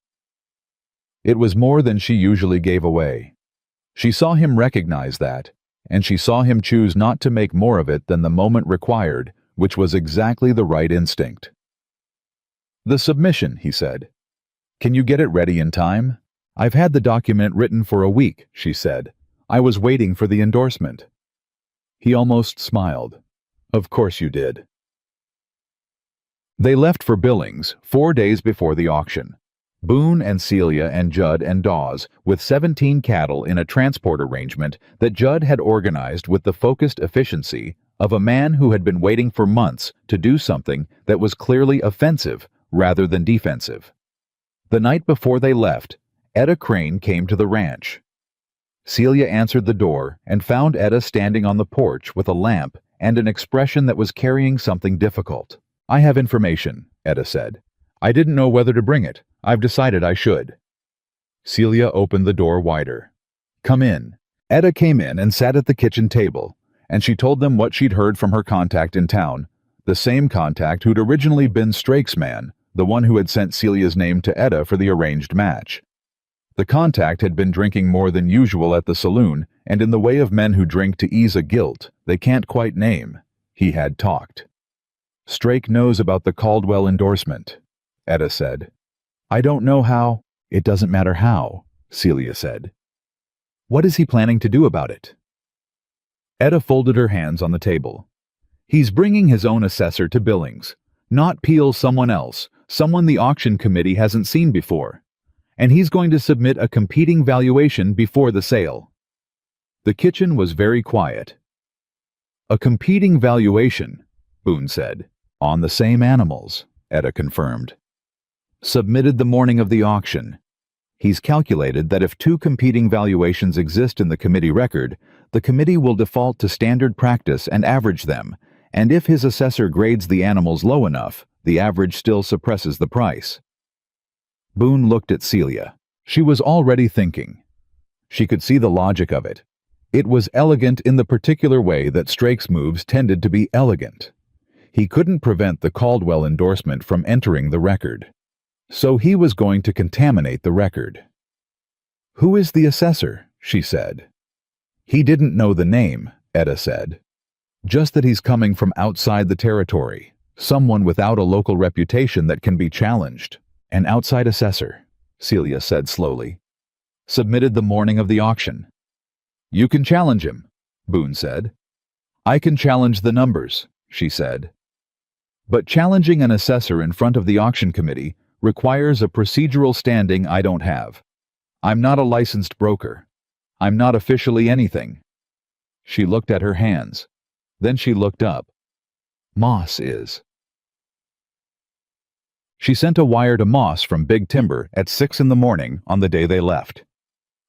It was more than she usually gave away. She saw him recognize that, and she saw him choose not to make more of it than the moment required, which was exactly the right instinct. The submission, he said. Can you get it ready in time? I've had the document written for a week, she said. I was waiting for the endorsement. He almost smiled. Of course you did. They left for Billings 4 days before the auction. Boone and Celia and Judd and Dawes, with 17 cattle in a transport arrangement that Judd had organized with the focused efficiency of a man who had been waiting for months to do something that was clearly offensive rather than defensive. The night before they left, Etta Crane came to the ranch. Celia answered the door and found Etta standing on the porch with a lamp and an expression that was carrying something difficult. I have information, Etta said. I didn't know whether to bring it. I've decided I should. Celia opened the door wider. Come in. Etta came in and sat at the kitchen table, and she told them what she'd heard from her contact in town, the same contact who'd originally been Strake's man, the one who had sent Celia's name to Etta for the arranged match. The contact had been drinking more than usual at the saloon, and in the way of men who drink to ease a guilt they can't quite name, he had talked. Strake knows about the Caldwell endorsement, Etta said. I don't know how. It doesn't matter how, Celia said. What is he planning to do about it? Etta folded her hands on the table. He's bringing his own assessor to Billings, not Peel someone else, someone the auction committee hasn't seen before. And he's going to submit a competing valuation before the sale. The kitchen was very quiet. "A competing valuation," Boone said. "On the same animals," Etta confirmed. "Submitted the morning of the auction. He's calculated that if two competing valuations exist in the committee record, the committee will default to standard practice and average them, and if his assessor grades the animals low enough, the average still suppresses the price." Boone looked at Celia. She was already thinking. She could see the logic of it. It was elegant in the particular way that Strake's moves tended to be elegant. He couldn't prevent the Caldwell endorsement from entering the record. So he was going to contaminate the record. "Who is the assessor?" she said. "He didn't know the name," Etta said. "Just that he's coming from outside the territory, someone without a local reputation that can be challenged. An outside assessor," Celia said slowly. "Submitted the morning of the auction." "You can challenge him," Boone said. "I can challenge the numbers," she said. "But challenging an assessor in front of the auction committee requires a procedural standing I don't have. I'm not a licensed broker. I'm not officially anything." She looked at her hands. Then she looked up. "Moss is." She sent a wire to Moss from Big Timber at 6 in the morning on the day they left.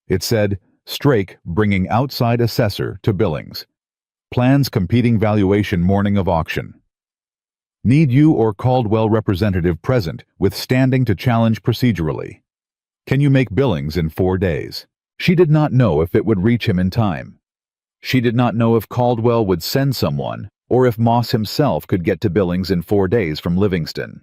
It said, "Strake bringing outside assessor to Billings. Plans competing valuation morning of auction. Need you or Caldwell representative present with standing to challenge procedurally. Can you make Billings in 4 days?" She did not know if it would reach him in time. She did not know if Caldwell would send someone or if Moss himself could get to Billings in 4 days from Livingston.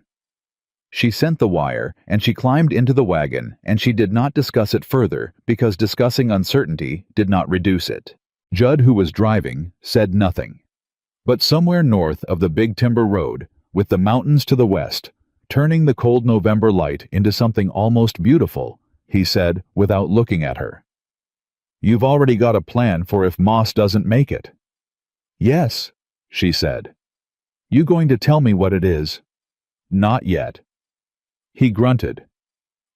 She sent the wire and she climbed into the wagon, and she did not discuss it further because discussing uncertainty did not reduce it. Judd, who was driving, said nothing. But somewhere north of the Big Timber Road, with the mountains to the west, turning the cold November light into something almost beautiful, he said without looking at her. "You've already got a plan for if Moss doesn't make it." "Yes," she said. "You going to tell me what it is?" "Not yet." He grunted.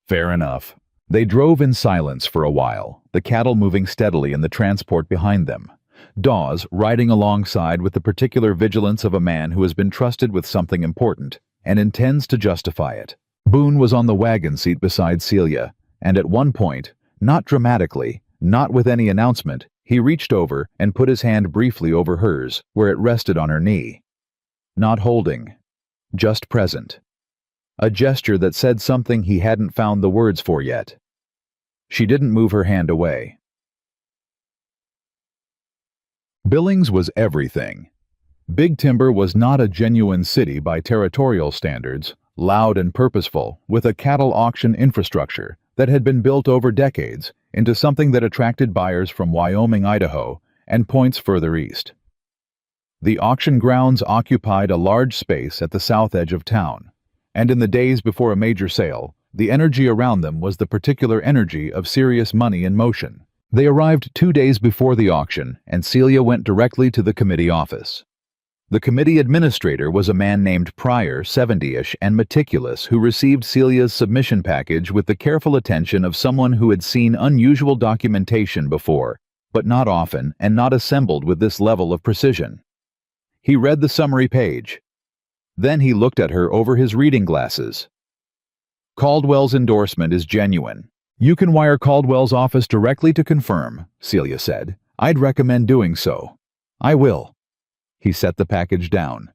"Fair enough." They drove in silence for a while, the cattle moving steadily in the transport behind them. Dawes riding alongside with the particular vigilance of a man who has been trusted with something important and intends to justify it. Boone was on the wagon seat beside Celia, and at one point, not dramatically, not with any announcement, he reached over and put his hand briefly over hers, where it rested on her knee. Not holding, just present. A gesture that said something he hadn't found the words for yet. She didn't move her hand away. Billings was everything. Big Timber was not a genuine city by territorial standards, loud and purposeful, with a cattle auction infrastructure that had been built over decades into something that attracted buyers from Wyoming, Idaho, and points further east. The auction grounds occupied a large space at the south edge of town, and in the days before a major sale, the energy around them was the particular energy of serious money in motion. They arrived 2 days before the auction, and Celia went directly to the committee office. The committee administrator was a man named Pryor, 70-ish, and meticulous, who received Celia's submission package with the careful attention of someone who had seen unusual documentation before, but not often and not assembled with this level of precision. He read the summary page. Then he looked at her over his reading glasses. "Caldwell's endorsement is genuine. You can wire Caldwell's office directly to confirm," Celia said. "I'd recommend doing so." "I will." He set the package down.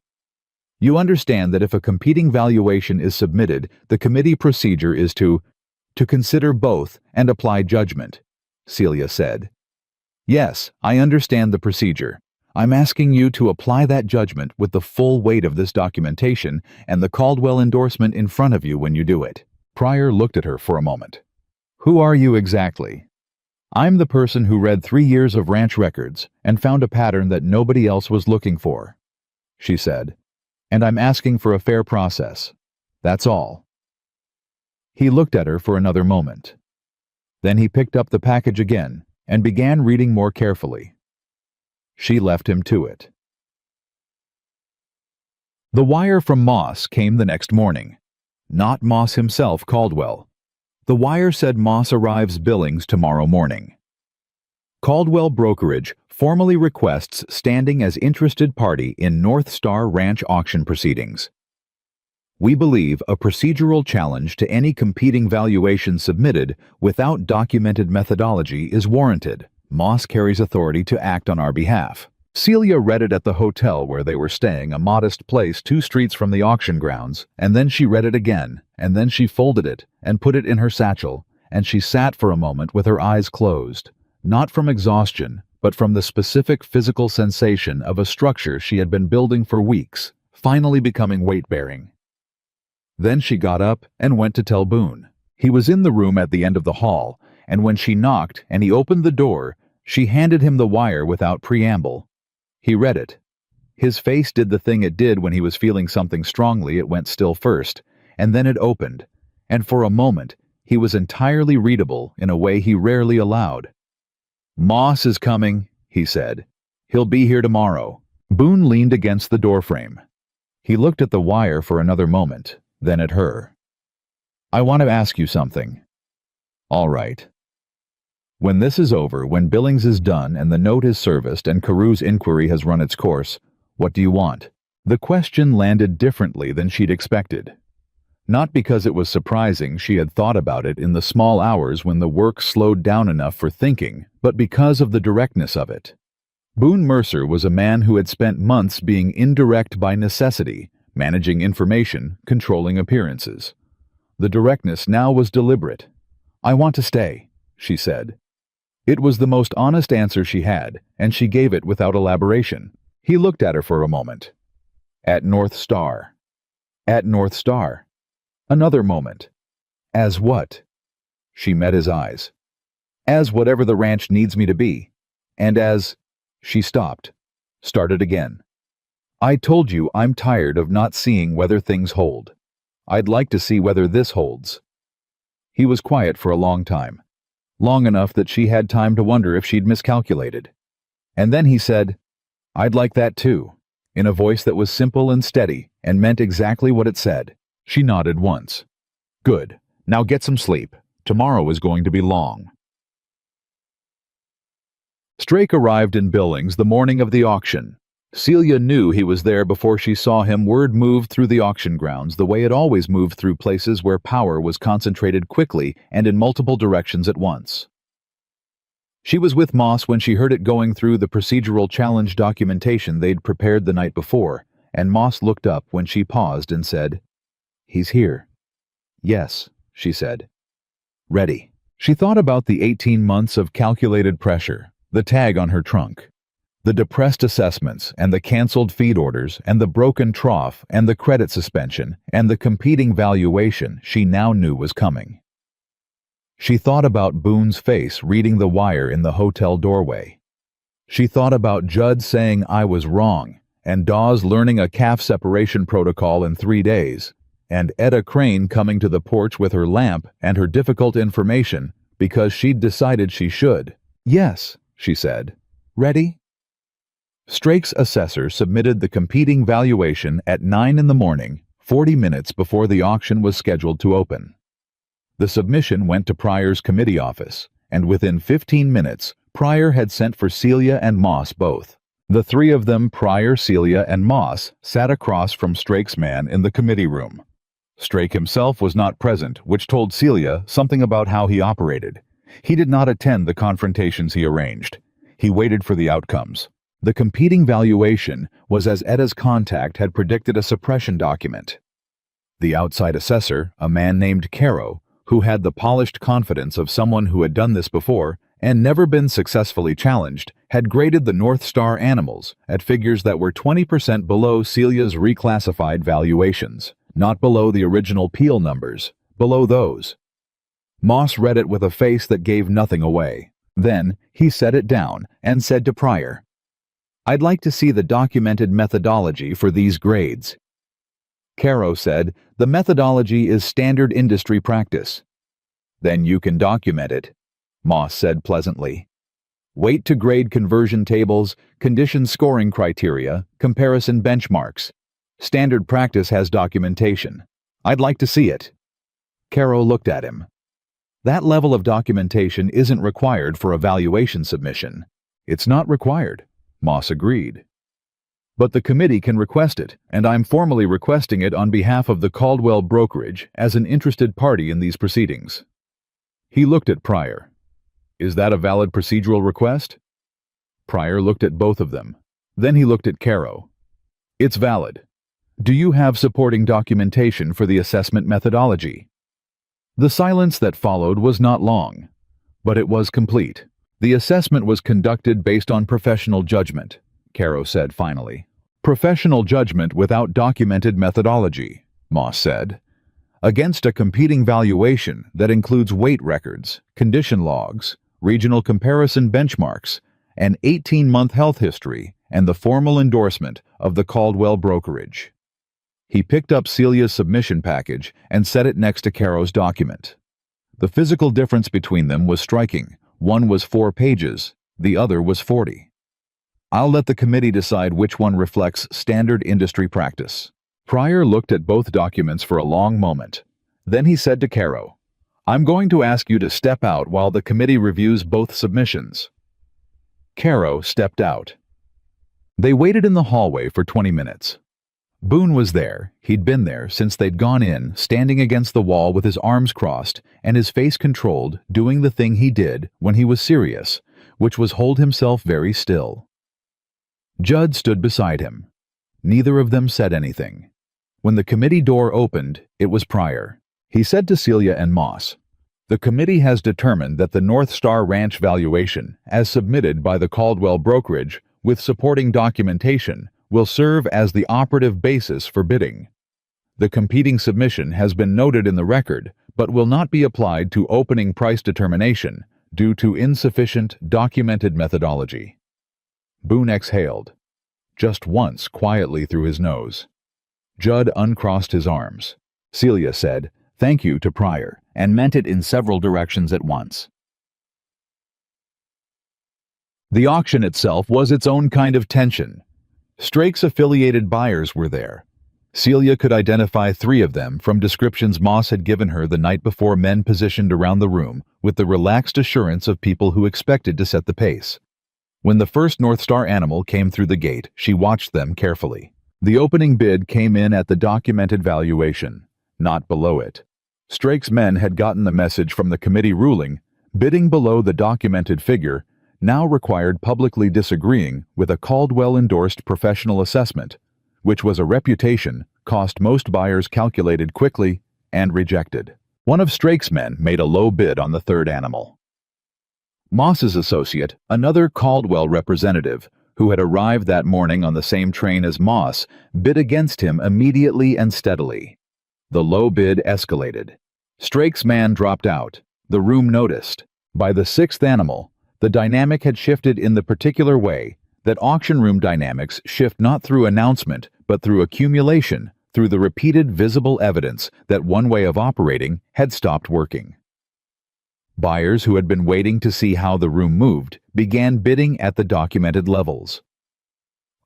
"You understand that if a competing valuation is submitted, the committee procedure is to consider both and apply judgment," Celia said. "Yes, I understand the procedure. I'm asking you to apply that judgment with the full weight of this documentation and the Caldwell endorsement in front of you when you do it." Pryor looked at her for a moment. "Who are you exactly?" "I'm the person who read 3 years of ranch records and found a pattern that nobody else was looking for," she said. "And I'm asking for a fair process. That's all." He looked at her for another moment. Then he picked up the package again and began reading more carefully. She left him to it. The wire from Moss came the next morning. Not Moss himself, Caldwell. The wire said Moss arrives Billings tomorrow morning. Caldwell Brokerage formally requests standing as interested party in North Star Ranch auction proceedings. We believe a procedural challenge to any competing valuation submitted without documented methodology is warranted. Moss carries authority to act on our behalf. Celia read it at the hotel where they were staying, a modest place 2 streets from the auction grounds, and then she read it again, and then she folded it and put it in her satchel, and she sat for a moment with her eyes closed, not from exhaustion, but from the specific physical sensation of a structure she had been building for weeks, finally becoming weight-bearing. Then she got up and went to tell Boone. He was in the room at the end of the hall, and when she knocked and he opened the door, she handed him the wire without preamble. He read it. His face did the thing it did when he was feeling something strongly. It went still first, and then it opened, and for a moment he was entirely readable in a way he rarely allowed. "Moss is coming," he said. "He'll be here tomorrow." Boone leaned against the doorframe. He looked at the wire for another moment, then at her. "I want to ask you something." "All right." "When this is over, when Billings is done and the note is serviced and Carew's inquiry has run its course, what do you want?" The question landed differently than she'd expected. Not because it was surprising she had thought about it in the small hours when the work slowed down enough for thinking, but because of the directness of it. Boone Mercer was a man who had spent months being indirect by necessity, managing information, controlling appearances. The directness now was deliberate. "I want to stay," she said. It was the most honest answer she had, and she gave it without elaboration. He looked at her for a moment. "At North Star." "At North Star." Another moment. "As what?" She met his eyes. "As whatever the ranch needs me to be. And as—" She stopped. Started again. "I told you I'm tired of not seeing whether things hold. I'd like to see whether this holds." He was quiet for a long time. Long enough that she had time to wonder if she'd miscalculated. And then he said, "I'd like that too," in a voice that was simple and steady and meant exactly what it said. She nodded once. "Good. Now get some sleep. Tomorrow is going to be long." Strake arrived in Billings the morning of the auction. Celia knew he was there before she saw him. Word moved through the auction grounds the way it always moved through places where power was concentrated quickly and in multiple directions at once. She was with Moss when she heard it going through the procedural challenge documentation they'd prepared the night before, and Moss looked up when she paused and said, "He's here." "Yes," she said. "Ready." She thought about the 18 months of calculated pressure, the tag on her trunk, the depressed assessments and the canceled feed orders and the broken trough and the credit suspension and the competing valuation she now knew was coming. She thought about Boone's face reading the wire in the hotel doorway. She thought about Judd saying I was wrong, and Dawes learning a calf separation protocol in 3 days, and Etta Crane coming to the porch with her lamp and her difficult information because she'd decided she should. "Yes," she said. "Ready?" Strake's assessor submitted the competing valuation at 9 in the morning, 40 minutes before the auction was scheduled to open. The submission went to Pryor's committee office, and within 15 minutes, Pryor had sent for Celia and Moss both. The 3 of them, Pryor, Celia, and Moss, sat across from Strake's man in the committee room. Strake himself was not present, which told Celia something about how he operated. He did not attend the confrontations he arranged. He waited for the outcomes. The competing valuation was as Etta's contact had predicted, a suppression document. The outside assessor, a man named Carew, who had the polished confidence of someone who had done this before and never been successfully challenged, had graded the North Star animals at figures that were 20% below Celia's reclassified valuations, not below the original Peel numbers, below those. Moss read it with a face that gave nothing away. Then he set it down and said to Pryor, "I'd like to see the documented methodology for these grades." Carew said, "The methodology is standard industry practice." "Then you can document it," Moss said pleasantly. "Weight to grade conversion tables, condition scoring criteria, comparison benchmarks. Standard practice has documentation. I'd like to see it." Carew looked at him. That level of documentation isn't required for a valuation submission. It's not required, Moss agreed. But the committee can request it, and I'm formally requesting it on behalf of the Caldwell brokerage as an interested party in these proceedings. He looked at Pryor. Is that a valid procedural request? Pryor looked at both of them. Then he looked at Caro. It's valid. Do you have supporting documentation for the assessment methodology? The silence that followed was not long, but it was complete. The assessment was conducted based on professional judgment, Caro said finally. Professional judgment without documented methodology, Moss said. Against a competing valuation that includes weight records, condition logs, regional comparison benchmarks, an 18-month health history, and the formal endorsement of the Caldwell brokerage. He picked up Celia's submission package and set it next to Caro's document. The physical difference between them was striking. One was 4 pages, the other was 40. I'll let the committee decide which one reflects standard industry practice. Pryor looked at both documents for a long moment. Then he said to Caro, I'm going to ask you to step out while the committee reviews both submissions. Caro stepped out. They waited in the hallway for 20 minutes. Boone was there. He'd been there since they'd gone in, standing against the wall with his arms crossed and his face controlled, doing the thing he did when he was serious, which was hold himself very still. Judd stood beside him. Neither of them said anything. When the committee door opened, it was Pryor. He said to Celia and Moss, the committee has determined that the North Star Ranch valuation, as submitted by the Caldwell brokerage with supporting documentation, will serve as the operative basis for bidding. The competing submission has been noted in the record, but will not be applied to opening price determination due to insufficient documented methodology. Boone exhaled, just once quietly through his nose. Judd uncrossed his arms. Celia said, thank you to Pryor, and meant it in several directions at once. The auction itself was its own kind of tension. Strake's affiliated buyers were there. Celia could identify 3 of them from descriptions Moss had given her the night before, men positioned around the room with the relaxed assurance of people who expected to set the pace. When the first North Star animal came through the gate, she watched them carefully. The opening bid came in at the documented valuation, not below it. Strake's men had gotten the message from the committee ruling, bidding below the documented figure now required publicly disagreeing with a Caldwell-endorsed professional assessment, which was a reputation cost most buyers calculated quickly and rejected. One of Strake's men made a low bid on the 3rd animal. Moss's associate, another Caldwell representative, who had arrived that morning on the same train as Moss, bid against him immediately and steadily. The low bid escalated. Strake's man dropped out. The room noticed. By the 6th animal, the dynamic had shifted in the particular way that auction room dynamics shift not through announcement, but through accumulation, through the repeated visible evidence that one way of operating had stopped working. Buyers who had been waiting to see how the room moved began bidding at the documented levels.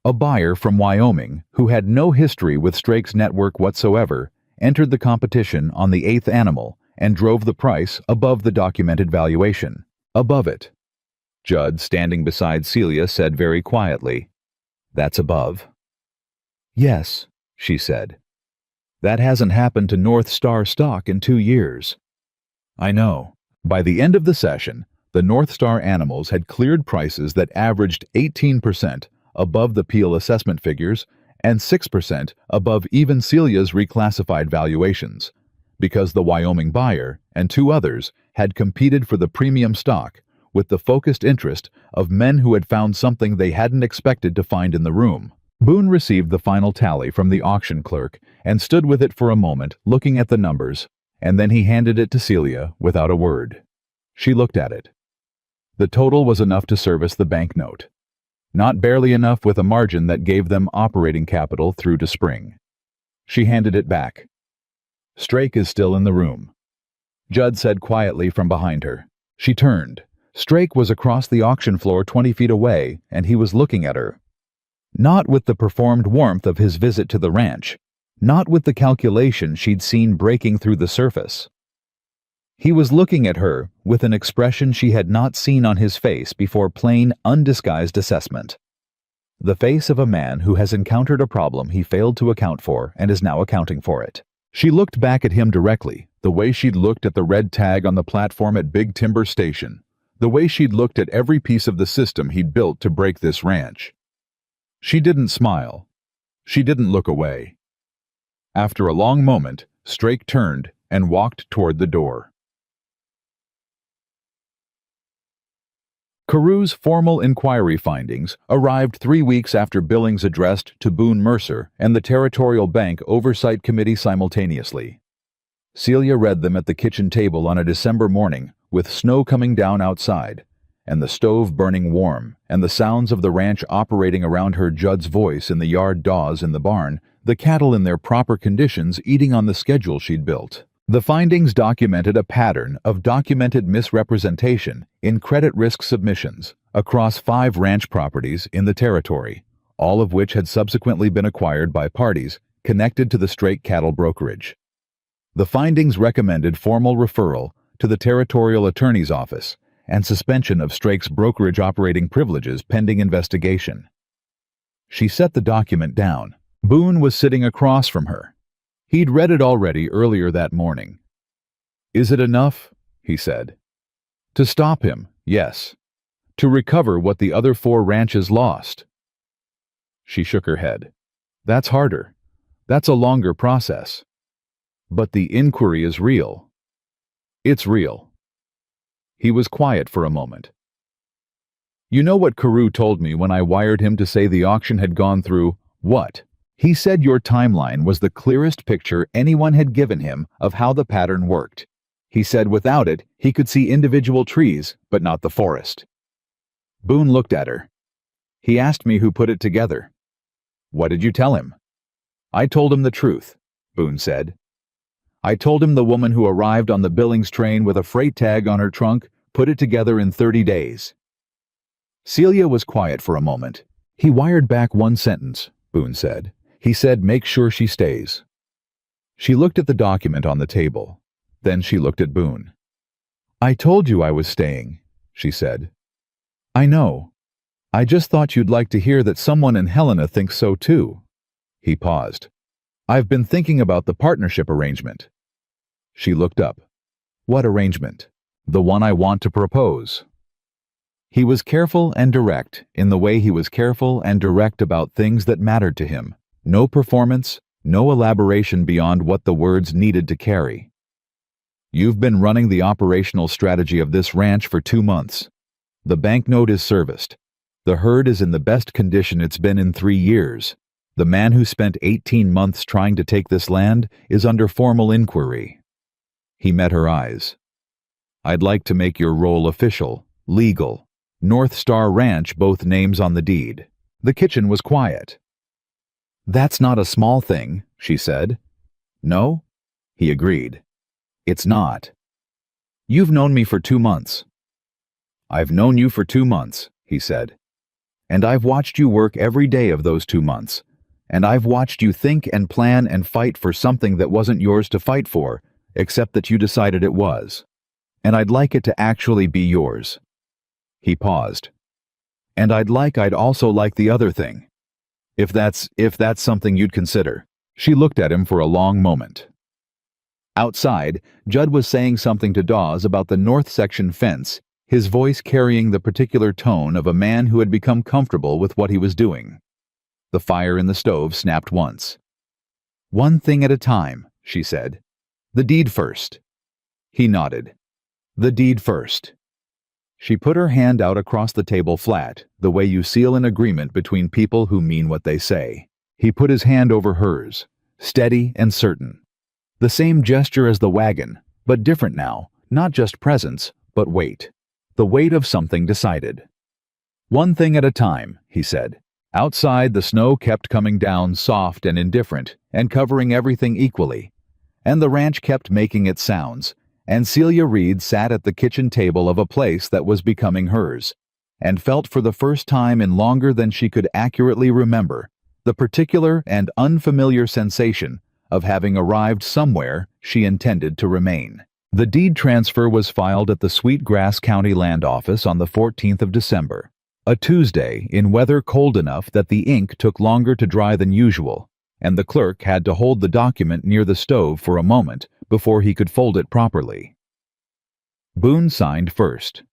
A buyer from Wyoming, who had no history with Strake's network whatsoever, entered the competition on the 8th animal and drove the price above the documented valuation. Above it. Judd, standing beside Celia, said very quietly, "That's above." "Yes," she said. "That hasn't happened to North Star stock in 2 years." "I know." By the end of the session, the North Star animals had cleared prices that averaged 18% above the Peel assessment figures and 6% above even Celia's reclassified valuations, because the Wyoming buyer and 2 others had competed for the premium stock with the focused interest of men who had found something they hadn't expected to find in the room. Boone received the final tally from the auction clerk and stood with it for a moment, looking at the numbers, and then he handed it to Celia without a word. She looked at it. The total was enough to service the banknote. Not barely enough, with a margin that gave them operating capital through to spring. She handed it back. "Strake is still in the room," Judd said quietly from behind her. She turned. Strake was across the auction floor 20 feet away, and he was looking at her. Not with the performed warmth of his visit to the ranch, not with the calculation she'd seen breaking through the surface. He was looking at her with an expression she had not seen on his face before plain, undisguised assessment. The face of a man who has encountered a problem he failed to account for and is now accounting for it. She looked back at him directly, the way she'd looked at the red tag on the platform at Big Timber Station, the way she'd looked at every piece of the system he'd built to break this ranch. She didn't smile. She didn't look away. After a long moment, Strake turned and walked toward the door. Carew's formal inquiry findings arrived 3 weeks after Billings addressed to Boone Mercer and the Territorial Bank Oversight Committee simultaneously. Celia read them at the kitchen table on a December morning, with snow coming down outside, and the stove burning warm, and the sounds of the ranch operating around her. Judd's voice in the yard, Dawes in the barn, the cattle in their proper conditions eating on the schedule she'd built. The findings documented a pattern of documented misrepresentation in credit risk submissions across 5 ranch properties in the territory, all of which had subsequently been acquired by parties connected to the Strake cattle brokerage. The findings recommended formal referral to the Territorial Attorney's Office and suspension of Strake's brokerage operating privileges pending investigation. She set the document down. Boone was sitting across from her. He'd read it already earlier that morning. "Is it enough?" he said. "To stop him, yes. To recover what the other 4 ranches lost." She shook her head. "That's harder. That's a longer process. But the inquiry is real." "It's real." He was quiet for a moment. "You know what Carew told me when I wired him to say the auction had gone through?" "What?" "He said your timeline was the clearest picture anyone had given him of how the pattern worked. He said without it, he could see individual trees, but not the forest." Boone looked at her. "He asked me who put it together." "What did you tell him?" "I told him the truth," Boone said. "I told him the woman who arrived on the Billings train with a freight tag on her trunk put it together in 30 days. Celia was quiet for a moment. "He wired back one sentence," Boone said. "He said, make sure she stays." She looked at the document on the table. Then she looked at Boone. "I told you I was staying," she said. "I know. I just thought you'd like to hear that someone in Helena thinks so too." He paused. "I've been thinking about the partnership arrangement." She looked up. "What arrangement?" "The one I want to propose." He was careful and direct in the way he was careful and direct about things that mattered to him. No performance, no elaboration beyond what the words needed to carry. "You've been running the operational strategy of this ranch for 2 months. The banknote is serviced. The herd is in the best condition it's been in 3 years. The man who spent 18 months trying to take this land is under formal inquiry." He met her eyes. "I'd like to make your role official, legal. North Star Ranch, both names on the deed." The kitchen was quiet. "That's not a small thing," she said. "No?" He agreed. "It's not." "You've known me for 2 months." "I've known you for 2 months," he said. "And I've watched you work every day of those 2 months. And I've watched you think and plan and fight for something that wasn't yours to fight for, except that you decided it was. And I'd like it to actually be yours." He paused. "And I'd also like the other thing. If that's something you'd consider." She looked at him for a long moment. Outside, Judd was saying something to Dawes about the north section fence, his voice carrying the particular tone of a man who had become comfortable with what he was doing. The fire in the stove snapped once. "One thing at a time," she said. "The deed first." He nodded. "The deed first." She put her hand out across the table flat, the way you seal an agreement between people who mean what they say. He put his hand over hers, steady and certain. The same gesture as the wagon, but different now, not just presence, but weight. The weight of something decided. "One thing at a time," he said. Outside, the snow kept coming down soft and indifferent, and covering everything equally. And the ranch kept making its sounds, and Celia Reed sat at the kitchen table of a place that was becoming hers, and felt for the first time in longer than she could accurately remember the particular and unfamiliar sensation of having arrived somewhere she intended to remain. The deed transfer was filed at the Sweetgrass County Land Office on the 14th of December, a Tuesday in weather cold enough that the ink took longer to dry than usual, and the clerk had to hold the document near the stove for a moment before he could fold it properly. Boone signed first.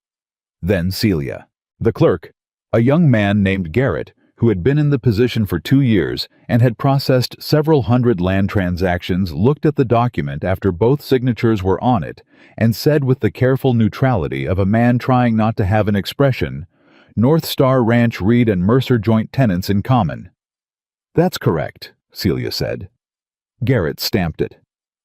Then Celia. The clerk, a young man named Garrett, who had been in the position for 2 years and had processed several hundred land transactions, looked at the document after both signatures were on it and said with the careful neutrality of a man trying not to have an expression, "North Star Ranch Reed and Mercer joint tenants in common." "That's correct," Celia said. Garrett stamped it.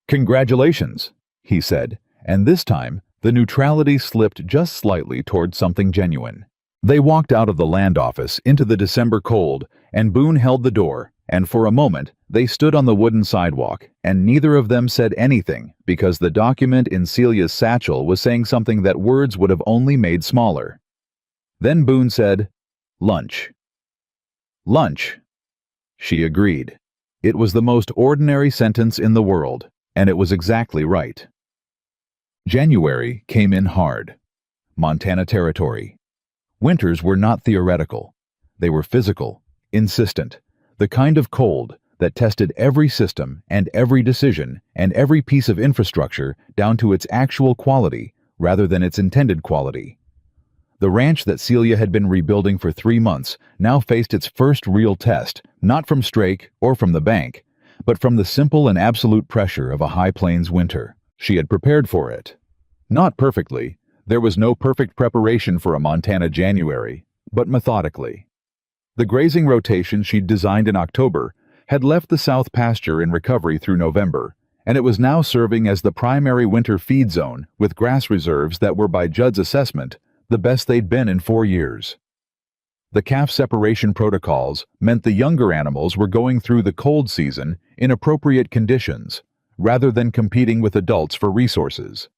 "Congratulations," he said, and this time the neutrality slipped just slightly toward something genuine. They walked out of the land office into the December cold, and Boone held the door, and for a moment they stood on the wooden sidewalk, and neither of them said anything because the document in Celia's satchel was saying something that words would have only made smaller. Then Boone said, "Lunch." "Lunch." She agreed. It was the most ordinary sentence in the world, and it was exactly right. January came in hard. Montana Territory. Winters were not theoretical. They were physical, insistent, the kind of cold that tested every system and every decision and every piece of infrastructure down to its actual quality rather than its intended quality. The ranch that Celia had been rebuilding for 3 months now faced its first real test, not from Strake or from the bank, but from the simple and absolute pressure of a high plains winter. She had prepared for it. Not perfectly. There was no perfect preparation for a Montana January, but methodically. The grazing rotation she'd designed in October had left the south pasture in recovery through November, and it was now serving as the primary winter feed zone with grass reserves that were, by Judd's assessment, the best they'd been in 4 years. The calf separation protocols meant the younger animals were going through the cold season in appropriate conditions, rather than competing with adults for resources.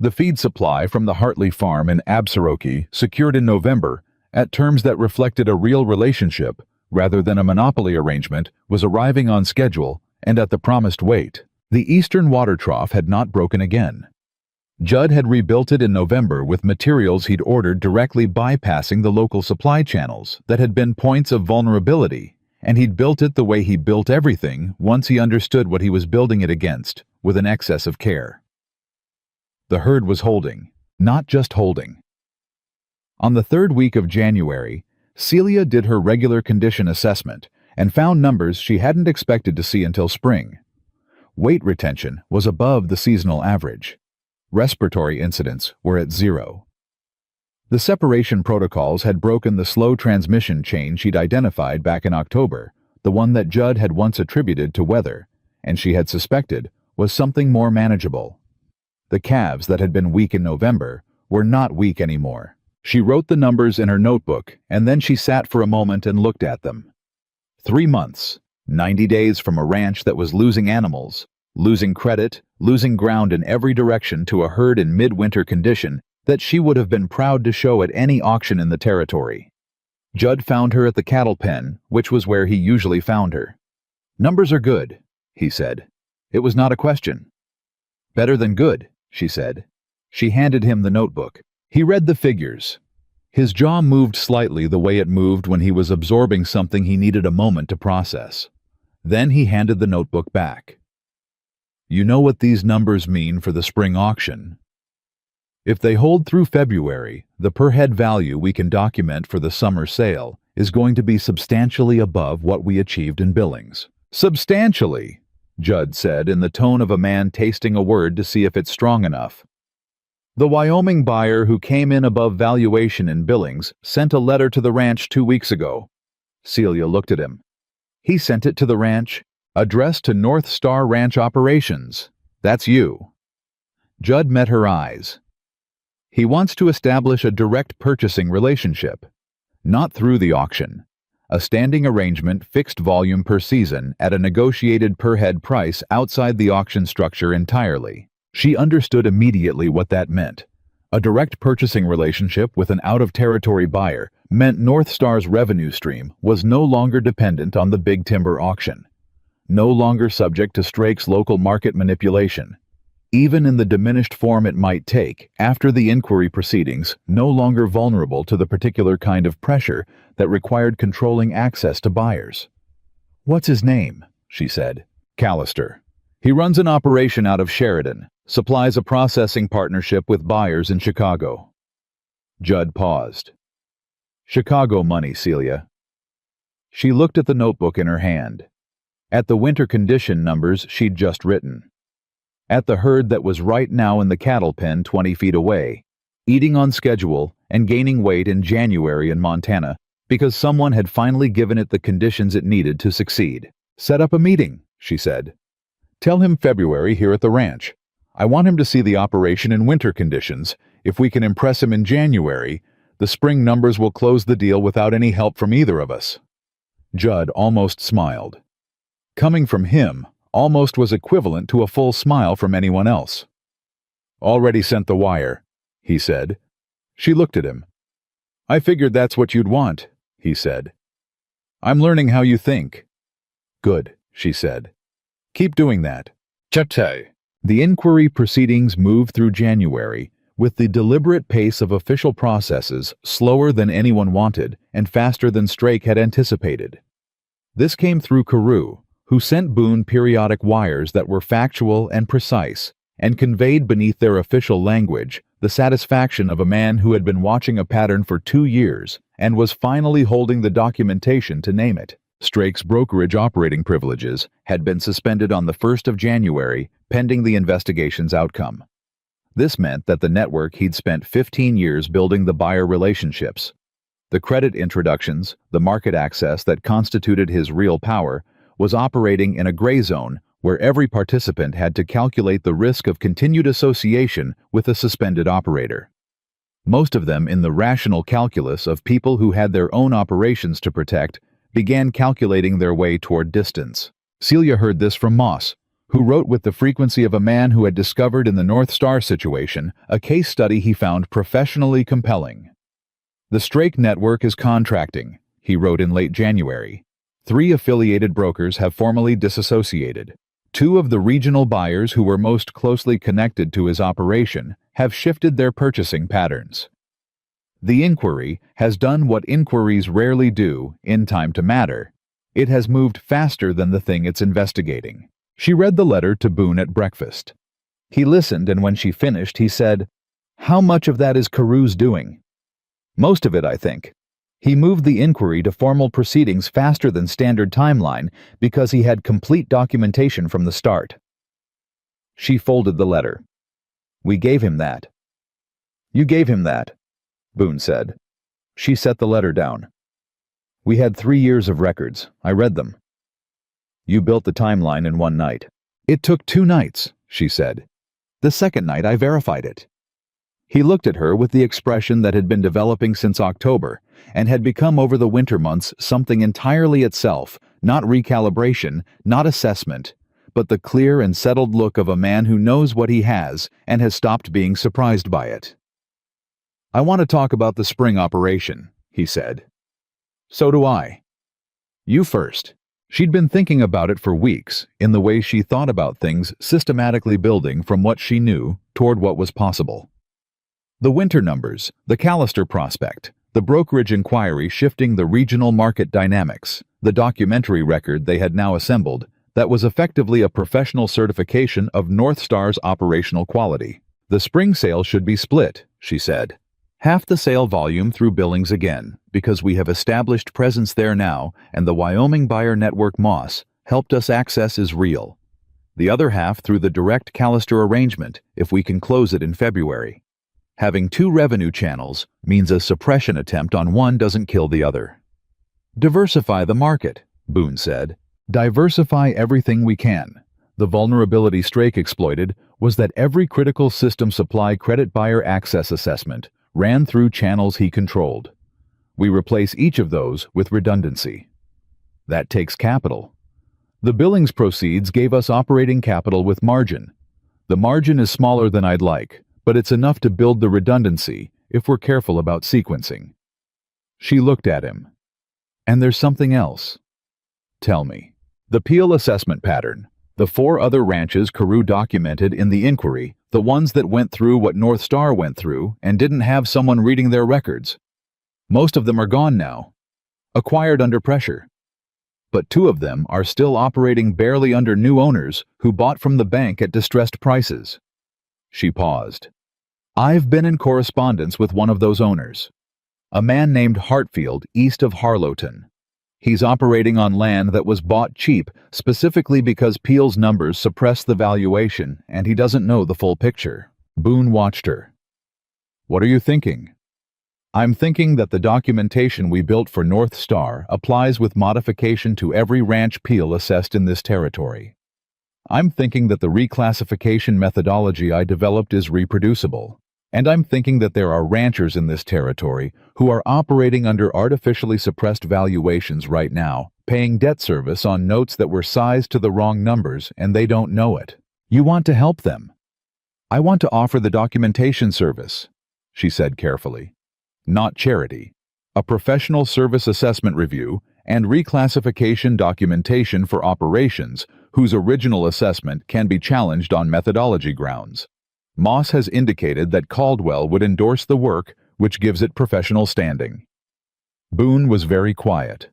The feed supply from the Hartley farm in Absaroki, secured in November, at terms that reflected a real relationship rather than a monopoly arrangement, was arriving on schedule and at the promised weight. The eastern water trough had not broken again. Judd had rebuilt it in November with materials he'd ordered directly bypassing the local supply channels that had been points of vulnerability, and he'd built it the way he built everything once he understood what he was building it against, with an excess of care. The herd was holding, not just holding. On the 3rd week of January, Celia did her regular condition assessment and found numbers she hadn't expected to see until spring. Weight retention was above the seasonal average. Respiratory incidents were at 0. The separation protocols had broken the slow transmission chain she'd identified back in October, the one that Judd had once attributed to weather, and she had suspected was something more manageable. The calves that had been weak in November were not weak anymore. She wrote the numbers in her notebook, and then she sat for a moment and looked at them. 3 months, 90 days from a ranch that was losing animals, losing credit, losing ground in every direction to a herd in midwinter condition that she would have been proud to show at any auction in the territory. Judd found her at the cattle pen, which was where he usually found her. "Numbers are good," he said. It was not a question. "Better than good," she said. She handed him the notebook. He read the figures. His jaw moved slightly the way it moved when he was absorbing something he needed a moment to process. Then he handed the notebook back. "You know what these numbers mean for the spring auction. If they hold through February, the per-head value we can document for the summer sale is going to be substantially above what we achieved in Billings." "Substantially," Judd said in the tone of a man tasting a word to see if it's strong enough. "The Wyoming buyer who came in above valuation in Billings sent a letter to the ranch 2 weeks ago." Celia looked at him. "He sent it to the ranch, addressed to North Star Ranch Operations. That's you." Judd met her eyes. "He wants to establish a direct purchasing relationship. Not through the auction. A standing arrangement, fixed volume per season at a negotiated per-head price outside the auction structure entirely." She understood immediately what that meant. A direct purchasing relationship with an out-of-territory buyer meant North Star's revenue stream was no longer dependent on the big timber auction, no longer subject to Strake's local market manipulation. even in the diminished form it might take after the inquiry proceedings, no longer vulnerable to the particular kind of pressure that required controlling access to buyers. "What's his name?" she said. "Callister. He runs an operation out of Sheridan, supplies a processing partnership with buyers in Chicago." Judd paused. "Chicago money, Celia." She looked at the notebook in her hand, at the winter condition numbers she'd just written, at the herd that was right now in the cattle pen 20 feet away, eating on schedule and gaining weight in January in Montana because someone had finally given it the conditions it needed to succeed. "Set up a meeting," she said. "Tell him February here at the ranch. I want him to see the operation in winter conditions. If we can impress him in January, the spring numbers will close the deal without any help from either of us." Judd almost smiled. Coming from him, almost was equivalent to a full smile from anyone else. "Already sent the wire," he said. She looked at him. "I figured that's what you'd want," he said. "I'm learning how you think." "Good," she said. "Keep doing that." Chate. The inquiry proceedings moved through January with the deliberate pace of official processes, slower than anyone wanted and faster than Strake had anticipated. This came through Carew, who sent Boone periodic wires that were factual and precise and conveyed beneath their official language the satisfaction of a man who had been watching a pattern for 2 years and was finally holding the documentation to name it. Strake's brokerage operating privileges had been suspended on the 1st of January, pending the investigation's outcome. This meant that the network he'd spent 15 years building the buyer relationships, the credit introductions, the market access that constituted his real power, was operating in a gray zone where every participant had to calculate the risk of continued association with a suspended operator. Most of them, in the rational calculus of people who had their own operations to protect, began calculating their way toward distance. Celia heard this from Moss, who wrote with the frequency of a man who had discovered in the North Star situation a case study he found professionally compelling. "The Strake network is contracting," he wrote in late January. 3 affiliated brokers have formally disassociated. 2 of the regional buyers who were most closely connected to his operation have shifted their purchasing patterns. The inquiry has done what inquiries rarely do in time to matter. It has moved faster than the thing it's investigating. She read the letter to Boone at breakfast. He listened, and when she finished, he said, "How much of that is Carew's doing?" "Most of it, I think. He moved the inquiry to formal proceedings faster than standard timeline because he had complete documentation from the start." She folded the letter. "We gave him that." "You gave him that," Boone said. She set the letter down. "We had 3 years of records. I read them." "You built the timeline in 1 night." "It took 2 nights, she said. "The second night I verified it." He looked at her with the expression that had been developing since October and had become over the winter months something entirely itself, not recalibration, not assessment, but the clear and settled look of a man who knows what he has and has stopped being surprised by it. "I want to talk about the spring operation," he said. "So do I." "You first." She'd been thinking about it for weeks, in the way she thought about things, systematically building from what she knew toward what was possible. The winter numbers, the Callister prospect, the brokerage inquiry shifting the regional market dynamics, the documentary record they had now assembled, that was effectively a professional certification of North Star's operational quality. "The spring sale should be split," she said. "Half the sale volume through Billings again, because we have established presence there now and the Wyoming buyer network Moss helped us access is real. The other half through the direct Callister arrangement if we can close it in February. Having 2 revenue channels means a suppression attempt on one doesn't kill the other." "Diversify the market," Boone said. "Diversify everything we can." The vulnerability Strake exploited was that every critical system supply credit buyer access assessment ran through channels he controlled. We replace each of those with redundancy. That takes capital. The Billings proceeds gave us operating capital with margin. The margin is smaller than I'd like, but it's enough to build the redundancy if we're careful about sequencing. She looked at him. "And there's something else." "Tell me." "The Peel assessment pattern. The 4 other ranches Carew documented in the inquiry, the ones that went through what North Star went through and didn't have someone reading their records. Most of them are gone now, acquired under pressure. But 2 of them are still operating barely under new owners who bought from the bank at distressed prices. She paused. I've been in correspondence with one of those owners, a man named Hartfield east of Harlowton. He's operating on land that was bought cheap specifically because Peel's numbers suppress the valuation and he doesn't know the full picture. Boone watched her. What are you thinking? I'm thinking that the documentation we built for North Star applies with modification to every ranch Peel assessed in this territory. I'm thinking that the reclassification methodology I developed is reproducible. And I'm thinking that there are ranchers in this territory who are operating under artificially suppressed valuations right now, paying debt service on notes that were sized to the wrong numbers and they don't know it. You want to help them. I want to offer the documentation service, she said carefully. Not charity. A professional service assessment review and reclassification documentation for operations whose original assessment can be challenged on methodology grounds. Moss has indicated that Caldwell would endorse the work, which gives it professional standing. Boone was very quiet.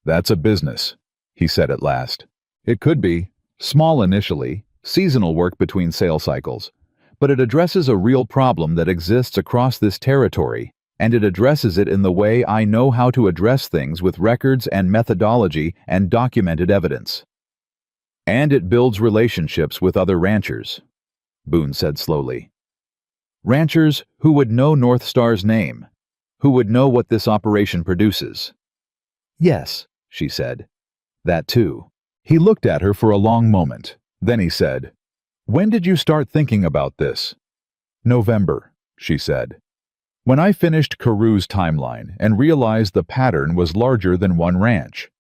That's a business, he said at last. It could be, small initially, seasonal work between sale cycles, but it addresses a real problem that exists across this territory, and it addresses it in the way I know how to address things with records and methodology and documented evidence. And it builds relationships with other ranchers, Boone said slowly. Ranchers who would know North Star's name, who would know what this operation produces. Yes, she said. That too. He looked at her for a long moment. Then he said, When did you start thinking about this? November, she said. When I finished Carew's timeline and realized the pattern was larger than one ranch.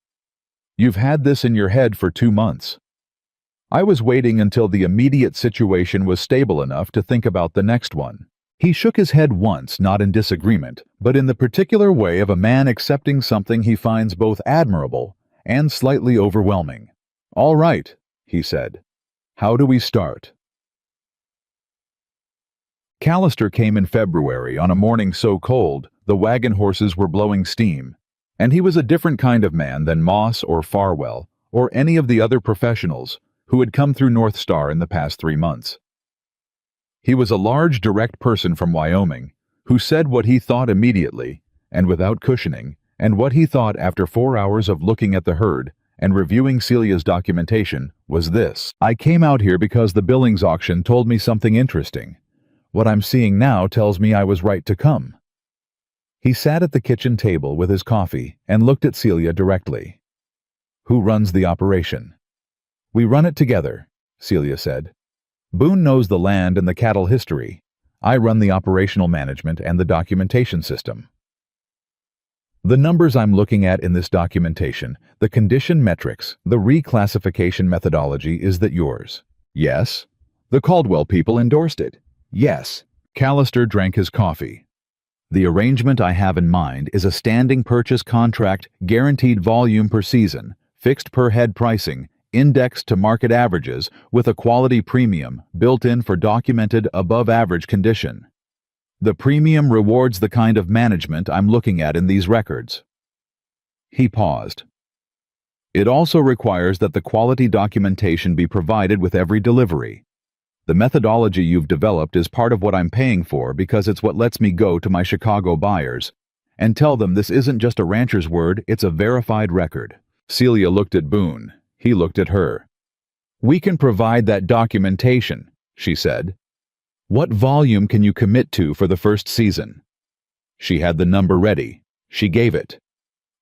You've had this in your head for 2 months. I was waiting until the immediate situation was stable enough to think about the next one. He shook his head once, not in disagreement, but in the particular way of a man accepting something he finds both admirable and slightly overwhelming. All right, he said. How do we start? Callister came in February on a morning so cold the wagon horses were blowing steam, and he was a different kind of man than Moss or Farwell or any of the other professionals who had come through North Star in the past 3 months. He was a large, direct person from Wyoming who said what he thought immediately and without cushioning, and what he thought after 4 hours of looking at the herd and reviewing Celia's documentation was this. I came out here because the Billings auction told me something interesting. What I'm seeing now tells me I was right to come. He sat at the kitchen table with his coffee and looked at Celia directly. Who runs the operation? We run it together, Celia said. Boone knows the land and the cattle history. I run the operational management and the documentation system. The numbers I'm looking at in this documentation, the condition metrics, the reclassification methodology, is that yours? Yes. The Caldwell people endorsed it? Yes. Callister drank his coffee. The arrangement I have in mind is a standing purchase contract, guaranteed volume per season, fixed per head pricing, indexed to market averages with a quality premium built in for documented above-average condition. The premium rewards the kind of management I'm looking at in these records. He paused. It also requires that the quality documentation be provided with every delivery. The methodology you've developed is part of what I'm paying for because it's what lets me go to my Chicago buyers and tell them this isn't just a rancher's word, it's a verified record. Celia looked at Boone. He looked at her. We can provide that documentation, she said. What volume can you commit to for the first season? She had the number ready. She gave it.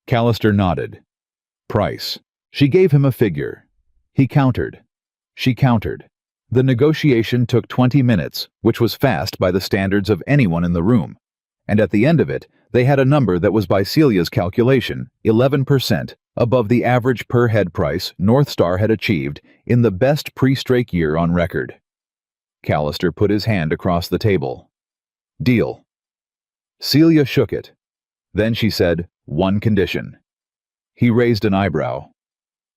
Callister nodded. Price. She gave him a figure. He countered. She countered. The negotiation took 20 minutes, which was fast by the standards of anyone in the room, and at the end of it, they had a number that was by Celia's calculation 11% above the average per head price North Star had achieved in the best pre-strike year on record. Callister put his hand across the table. Deal. Celia shook it. Then she said, one condition. He raised an eyebrow.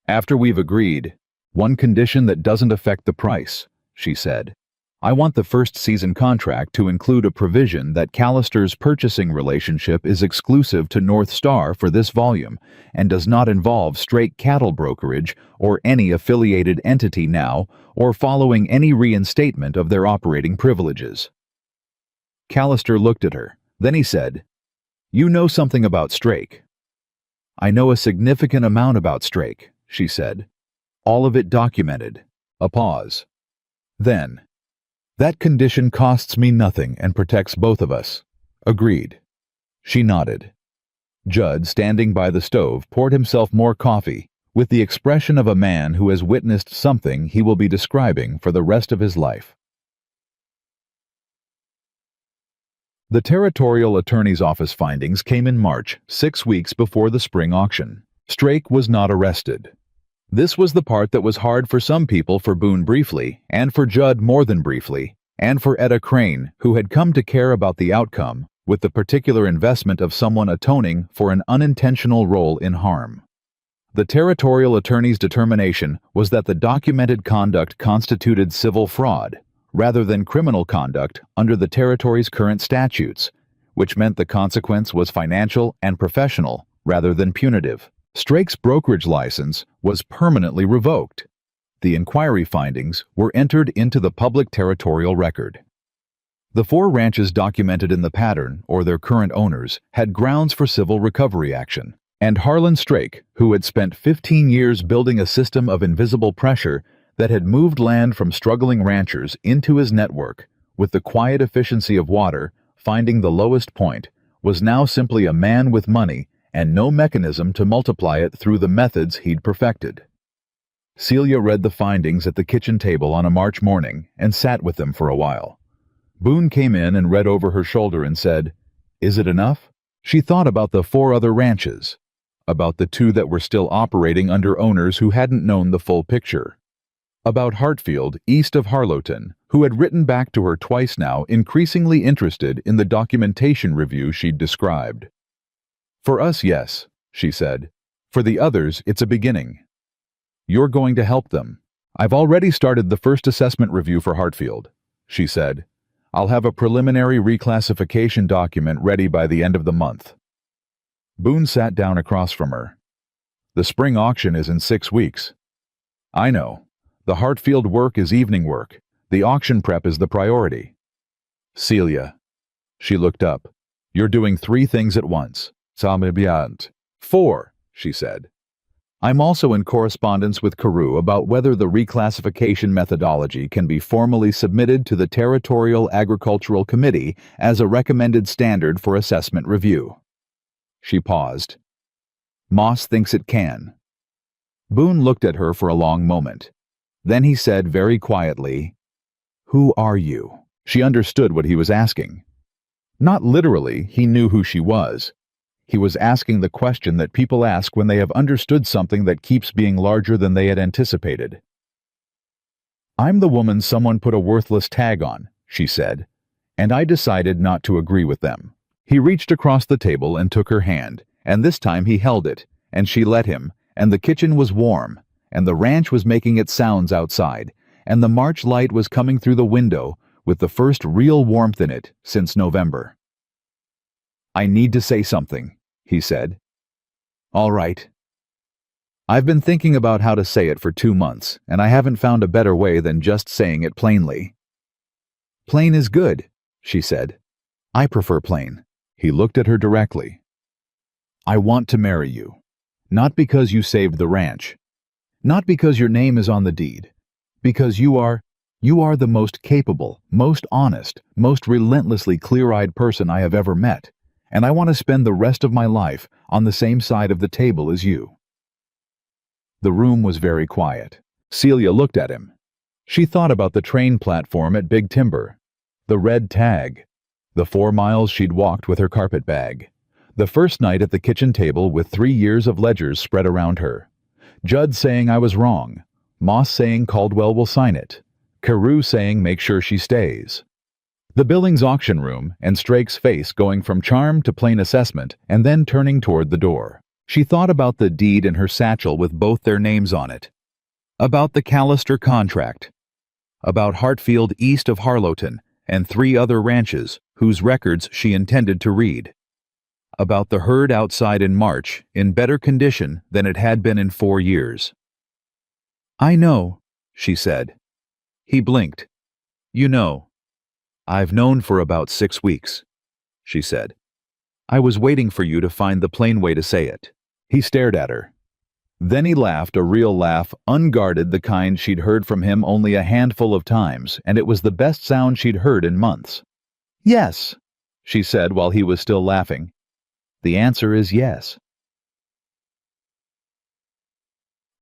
After we've agreed, One condition that doesn't affect the price, she said. I want the first season contract to include a provision that Callister's purchasing relationship is exclusive to North Star for this volume and does not involve straight cattle brokerage or any affiliated entity now or following any reinstatement of their operating privileges. Callister looked at her. Then he said, "You know something about Strake." "I know a significant amount about Strake," she said. "All of it documented." A pause. Then, "That condition costs me nothing and protects both of us." "Agreed." She nodded. Judd, standing by the stove, poured himself more coffee, with the expression of a man who has witnessed something he will be describing for the rest of his life. The Territorial Attorney's Office findings came in March, 6 weeks before the spring auction. Strake was not arrested. This was the part that was hard for some people, for Boone briefly, and for Judd more than briefly, and for Etta Crane, who had come to care about the outcome, with the particular investment of someone atoning for an unintentional role in harm. The Territorial Attorney's determination was that the documented conduct constituted civil fraud, rather than criminal conduct under the Territory's current statutes, which meant the consequence was financial and professional rather than punitive. Strake's brokerage license was permanently revoked. The inquiry findings were entered into the public territorial record. The 4 ranches documented in the pattern, or their current owners, had grounds for civil recovery action, and Harlan Strake, who had spent 15 years building a system of invisible pressure that had moved land from struggling ranchers into his network, with the quiet efficiency of water, finding the lowest point, was now simply a man with money and no mechanism to multiply it through the methods he'd perfected. Celia read the findings at the kitchen table on a March morning and sat with them for a while. Boone came in and read over her shoulder and said, "Is it enough?" She thought about the 4 other ranches, about the 2 that were still operating under owners who hadn't known the full picture, about Hartfield, east of Harlowton, who had written back to her twice now, increasingly interested in the documentation review she'd described. "For us, yes," she said. "For the others, it's a beginning. You're going to help them." "I've already started the first assessment review for Hartfield," she said. "I'll have a preliminary reclassification document ready by the end of the month." Boone sat down across from her. "The spring auction is in 6 weeks." "I know. The Hartfield work is evening work. The auction prep is the priority." "Celia." She looked up. "You're doing 3 things at once." "Bien." 4, she said. "I'm also in correspondence with Carew about whether the reclassification methodology can be formally submitted to the Territorial Agricultural Committee as a recommended standard for assessment review." She paused. "Moss thinks it can." Boone looked at her for a long moment. Then he said very quietly, "Who are you?" She understood what he was asking. Not literally, he knew who she was. He was asking the question that people ask when they have understood something that keeps being larger than they had anticipated. "I'm the woman someone put a worthless tag on," she said, "and I decided not to agree with them." He reached across the table and took her hand, and this time he held it, and she let him, and the kitchen was warm, and the ranch was making its sounds outside, and the March light was coming through the window with the first real warmth in it since November. "I need to say something," he said. "All right." "I've been thinking about how to say it for 2 months, and I haven't found a better way than just saying it plainly." "Plain is good," she said. "I prefer plain." He looked at her directly. "I want to marry you. Not because you saved the ranch. Not because your name is on the deed. Because you are the most capable, most honest, most relentlessly clear-eyed person I have ever met, and I want to spend the rest of my life on the same side of the table as you." The room was very quiet. Celia looked at him. She thought about the train platform at Big Timber, the red tag, the 4 miles she'd walked with her carpet bag, the first night at the kitchen table with 3 years of ledgers spread around her, Judd saying I was wrong, Moss saying Caldwell will sign it, Carew saying make sure she stays. The Billings auction room and Strake's face going from charm to plain assessment and then turning toward the door. She thought about the deed in her satchel with both their names on it. about the Callister contract, about Hartfield east of Harlowton and 3 other ranches whose records she intended to read, about the herd outside in March in better condition than it had been in 4 years. "I know," she said. He blinked. "You know." "I've known for about 6 weeks," she said. "I was waiting for you to find the plain way to say it." He stared at her. Then he laughed, a real laugh, unguarded, the kind she'd heard from him only a handful of times, and it was the best sound she'd heard in months. "Yes," she said while he was still laughing. "The answer is yes."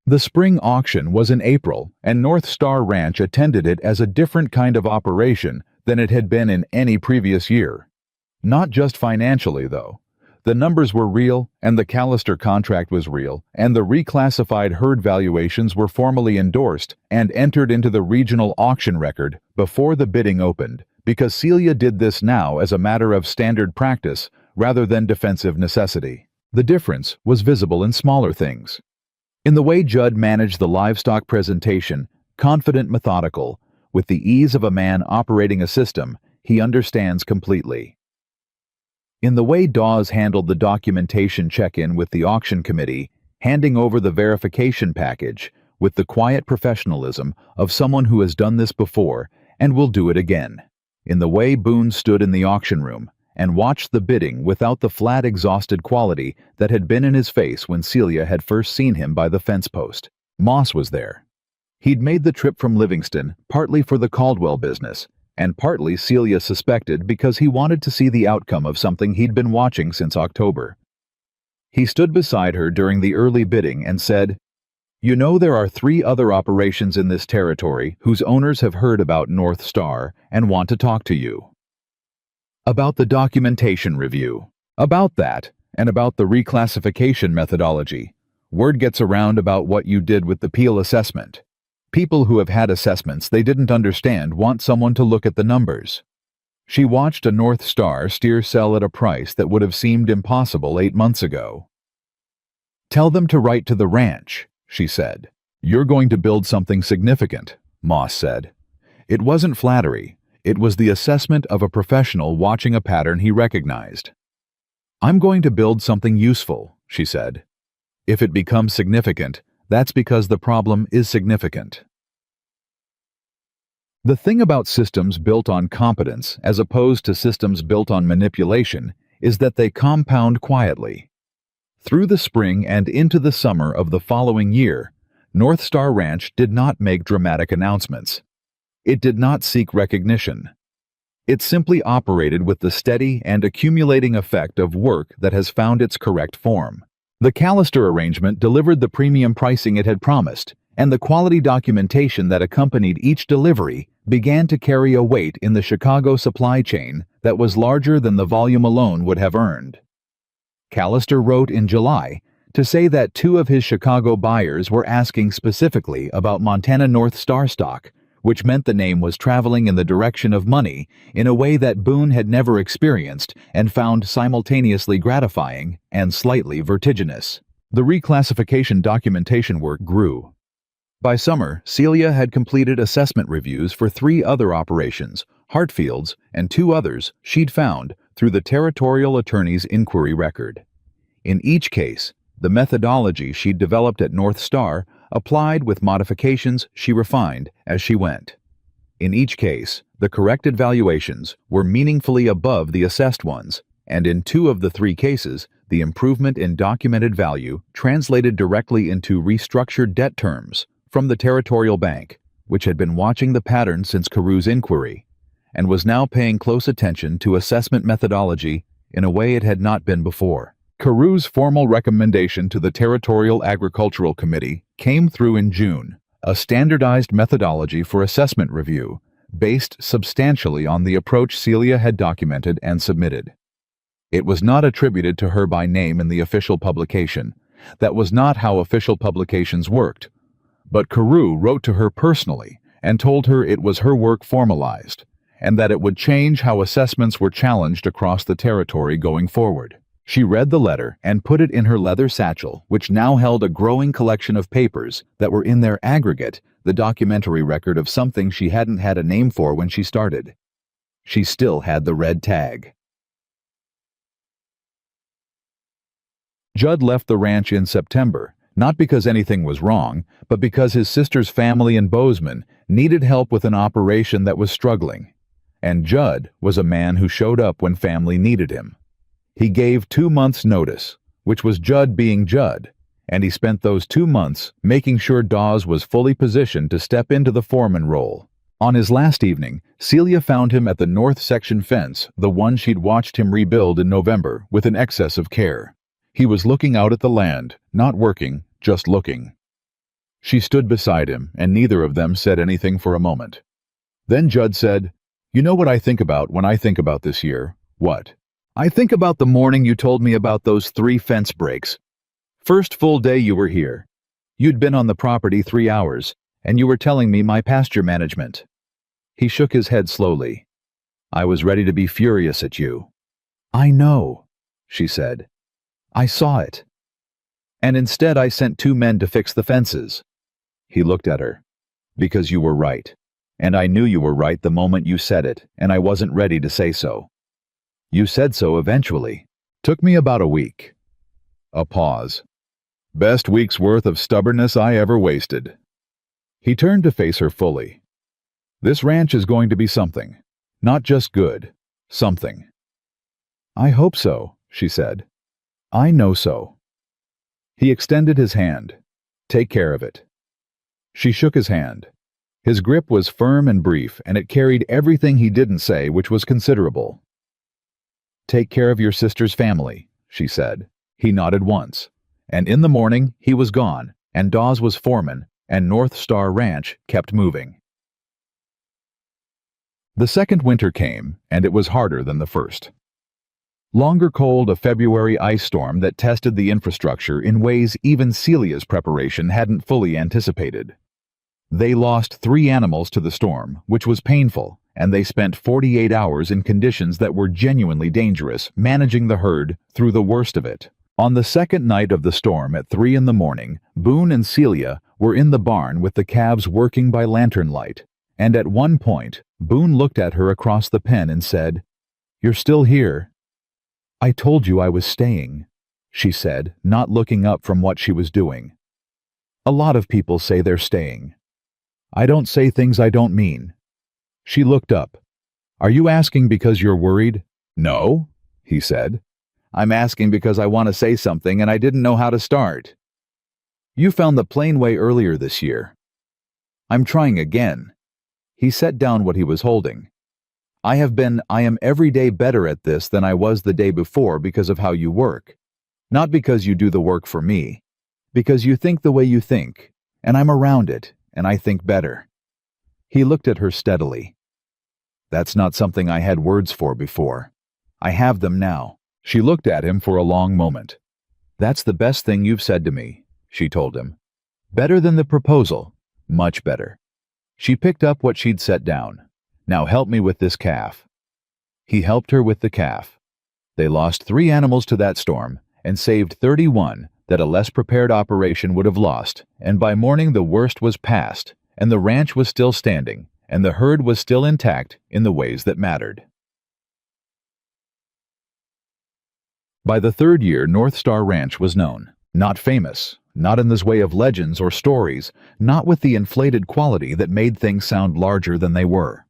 The spring auction was in April, and North Star Ranch attended it as a different kind of operation than it had been in any previous year. Not just financially, though. The numbers were real, and the Callister contract was real, and the reclassified herd valuations were formally endorsed and entered into the regional auction record before the bidding opened, because Celia did this now as a matter of standard practice rather than defensive necessity. The difference was visible in smaller things. In the way Judd managed the livestock presentation, confident, methodical, with the ease of a man operating a system he understands completely. In the way Dawes handled the documentation check-in with the auction committee, handing over the verification package with the quiet professionalism of someone who has done this before and will do it again. In the way Boone stood in the auction room and watched the bidding without the flat, exhausted quality that had been in his face when Celia had first seen him by the fence post. Moss was there. He'd made the trip from Livingston partly for the Caldwell business, and partly, Celia suspected, because he wanted to see the outcome of something he'd been watching since October. He stood beside her during the early bidding and said, "You know, there are 3 other operations in this territory whose owners have heard about North Star and want to talk to you. About the documentation review. About that, and about the reclassification methodology. Word gets around about what you did with the Peel assessment. People who have had assessments they didn't understand want someone to look at the numbers." She watched a North Star steer sell at a price that would have seemed impossible 8 months ago. "Tell them to write to the ranch," she said. "You're going to build something significant," Moss said. It wasn't flattery. It was the assessment of a professional watching a pattern he recognized. "I'm going to build something useful," she said. "If it becomes significant, that's because the problem is significant." The thing about systems built on competence as opposed to systems built on manipulation is that they compound quietly. Through the spring and into the summer of the following year, North Star Ranch did not make dramatic announcements. It did not seek recognition. It simply operated with the steady and accumulating effect of work that has found its correct form. The Callister arrangement delivered the premium pricing it had promised, and the quality documentation that accompanied each delivery began to carry a weight in the Chicago supply chain that was larger than the volume alone would have earned. Callister wrote in July to say that 2 of his Chicago buyers were asking specifically about Montana North Star stock, which meant the name was traveling in the direction of money in a way that Boone had never experienced and found simultaneously gratifying and slightly vertiginous. The reclassification documentation work grew. By summer, Celia had completed assessment reviews for 3 other operations, Hartfield's and 2 others she'd found through the territorial attorney's inquiry record. In each case, the methodology she'd developed at North Star applied with modifications she refined as she went. In each case, the corrected valuations were meaningfully above the assessed ones, and in 2 of the 3 cases, the improvement in documented value translated directly into restructured debt terms from the Territorial Bank, which had been watching the pattern since Carew's inquiry, and was now paying close attention to assessment methodology in a way it had not been before. Carew's formal recommendation to the Territorial Agricultural Committee came through in June, a standardized methodology for assessment review, based substantially on the approach Celia had documented and submitted. It was not attributed to her by name in the official publication. That was not how official publications worked. But Carew wrote to her personally and told her it was her work formalized, and that it would change how assessments were challenged across the territory going forward. She read the letter and put it in her leather satchel, which now held a growing collection of papers that were in their aggregate the documentary record of something she hadn't had a name for when she started. She still had the red tag. Judd left the ranch in September, not because anything was wrong, but because his sister's family in Bozeman needed help with an operation that was struggling. And Judd was a man who showed up when family needed him. He gave 2 months' notice, which was Judd being Judd, and he spent those 2 months making sure Dawes was fully positioned to step into the foreman role. On his last evening, Celia found him at the north section fence, the one she'd watched him rebuild in November with an excess of care. He was looking out at the land, not working, just looking. She stood beside him, and neither of them said anything for a moment. Then Judd said, "You know what I think about when I think about this year?" "What?" "I think about the morning you told me about those 3 fence breaks. First full day you were here. You'd been on the property 3 hours, and you were telling me my pasture management." He shook his head slowly. "I was ready to be furious at you." "I know," she said. "I saw it. And instead I sent 2 men to fix the fences." He looked at her. "Because you were right. And I knew you were right the moment you said it, and I wasn't ready to say so. You said so eventually. Took me about a week." A pause. "Best week's worth of stubbornness I ever wasted." He turned to face her fully. "This ranch is going to be something. Not just good. Something." "I hope so," she said. "I know so." He extended his hand. "Take care of it." She shook his hand. His grip was firm and brief, and it carried everything he didn't say, which was considerable. "Take care of your sister's family," she said. He nodded once. And in the morning, he was gone, and Dawes was foreman, and North Star Ranch kept moving. The second winter came, and it was harder than the first. Longer cold, a February ice storm that tested the infrastructure in ways even Celia's preparation hadn't fully anticipated. They lost 3 animals to the storm, which was painful, and they spent 48 hours in conditions that were genuinely dangerous, managing the herd through the worst of it. On the second night of the storm at 3 in the morning, Boone and Celia were in the barn with the calves working by lantern light, and at one point, Boone looked at her across the pen and said, "You're still here." "I told you I was staying," she said, not looking up from what she was doing. "A lot of people say they're staying. I don't say things I don't mean." She looked up. "Are you asking because you're worried?" "No," he said. "I'm asking because I want to say something and I didn't know how to start." "You found the plain way earlier this year." "I'm trying again." He set down what he was holding. I am every day better at this than I was the day before because of how you work. Not because you do the work for me. Because you think the way you think, and I'm around it, and I think better." He looked at her steadily. "That's not something I had words for before. I have them now." She looked at him for a long moment. "That's the best thing you've said to me," she told him. "Better than the proposal. Much better." She picked up what she'd set down. "Now help me with this calf." He helped her with the calf. They lost 3 animals to that storm and saved 31 that a less prepared operation would have lost, and by morning the worst was past, and the ranch was still standing, and the herd was still intact in the ways that mattered. By the 3rd year, North Star Ranch was known. Not famous, not in this way of legends or stories, not with the inflated quality that made things sound larger than they were.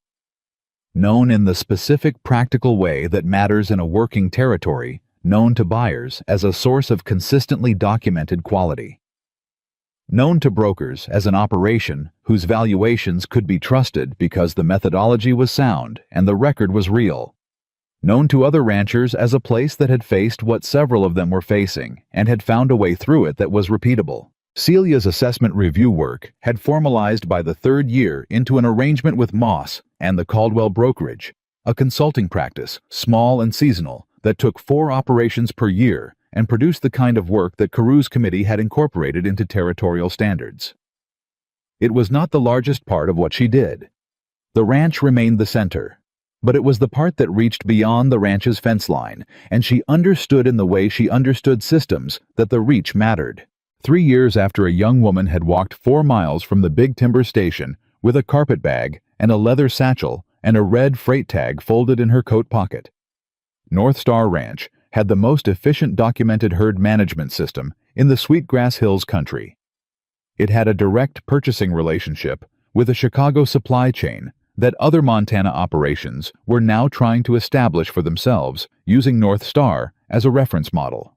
Known in the specific practical way that matters in a working territory, known to buyers as a source of consistently documented quality. Known to brokers as an operation whose valuations could be trusted because the methodology was sound and the record was real. Known to other ranchers as a place that had faced what several of them were facing and had found a way through it that was repeatable. Celia's assessment review work had formalized by the 3rd year into an arrangement with Moss and the Caldwell Brokerage, a consulting practice, small and seasonal, that took 4 operations per year and produced the kind of work that Carew's committee had incorporated into territorial standards. It was not the largest part of what she did. The ranch remained the center. But it was the part that reached beyond the ranch's fence line, and she understood in the way she understood systems that the reach mattered. 3 years after a young woman had walked 4 miles from the big timber station with a carpet bag and a leather satchel and a red freight tag folded in her coat pocket. North Star Ranch had the most efficient documented herd management system in the Sweetgrass Hills country. It had a direct purchasing relationship with a Chicago supply chain that other Montana operations were now trying to establish for themselves using North Star as a reference model.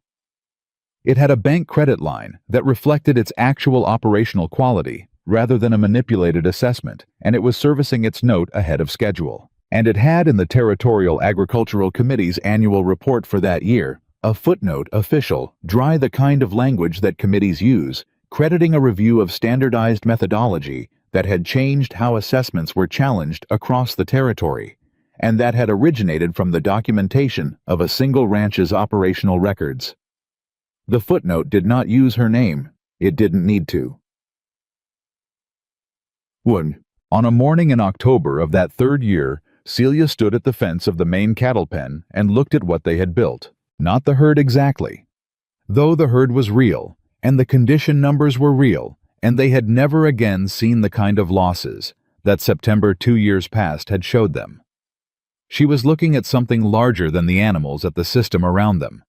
It had a bank credit line that reflected its actual operational quality rather than a manipulated assessment, and it was servicing its note ahead of schedule. And it had in the Territorial Agricultural Committee's annual report for that year a footnote official, dry the kind of language that committees use, crediting a review of standardized methodology that had changed how assessments were challenged across the territory, and that had originated from the documentation of a single ranch's operational records. The footnote did not use her name. It didn't need to. 1. On a morning in October of that third year, Celia stood at the fence of the main cattle pen and looked at what they had built. Not the herd exactly. Though the herd was real, and the condition numbers were real, and they had never again seen the kind of losses that September 2 years past had showed them. She was looking at something larger than the animals at the system around them,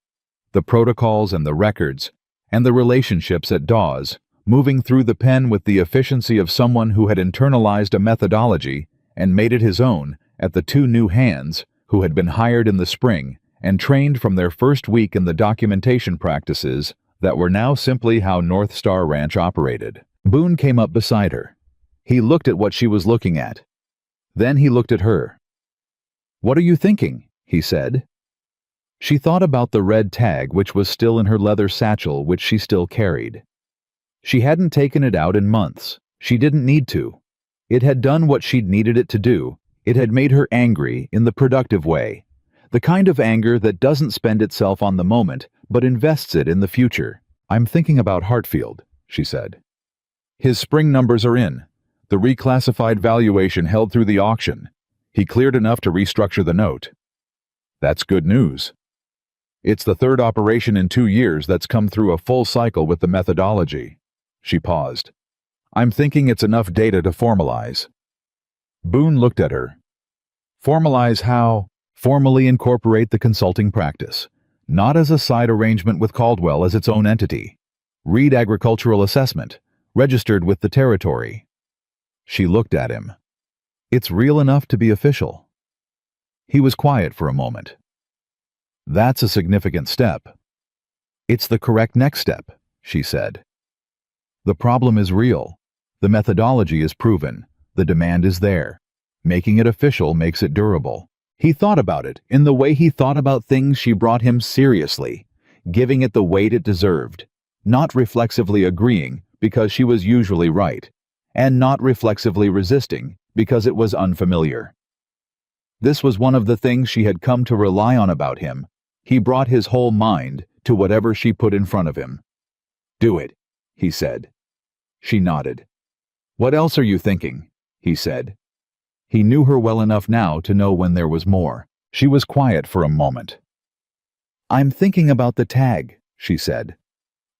the protocols and the records, and the relationships at Dawes, moving through the pen with the efficiency of someone who had internalized a methodology and made it his own at the 2 new hands who had been hired in the spring and trained from their first week in the documentation practices that were now simply how North Star Ranch operated. Boone came up beside her. He looked at what she was looking at. Then he looked at her. "What are you thinking?" he said. She thought about the red tag which was still in her leather satchel which she still carried. She hadn't taken it out in months. She didn't need to. It had done what she'd needed it to do. It had made her angry in the productive way. The kind of anger that doesn't spend itself on the moment, but invests it in the future. "I'm thinking about Hartfield," she said. "His spring numbers are in. The reclassified valuation held through the auction. He cleared enough to restructure the note." "That's good news." "It's the third operation in 2 years that's come through a full cycle with the methodology." She paused. "I'm thinking it's enough data to formalize." Boone looked at her. "Formalize how?" "Formally incorporate the consulting practice, not as a side arrangement with Caldwell as its own entity. Read agricultural assessment, registered with the territory." She looked at him. "It's real enough to be official." He was quiet for a moment. "That's a significant step." "It's the correct next step," she said. "The problem is real. The methodology is proven. The demand is there. Making it official makes it durable." He thought about it in the way he thought about things she brought him seriously, giving it the weight it deserved, not reflexively agreeing because she was usually right, and not reflexively resisting because it was unfamiliar. This was one of the things she had come to rely on about him. He brought his whole mind to whatever she put in front of him. "Do it," he said. She nodded. "What else are you thinking?" he said. He knew her well enough now to know when there was more. She was quiet for a moment. "I'm thinking about the tag," she said,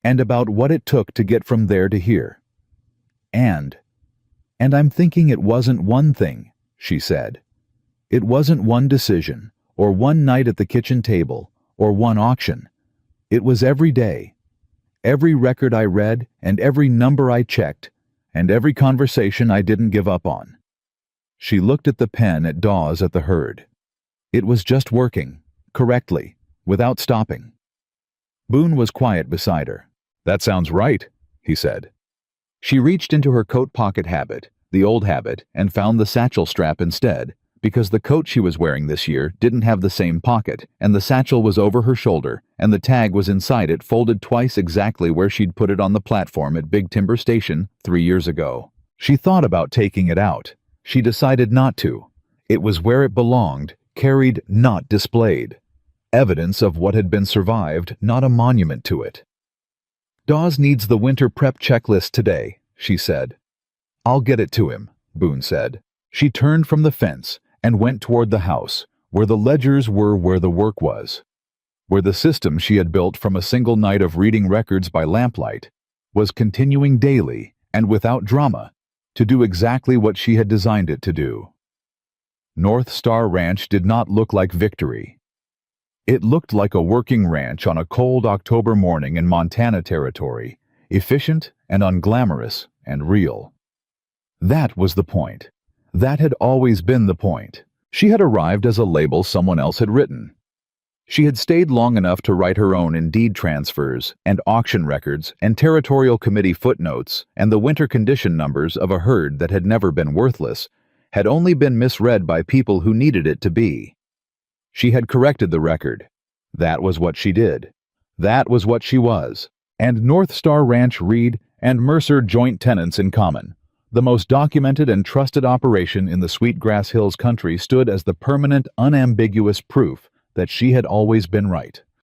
"and about what it took to get from there to here. And I'm thinking it wasn't one thing," she said. "It wasn't one decision, or one night at the kitchen table, or one auction. It was every day. Every record I read, and every number I checked, and every conversation I didn't give up on." She looked at the pen at Dawes at the herd. It was just working, correctly, without stopping. Boone was quiet beside her. "That sounds right," he said. She reached into her coat pocket habit, the old habit, and found the satchel strap instead, because the coat she was wearing this year didn't have the same pocket, and the satchel was over her shoulder, and the tag was inside it folded twice exactly where she'd put it on the platform at Big Timber Station 3 years ago. She thought about taking it out. She decided not to. It was where it belonged, carried, not displayed. Evidence of what had been survived, not a monument to it. "Dawes needs the winter prep checklist today," she said. "I'll get it to him," Boone said. She turned from the fence and went toward the house, where the ledgers were where the work was, where the system she had built from a single night of reading records by lamplight was continuing daily and without drama to do exactly what she had designed it to do. North Star Ranch did not look like victory. It looked like a working ranch on a cold October morning in Montana territory, efficient and unglamorous and real. That was the point. That had always been the point. She had arrived as a label someone else had written. She had stayed long enough to write her own in deed transfers and auction records and territorial committee footnotes, and the winter condition numbers of a herd that had never been worthless had only been misread by people who needed it to be. She had corrected the record. That was what she did. That was what she was. And North Star Ranch Reed and Mercer joint tenants in common. The most documented and trusted operation in the Sweetgrass Hills country stood as the permanent, unambiguous proof that she had always been right.